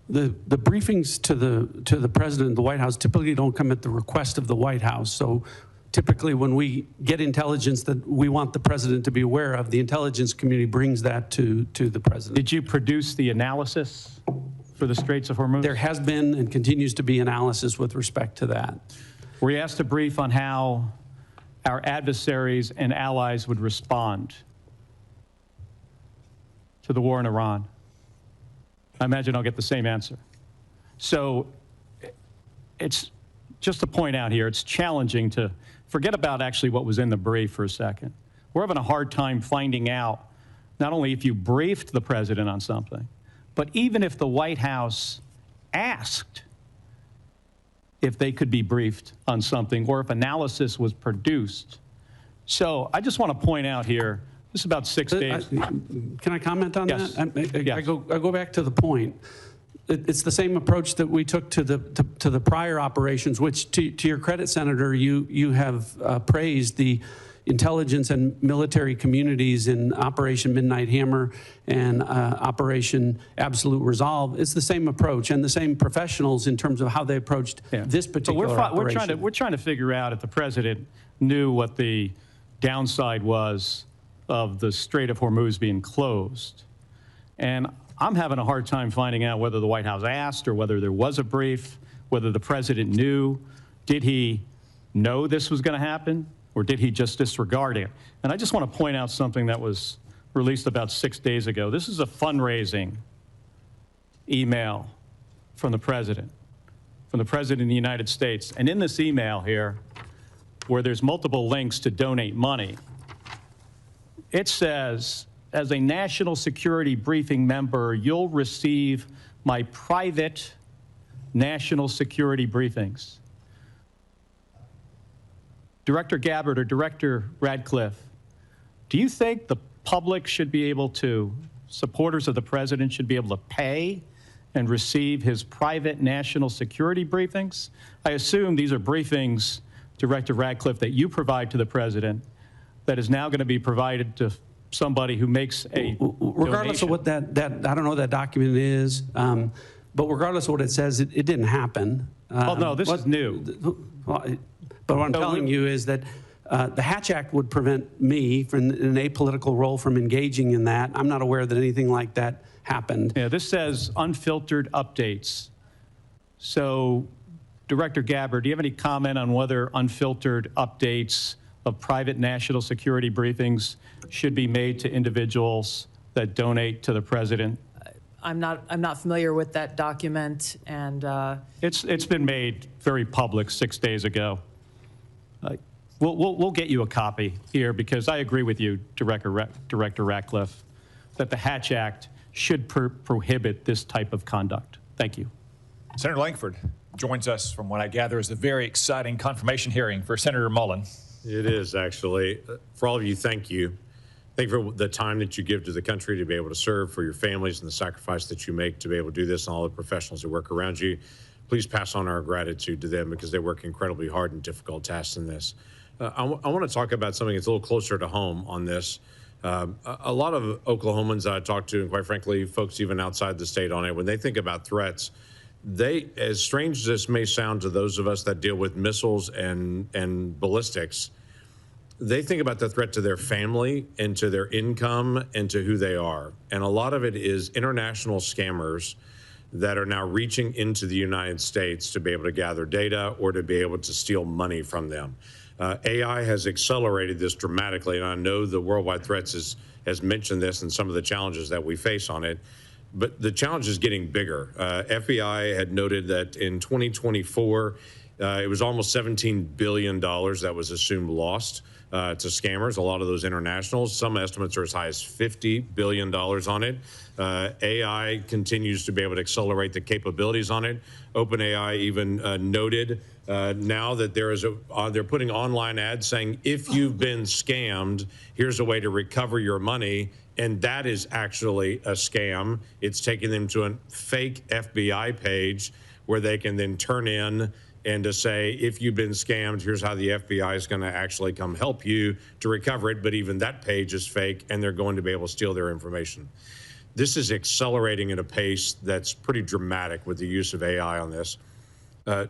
Speaker 6: The briefings to the president of the White House typically don't come at the request of the White House. So typically when we get intelligence that we want the president to be aware of, the intelligence community brings that to the president.
Speaker 15: Did you produce the analysis for the Straits of Hormuz?
Speaker 6: There has been and continues to be analysis with respect to that.
Speaker 15: Were you asked to brief on how our adversaries and allies would respond to the war in Iran? I imagine I'll get the same answer. So it's just to point out here, it's challenging to forget about actually what was in the brief for a second. We're having a hard time finding out not only if you briefed the president on something, but even if the White House asked if they could be briefed on something or if analysis was produced. So I just want to point out here, this is about 6 days.
Speaker 6: Can I comment on
Speaker 15: Yes.
Speaker 6: that?
Speaker 15: Yes.
Speaker 6: I go back to the point. It's the same approach that we took to the prior operations, which to your credit, Senator, you have praised the intelligence and military communities in Operation Midnight Hammer and Operation Absolute Resolve. It's the same approach and the same professionals in terms of how they approached this particular operation.
Speaker 15: We're trying to figure out if the president knew what the downside was of the Strait of Hormuz being closed. And I'm having a hard time finding out whether the White House asked or whether there was a brief, whether the president knew. Did he know this was going to happen, or did he just disregard it? And I just want to point out something that was released about 6 days ago. This is a fundraising email from the president of the United States. And in this email here, where there's multiple links to donate money, it says, as a national security briefing member, you'll receive my private national security briefings. Director Gabbard or Director Ratcliffe, do you think the public should be able to, supporters of the president should be able to pay and receive his private national security briefings? I assume these are briefings, Director Ratcliffe, that you provide to the president that is now going to be provided to somebody who makes a
Speaker 6: regardless
Speaker 15: donation.
Speaker 6: of what that I don't know what that document is, but regardless of what it says, it didn't happen.
Speaker 15: Oh, no, this is new.
Speaker 6: But what I'm telling you is that the Hatch Act would prevent me from in an apolitical role from engaging in that. I'm not aware that anything like that happened.
Speaker 15: Yeah, this says unfiltered updates. So, Director Gabbard, do you have any comment on whether unfiltered updates of private national security briefings should be made to individuals that donate to the president?
Speaker 3: I'm not familiar with that document, and
Speaker 15: It's been made very public 6 days ago. We'll get you a copy here because I agree with you, Director Ratcliffe, that the Hatch Act should prohibit this type of conduct. Thank you.
Speaker 1: Senator Lankford joins us from what I gather is a very exciting confirmation hearing for Senator Mullen.
Speaker 16: It is, actually. For all of you, thank you. Thank you for the time that you give to the country to be able to serve, for your families and the sacrifice that you make to be able to do this, and all the professionals who work around you. Please pass on our gratitude to them because they work incredibly hard and difficult tasks in this. I want to talk about something that's a little closer to home on this. A lot of Oklahomans I talk to, and quite frankly, folks even outside the state on it, when they think about threats, They, as strange as this may sound to those of us that deal with missiles and ballistics, they think about the threat to their family and to their income and to who they are. And a lot of it is international scammers that are now reaching into the United States to be able to gather data or to be able to steal money from them. AI has accelerated this dramatically, and I know the Worldwide Threats has mentioned this and some of the challenges that we face on it, but the challenge is getting bigger. FBI had noted that in 2024, it was almost $17 billion that was assumed lost to scammers, a lot of those internationals. Some estimates are as high as $50 billion on it. AI continues to be able to accelerate the capabilities on it. OpenAI even noted now that they're putting online ads saying, if you've been scammed, here's a way to recover your money. And that is actually a scam. It's taking them to a fake FBI page where they can then turn in and to say, if you've been scammed, here's how the FBI is going to actually come help you to recover it. But even that page is fake, and they're going to be able to steal their information. This is accelerating at a pace that's pretty dramatic with the use of AI on this.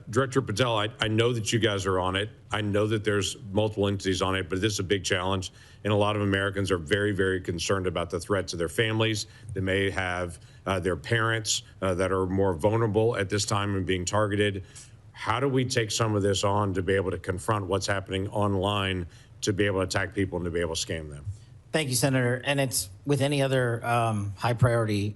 Speaker 16: Director Patel, I know that you guys are on it. I know that there's multiple entities on it, but this is a big challenge. And a lot of Americans are very, very concerned about the threat to their families. They may have their parents that are more vulnerable at this time and being targeted. How do we take some of this on to be able to confront what's happening online, to be able to attack people and to be able to scam them?
Speaker 7: Thank you, Senator. And it's with any other high priority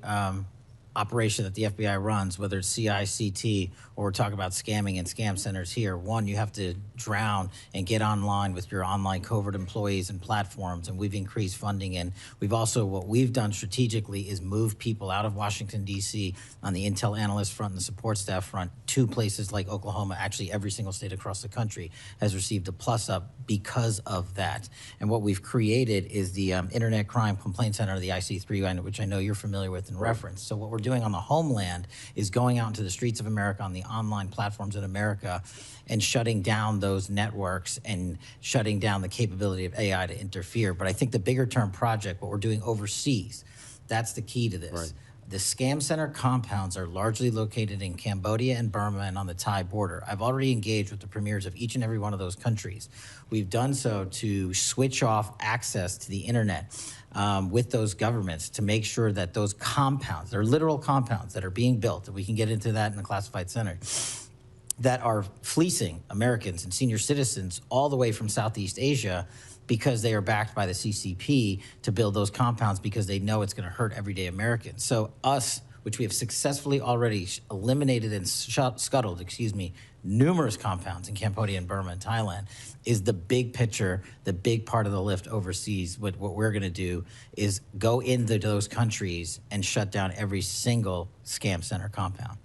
Speaker 7: operation that the FBI runs, whether it's CI/CT or we're talking about scamming and scam centers here. One, you have to drown and get online with your online covert employees and platforms, and we've increased funding. And we've also, what we've done strategically is move people out of Washington, D.C. on the intel analyst front and the support staff front to places like Oklahoma. Actually, every single state across the country has received a plus up because of that. And what we've created is the Internet Crime Complaint Center, the IC3, which I know you're familiar with and reference. So what we're doing on the homeland is going out into the streets of America, on the online platforms in America, and shutting down those networks and shutting down the capability of AI to interfere. But I think the bigger term project, what we're doing overseas, that's the key to this. Right. The scam center compounds are largely located in Cambodia and Burma and on the Thai border. I've already engaged with the premiers of each and every one of those countries. We've done so to switch off access to the internet with those governments to make sure that those compounds, they're literal compounds that are being built, and we can get into that in the classified center, that are fleecing Americans and senior citizens all the way from Southeast Asia because they are backed by the CCP to build those compounds because they know it's going to hurt everyday Americans. So us, which we have successfully already eliminated and scuttled, numerous compounds in Cambodia and Burma and Thailand, is the big picture, the big part of the lift overseas. What we're going to do is go into those countries and shut down every single scam center compound.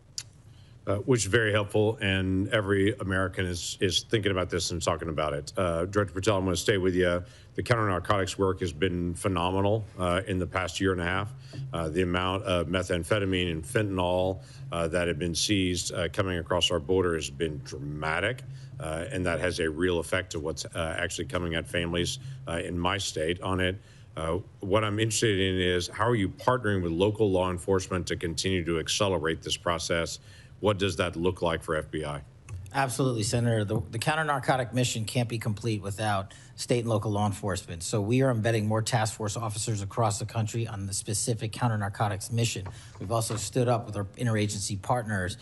Speaker 16: Which is very helpful, and every American is thinking about this and talking about it. Director Patel, I'm going to stay with you. The counter-narcotics work has been phenomenal in the past year and a half. The amount of methamphetamine and fentanyl that have been seized coming across our border has been dramatic, and that has a real effect to what's actually coming at families in my state on it. What I'm interested in is, how are you partnering with local law enforcement to continue to accelerate this process? What does that look like for FBI?
Speaker 7: Absolutely, Senator. The counter-narcotic mission can't be complete without state and local law enforcement. So we are embedding more task force officers across the country on the specific counter-narcotics mission. We've also stood up with our interagency partners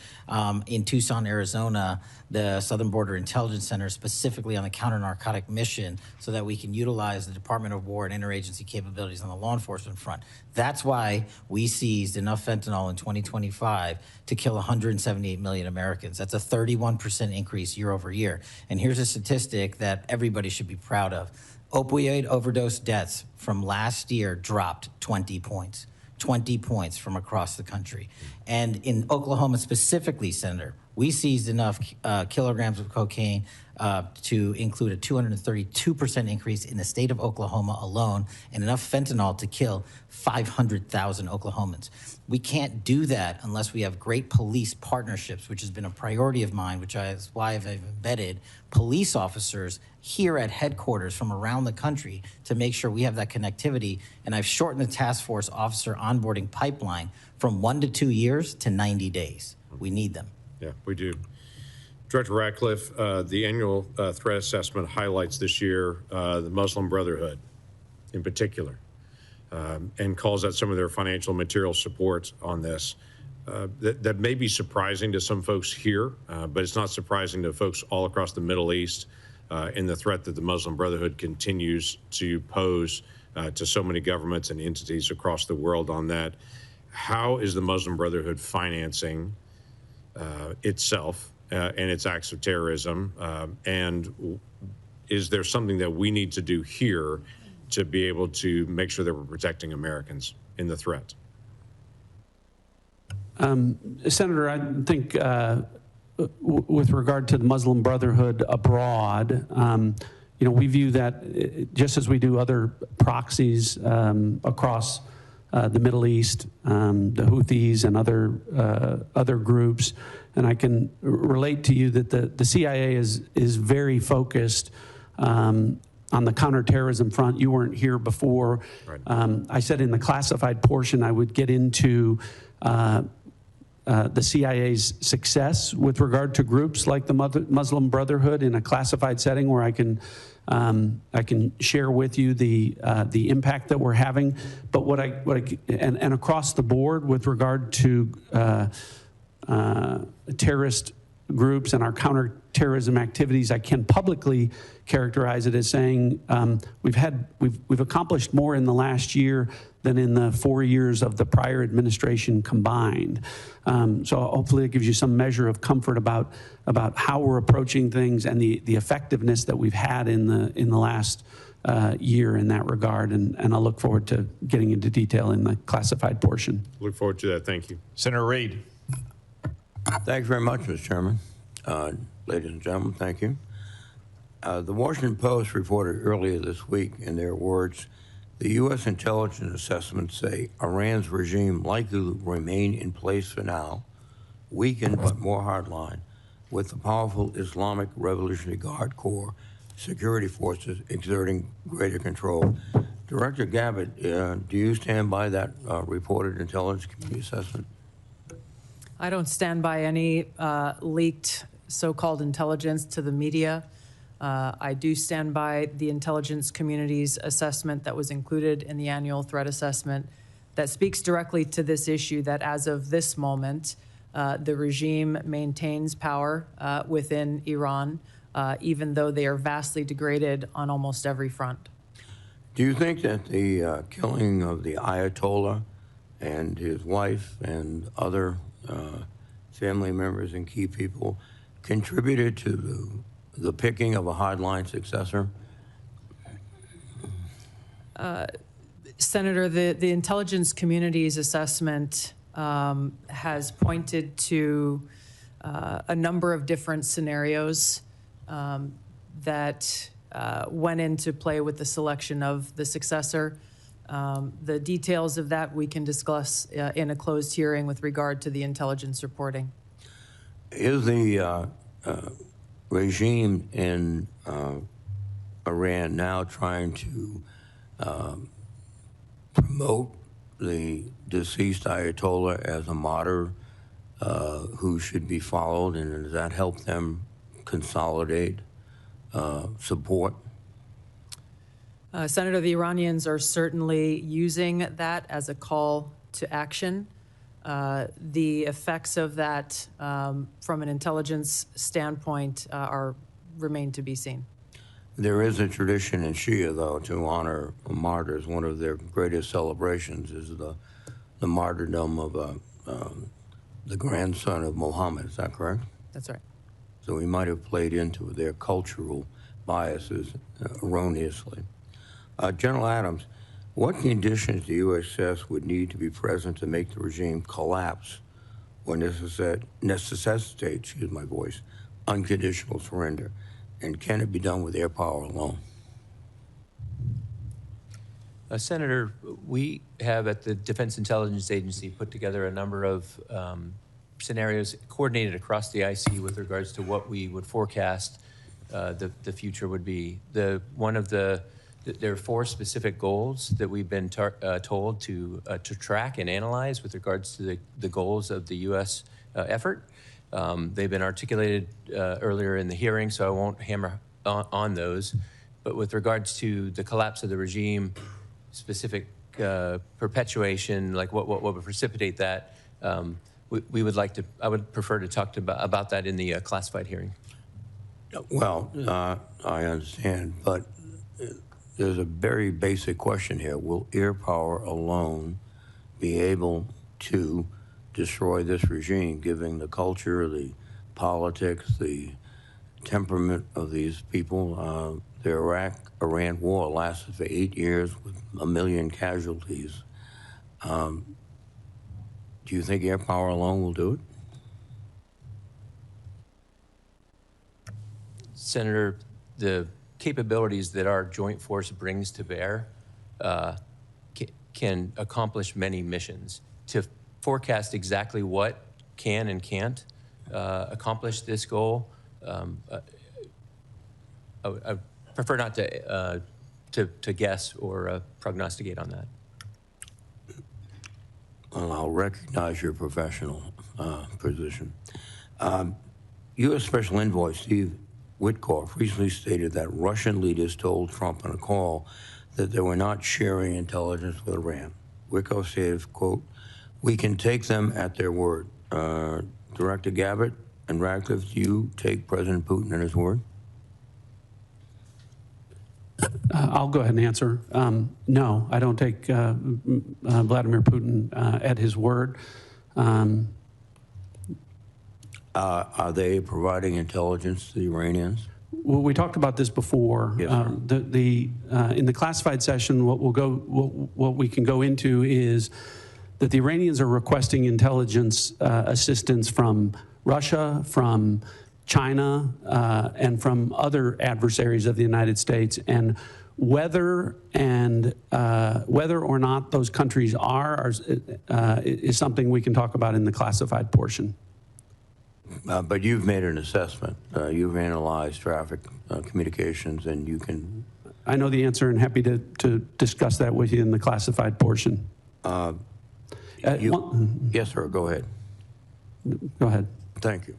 Speaker 7: in Tucson, Arizona, the Southern Border Intelligence Center, specifically on the counter-narcotic mission, so that we can utilize the Department of War and interagency capabilities on the law enforcement front. That's why we seized enough fentanyl in 2025 to kill 178 million Americans. That's a 31% increase year over year. And here's a statistic that everybody should be proud of. Opioid overdose deaths from last year dropped 20 points. 20 points from across the country. And in Oklahoma specifically, Senator, we seized enough kilograms of cocaine to include a 232% increase in the state of Oklahoma alone, and enough fentanyl to kill 500,000 Oklahomans. We can't do that unless we have great police partnerships, which has been a priority of mine, which is why I've embedded police officers here at headquarters from around the country to make sure we have that connectivity. And I've shortened the task force officer onboarding pipeline from 1 to 2 years to 90 days. We need them.
Speaker 16: Yeah, we do. Director Ratcliffe, the annual threat assessment highlights this year the Muslim Brotherhood in particular, and calls out some of their financial material support on this. That may be surprising to some folks here, but it's not surprising to folks all across the Middle East in the threat that the Muslim Brotherhood continues to pose to so many governments and entities across the world on that. How is the Muslim Brotherhood financing itself and its acts of terrorism? And is there something that we need to do here to be able to make sure that we're protecting Americans in the threat?
Speaker 6: Senator, I think with regard to the Muslim Brotherhood abroad, we view that just as we do other proxies across the Middle East, the Houthis and other groups. And I can relate to you that the CIA is very focused on the counterterrorism front. You weren't here before. Right. I said in the classified portion I would get into the CIA's success with regard to groups like the Muslim Brotherhood in a classified setting where I can share with you the impact that we're having. But and across the board with regard to terrorist groups and our counterterrorism activities, I can publicly characterize it as saying we've accomplished more in the last year than in the 4 years of the prior administration combined. So hopefully it gives you some measure of comfort about how we're approaching things and the effectiveness that we've had in the last year in that regard. And I look forward to getting into detail in the classified portion.
Speaker 16: Look forward to that. Thank you.
Speaker 1: Senator Reid.
Speaker 17: Thank you very much, Mr. Chairman. Ladies and gentlemen, thank you. The Washington Post reported earlier this week, in their words, the U.S. intelligence assessments say Iran's regime likely to remain in place for now, weakened but more hardline, with the powerful Islamic Revolutionary Guard Corps security forces exerting greater control. Director Gabbard, do you stand by that reported intelligence community assessment?
Speaker 3: I don't stand by any leaked so-called intelligence to the media. I do stand by the intelligence community's assessment that was included in the annual threat assessment that speaks directly to this issue that as of this moment, the regime maintains power within Iran, even though they are vastly degraded on almost every front.
Speaker 17: Do you think that the killing of the Ayatollah and his wife and other family members and key people contributed to the picking of a hardline successor?
Speaker 3: Senator, the intelligence community's assessment has pointed to a number of different scenarios that went into play with the selection of the successor. The details of that we can discuss in a closed hearing with regard to the intelligence reporting.
Speaker 17: Is the regime in Iran now trying to promote the deceased Ayatollah as a martyr who should be followed, and does that help them consolidate support?
Speaker 3: Senator, the Iranians are certainly using that as a call to action. The effects of that from an intelligence standpoint remain to be seen.
Speaker 17: There is a tradition in Shia, though, to honor martyrs. One of their greatest celebrations is the martyrdom of the grandson of Muhammad. Is that correct?
Speaker 3: That's right.
Speaker 17: So we might have played into their cultural biases erroneously. General Adams, what conditions do you assess would need to be present to make the regime collapse or necessitate, excuse my voice, unconditional surrender? And can it be done with air power alone?
Speaker 4: Senator, we have at the Defense Intelligence Agency put together a number of scenarios coordinated across the IC with regards to what we would forecast the future would be. One of the There are 4 specific goals that we've been told to track and analyze with regards to the goals of the U.S. Effort. They've been articulated earlier in the hearing, so I won't hammer on those. But with regards to the collapse of the regime, specific perpetuation, like what would precipitate that, we would like to, I would prefer to talk about that in the classified hearing.
Speaker 17: Well, I understand, but there's a very basic question here. Will air power alone be able to destroy this regime, given the culture, the politics, the temperament of these people? The Iraq-Iran war lasted for 8 years with 1 million casualties. Do you think air power alone will do it?
Speaker 4: Senator, the capabilities that our joint force brings to bear can accomplish many missions. To forecast exactly what can and can't accomplish this goal, I prefer not to guess or prognosticate on that.
Speaker 17: Well, I'll recognize your professional position. U.S. Special Envoy Steve Witkoff recently stated that Russian leaders told Trump on a call that they were not sharing intelligence with Iran. Witkoff said, quote, "We can take them at their word." Director Gabbard and Ratcliffe, do you take President Putin at his word?
Speaker 6: I'll go ahead and answer. No, I don't take Vladimir Putin at his word.
Speaker 17: Are they providing intelligence to the Iranians?
Speaker 6: Well, we talked about this before.
Speaker 17: Yes, sir.
Speaker 6: In the classified session, what we can go into is that the Iranians are requesting intelligence assistance from Russia, from China, and from other adversaries of the United States, and whether or not those countries are is something we can talk about in the classified portion.
Speaker 17: But you've made an assessment. You've analyzed traffic communications, and you can...
Speaker 6: I know the answer and happy to discuss that with you in the classified portion.
Speaker 17: Yes, sir, go ahead.
Speaker 6: Go ahead.
Speaker 17: Thank you.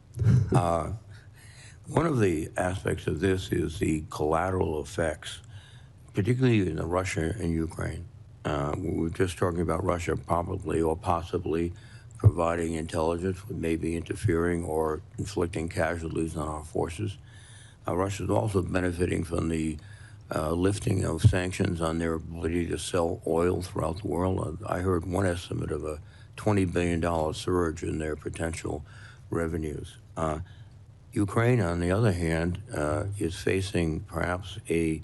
Speaker 17: One of the aspects of this is the collateral effects, particularly in Russia and Ukraine. We were just talking about Russia probably or possibly providing intelligence, maybe interfering or inflicting casualties on our forces. Russia is also benefiting from the lifting of sanctions on their ability to sell oil throughout the world. I heard one estimate of a $20 billion surge in their potential revenues. Ukraine, on the other hand, is facing perhaps a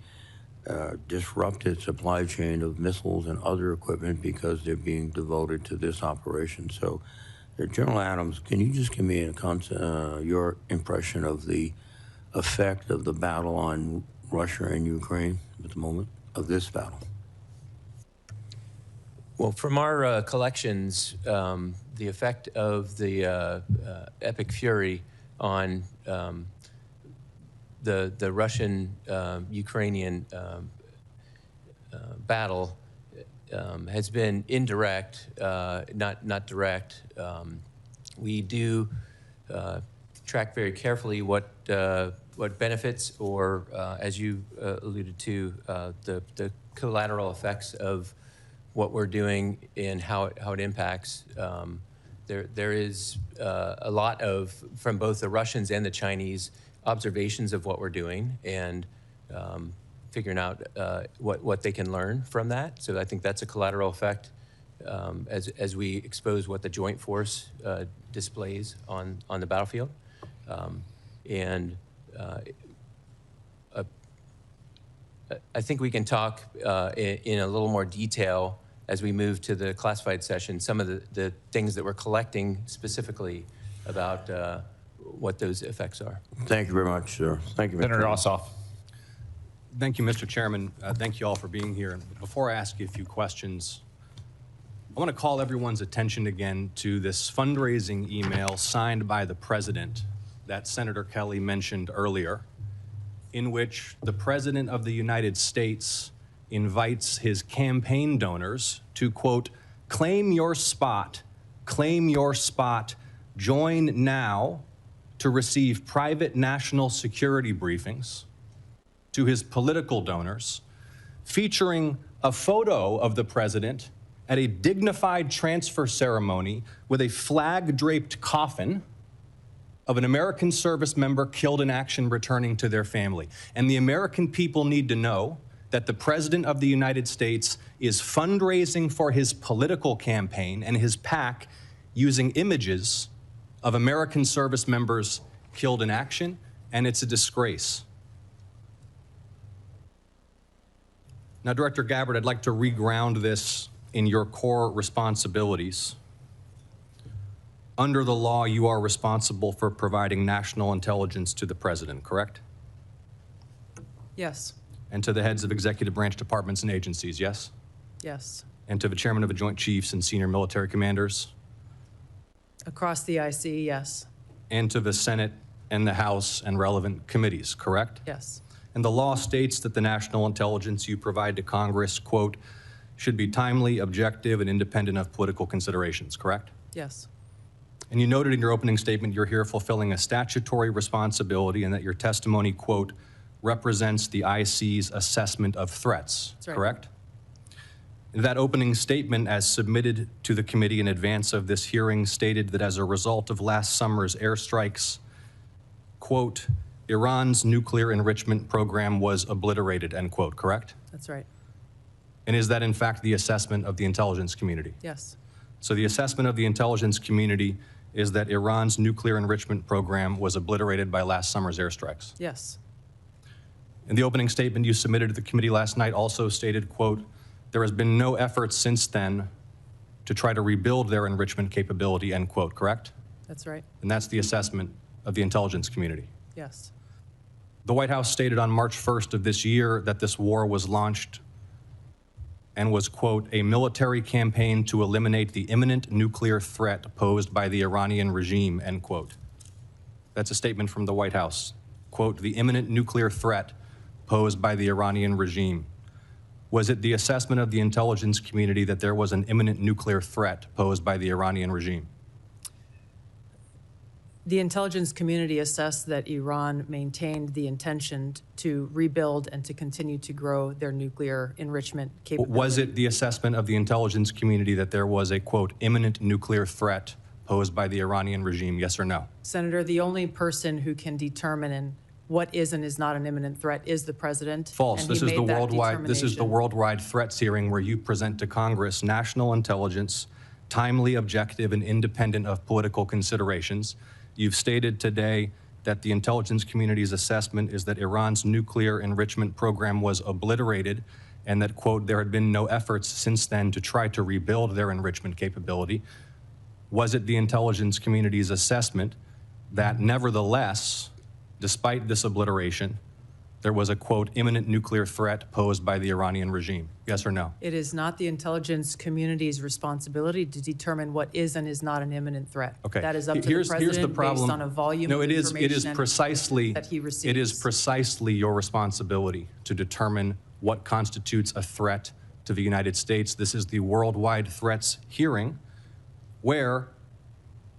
Speaker 17: disrupted supply chain of missiles and other equipment because they're being devoted to this operation. So, General Adams, can you just give me your impression of the effect of the battle on Russia and Ukraine at the moment, of this battle?
Speaker 4: Well, from our collections, the effect of the epic fury on the Russian-Ukrainian battle has been indirect, not direct. We do track very carefully what benefits or, as you alluded to, the collateral effects of what we're doing and how it impacts. There is a lot of, from both the Russians and the Chinese, observations of what we're doing and figuring out what they can learn from that. So I think that's a collateral effect as we expose what the joint force displays on the battlefield. I think we can talk in a little more detail as we move to the classified session, some of the things that we're collecting specifically about what those effects are.
Speaker 17: Thank you very much, sir. Thank you, Mr.
Speaker 1: Senator
Speaker 17: Chairman.
Speaker 1: Ossoff.
Speaker 18: Thank you, Mr. Chairman. Thank you all for being here. Before I ask you a few questions, I want to call everyone's attention again to this fundraising email signed by the President that Senator Kelly mentioned earlier, in which the President of the United States invites his campaign donors to, quote, claim your spot, join now to receive private national security briefings to his political donors, featuring a photo of the president at a dignified transfer ceremony with a flag-draped coffin of an American service member killed in action returning to their family. And the American people need to know that the President of the United States is fundraising for his political campaign and his PAC using images of American service members killed in action, and it's a disgrace. Now, Director Gabbard, I'd like to reground this in your core responsibilities. Under the law, you are responsible for providing national intelligence to the President, correct?
Speaker 3: Yes.
Speaker 18: And to the heads of executive branch departments and agencies, yes?
Speaker 3: Yes.
Speaker 18: And to the chairman of the Joint Chiefs and senior military commanders?
Speaker 3: Across the IC, yes.
Speaker 18: And to the Senate and the House and relevant committees, correct?
Speaker 3: Yes.
Speaker 18: And the law states that the national intelligence you provide to Congress, quote, should be timely, objective, and independent of political considerations, correct?
Speaker 3: Yes.
Speaker 18: And you noted in your opening statement you're here fulfilling a statutory responsibility and that your testimony, quote, represents the IC's assessment of threats,
Speaker 3: That's right.
Speaker 18: correct? That opening statement, as submitted to the committee in advance of this hearing, stated that as a result of last summer's airstrikes, quote, Iran's nuclear enrichment program was obliterated, end quote, correct?
Speaker 3: That's right.
Speaker 18: And is that in fact the assessment of the intelligence community?
Speaker 3: Yes.
Speaker 18: So the assessment of the intelligence community is that Iran's nuclear enrichment program was obliterated by last summer's airstrikes.
Speaker 3: Yes.
Speaker 18: In the opening statement you submitted to the committee last night also stated, quote, there has been no effort since then to try to rebuild their enrichment capability, end quote, correct?
Speaker 3: That's right.
Speaker 18: And that's the assessment of the intelligence community.
Speaker 3: Yes.
Speaker 18: The White House stated on March 1st of this year that this war was launched and was, quote, a military campaign to eliminate the imminent nuclear threat posed by the Iranian regime, end quote. That's a statement from the White House. Quote, the imminent nuclear threat posed by the Iranian regime. Was it the assessment of the intelligence community that there was an imminent nuclear threat posed by the Iranian regime?
Speaker 3: The intelligence community assessed that Iran maintained the intention to rebuild and to continue to grow their nuclear enrichment capability.
Speaker 18: Was it the assessment of the intelligence community that there was a, quote, imminent nuclear threat posed by the Iranian regime, yes or no?
Speaker 3: Senator, the only person who can determine what is and is not an imminent threat is the president.
Speaker 18: False.
Speaker 3: And
Speaker 18: This
Speaker 3: he
Speaker 18: is the
Speaker 3: made that
Speaker 18: worldwide. This is the
Speaker 3: determination.
Speaker 18: worldwide threats hearing where you present to Congress national intelligence, timely, objective, and independent of political considerations. You've stated today that the intelligence community's assessment is that Iran's nuclear enrichment program was obliterated and that, quote, there had been no efforts since then to try to rebuild their enrichment capability. Was it the intelligence community's assessment that nevertheless, despite this obliteration, there was a, quote, imminent nuclear threat posed by the Iranian regime? Yes or no?
Speaker 3: It is not the intelligence community's responsibility to determine what is and is not an imminent threat.
Speaker 18: Okay.
Speaker 3: That is up to
Speaker 18: Here's
Speaker 3: the
Speaker 18: the
Speaker 3: president
Speaker 18: problem.
Speaker 3: based on a volume
Speaker 18: No,
Speaker 3: of
Speaker 18: it is
Speaker 3: information
Speaker 18: precisely
Speaker 3: that he receives.
Speaker 18: it is precisely your responsibility to determine what constitutes a threat to the United States. This is the worldwide threats hearing where,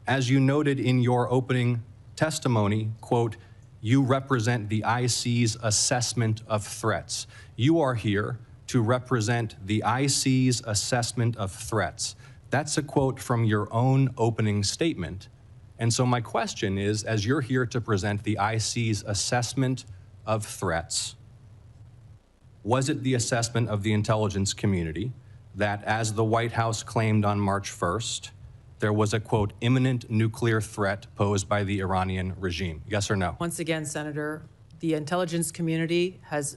Speaker 18: as you noted in your opening testimony, quote, you represent the IC's assessment of threats. You are here to represent the IC's assessment of threats. That's a quote from your own opening statement. And so my question is, as you're here to present the IC's assessment of threats, was it the assessment of the intelligence community that, as the White House claimed on March 1st, there was a, quote, imminent nuclear threat posed by the Iranian regime? Yes or no?
Speaker 3: Once again, Senator, the intelligence community has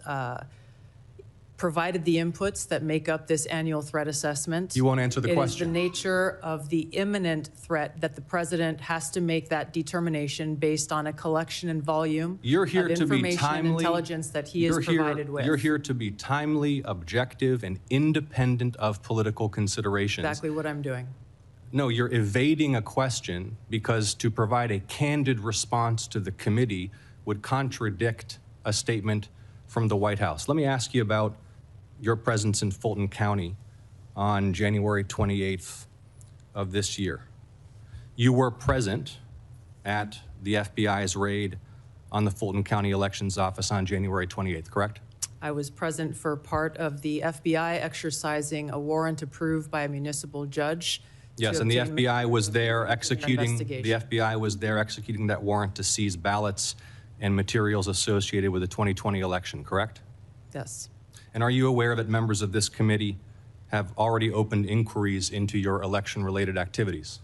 Speaker 3: provided the inputs that make up this annual threat assessment.
Speaker 18: You won't answer the question.
Speaker 3: It is the nature of the imminent threat that the president has to make that determination based on a collection and volume
Speaker 18: You're here
Speaker 3: of
Speaker 18: to be
Speaker 3: information and
Speaker 18: timely.
Speaker 3: intelligence that he is provided with.
Speaker 18: You're here to be timely, objective, and independent of political considerations.
Speaker 3: Exactly what I'm doing.
Speaker 18: No, you're evading a question because to provide a candid response to the committee would contradict a statement from the White House. Let me ask you about your presence in Fulton County on January 28th of this year. You were present at the FBI's raid on the Fulton County Elections Office on January 28th, correct?
Speaker 3: I was present for part of the FBI exercising a warrant approved by a municipal judge.
Speaker 18: Yes,
Speaker 3: to
Speaker 18: and the
Speaker 3: obtain
Speaker 18: FBI was there executing, the
Speaker 3: investigation.
Speaker 18: FBI was there executing that warrant to seize ballots and materials associated with the 2020 election, correct?
Speaker 3: Yes.
Speaker 18: And are you aware that members of this committee have already opened inquiries into your election-related activities?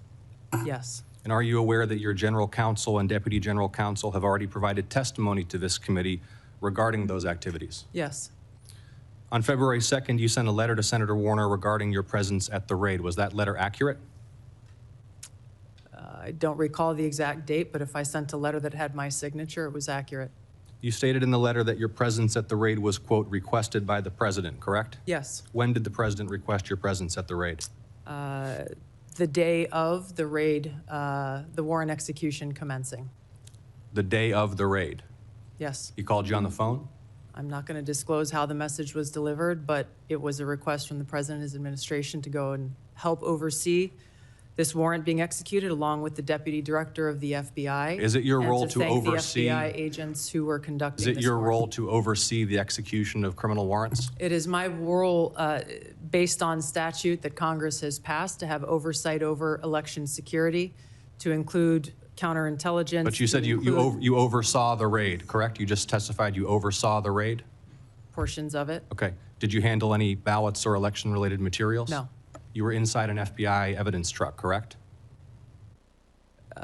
Speaker 3: Yes.
Speaker 18: And are you aware that your general counsel and deputy general counsel have already provided testimony to this committee regarding those activities?
Speaker 3: Yes.
Speaker 18: On February 2nd, you sent a letter to Senator Warner regarding your presence at the raid. Was that letter accurate?
Speaker 3: I don't recall the exact date, but if I sent a letter that had my signature, it was accurate.
Speaker 18: You stated in the letter that your presence at the raid was, quote, requested by the president, correct?
Speaker 3: Yes.
Speaker 18: When did the president request your presence at the raid?
Speaker 3: The day of the raid, the warrant execution commencing.
Speaker 18: The day of the raid.
Speaker 3: Yes.
Speaker 18: He called you on the phone?
Speaker 3: I'm not going to disclose how the message was delivered, but it was a request from the president's administration to go and help oversee this warrant being executed along with the deputy director of the FBI.
Speaker 18: Is it your role to oversee?
Speaker 3: And to thank the FBI agents who were conducting
Speaker 18: Is it
Speaker 3: this
Speaker 18: your
Speaker 3: warrant.
Speaker 18: role to oversee the execution of criminal warrants?
Speaker 3: It is my role, based on statute that Congress has passed, to have oversight over election security, to include counterintelligence.
Speaker 18: But you said you oversaw the raid, correct? You just testified you oversaw the raid?
Speaker 3: Portions of it.
Speaker 18: Okay. Did you handle any ballots or election-related materials?
Speaker 3: No.
Speaker 18: You were inside an FBI evidence truck, correct?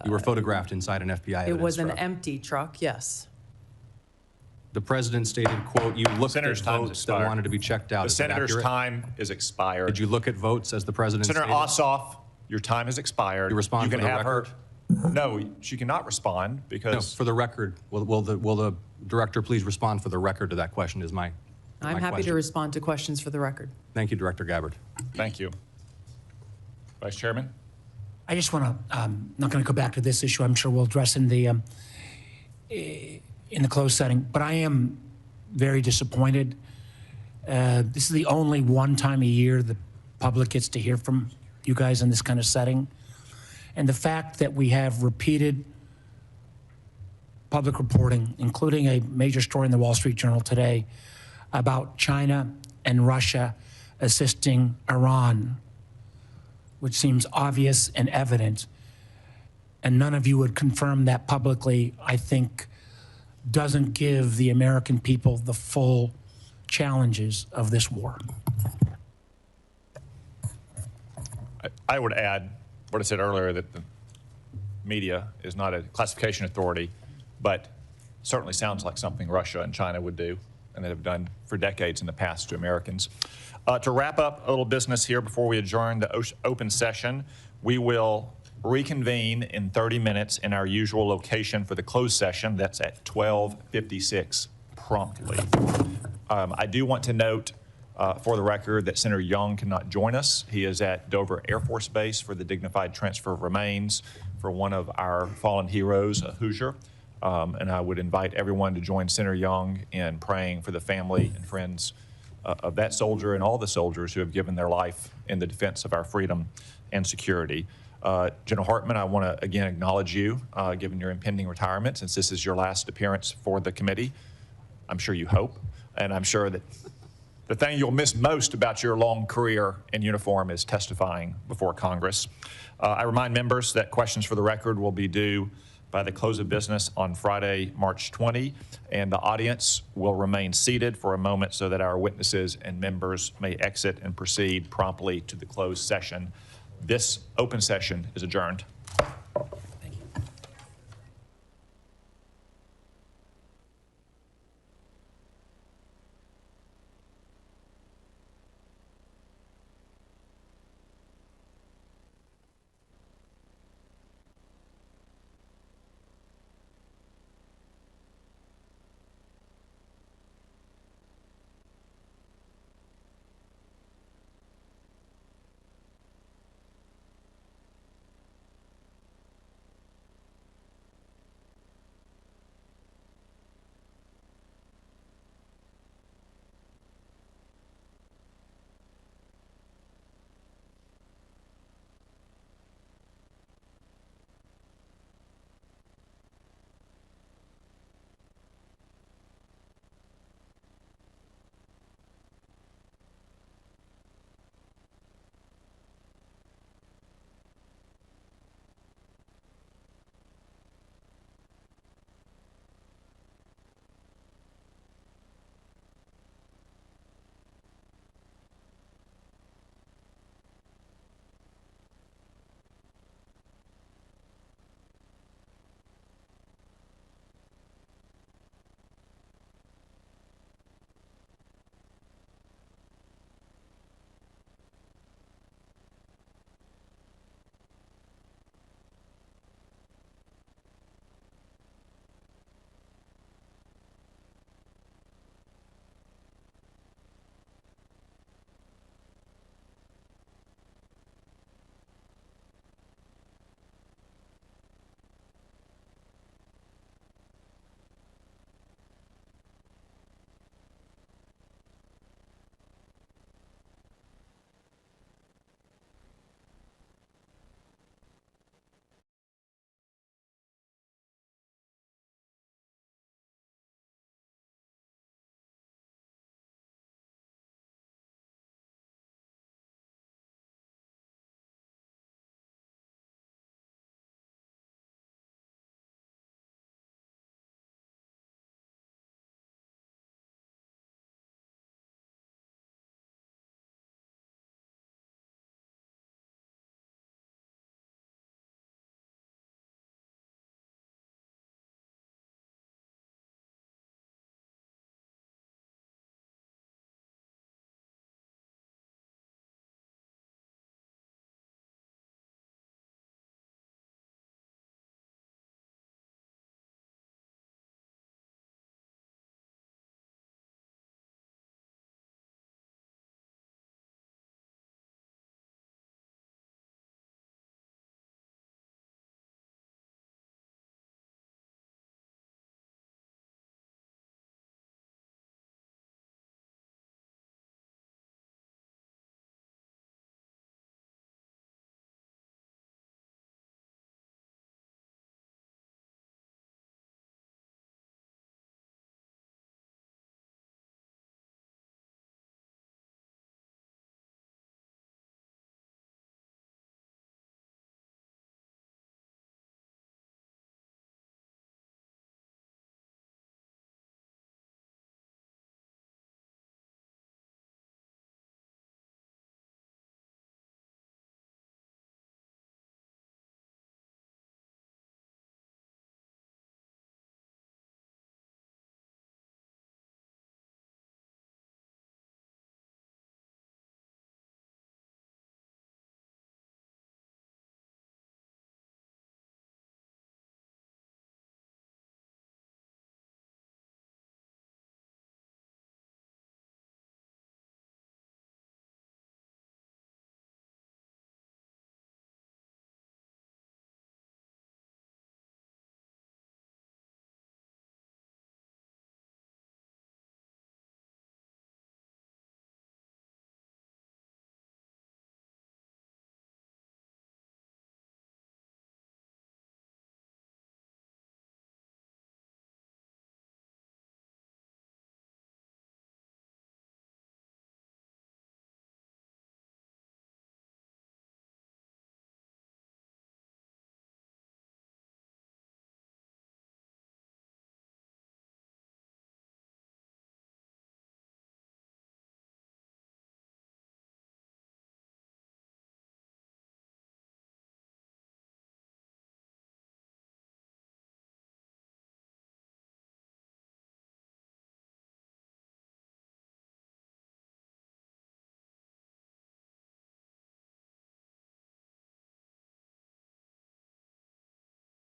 Speaker 18: You were photographed inside an FBI evidence truck.
Speaker 3: It was an empty truck, yes.
Speaker 18: The president stated, quote, you looked at
Speaker 1: Senator's time has
Speaker 18: votes that
Speaker 1: expired.
Speaker 18: wanted to be checked out.
Speaker 1: The
Speaker 18: Is that
Speaker 1: senator's
Speaker 18: accurate?
Speaker 1: time is expired.
Speaker 18: Did you look at votes as the president
Speaker 1: Senator
Speaker 18: stated?
Speaker 1: Ossoff, your time has expired.
Speaker 18: You respond
Speaker 1: can
Speaker 18: for the
Speaker 1: have
Speaker 18: record?
Speaker 1: her. No, she cannot respond
Speaker 18: No,
Speaker 1: because
Speaker 18: for the record, will the director please respond for the record to that question is my
Speaker 3: I'm happy
Speaker 18: question.
Speaker 3: to respond to questions for the record.
Speaker 18: Thank you, Director Gabbard.
Speaker 1: Thank you. Vice Chairman?
Speaker 2: I just want to, not going to go back to this issue. I'm sure we'll address in the closed setting, but I am very disappointed. This is the only one time a year the public gets to hear from you guys in this kind of setting. And the fact that we have repeated public reporting, including a major story in the Wall Street Journal today about China and Russia assisting Iran, which seems obvious and evident, and none of you would confirm that publicly, I think doesn't give the American people the full challenges of this war.
Speaker 1: I would add what I said earlier, that the media is not a classification authority, but certainly sounds like something Russia and China would do, and that have done for decades in the past to Americans. To wrap up a little business here before we adjourn the open session, we will reconvene in 30 minutes in our usual location for the closed session. That's at 12:56 promptly. I do want to note for the record that Senator Young cannot join us. He is at Dover Air Force Base for the dignified transfer of remains for one of our fallen heroes, a Hoosier. And I would invite everyone to join Senator Young in praying for the family and friends of that soldier and all the soldiers who have given their life in the defense of our freedom and security. General Hartman, I want to again acknowledge you, given your impending retirement, since this is your last appearance for the committee. I'm sure you hope, and I'm sure that the thing you'll miss most about your long career in uniform is testifying before Congress. I remind members that questions for the record will be due by the close of business on Friday, March 20, and the audience will remain seated for a moment so that our witnesses and members may exit and proceed promptly to the closed session. This open session is adjourned.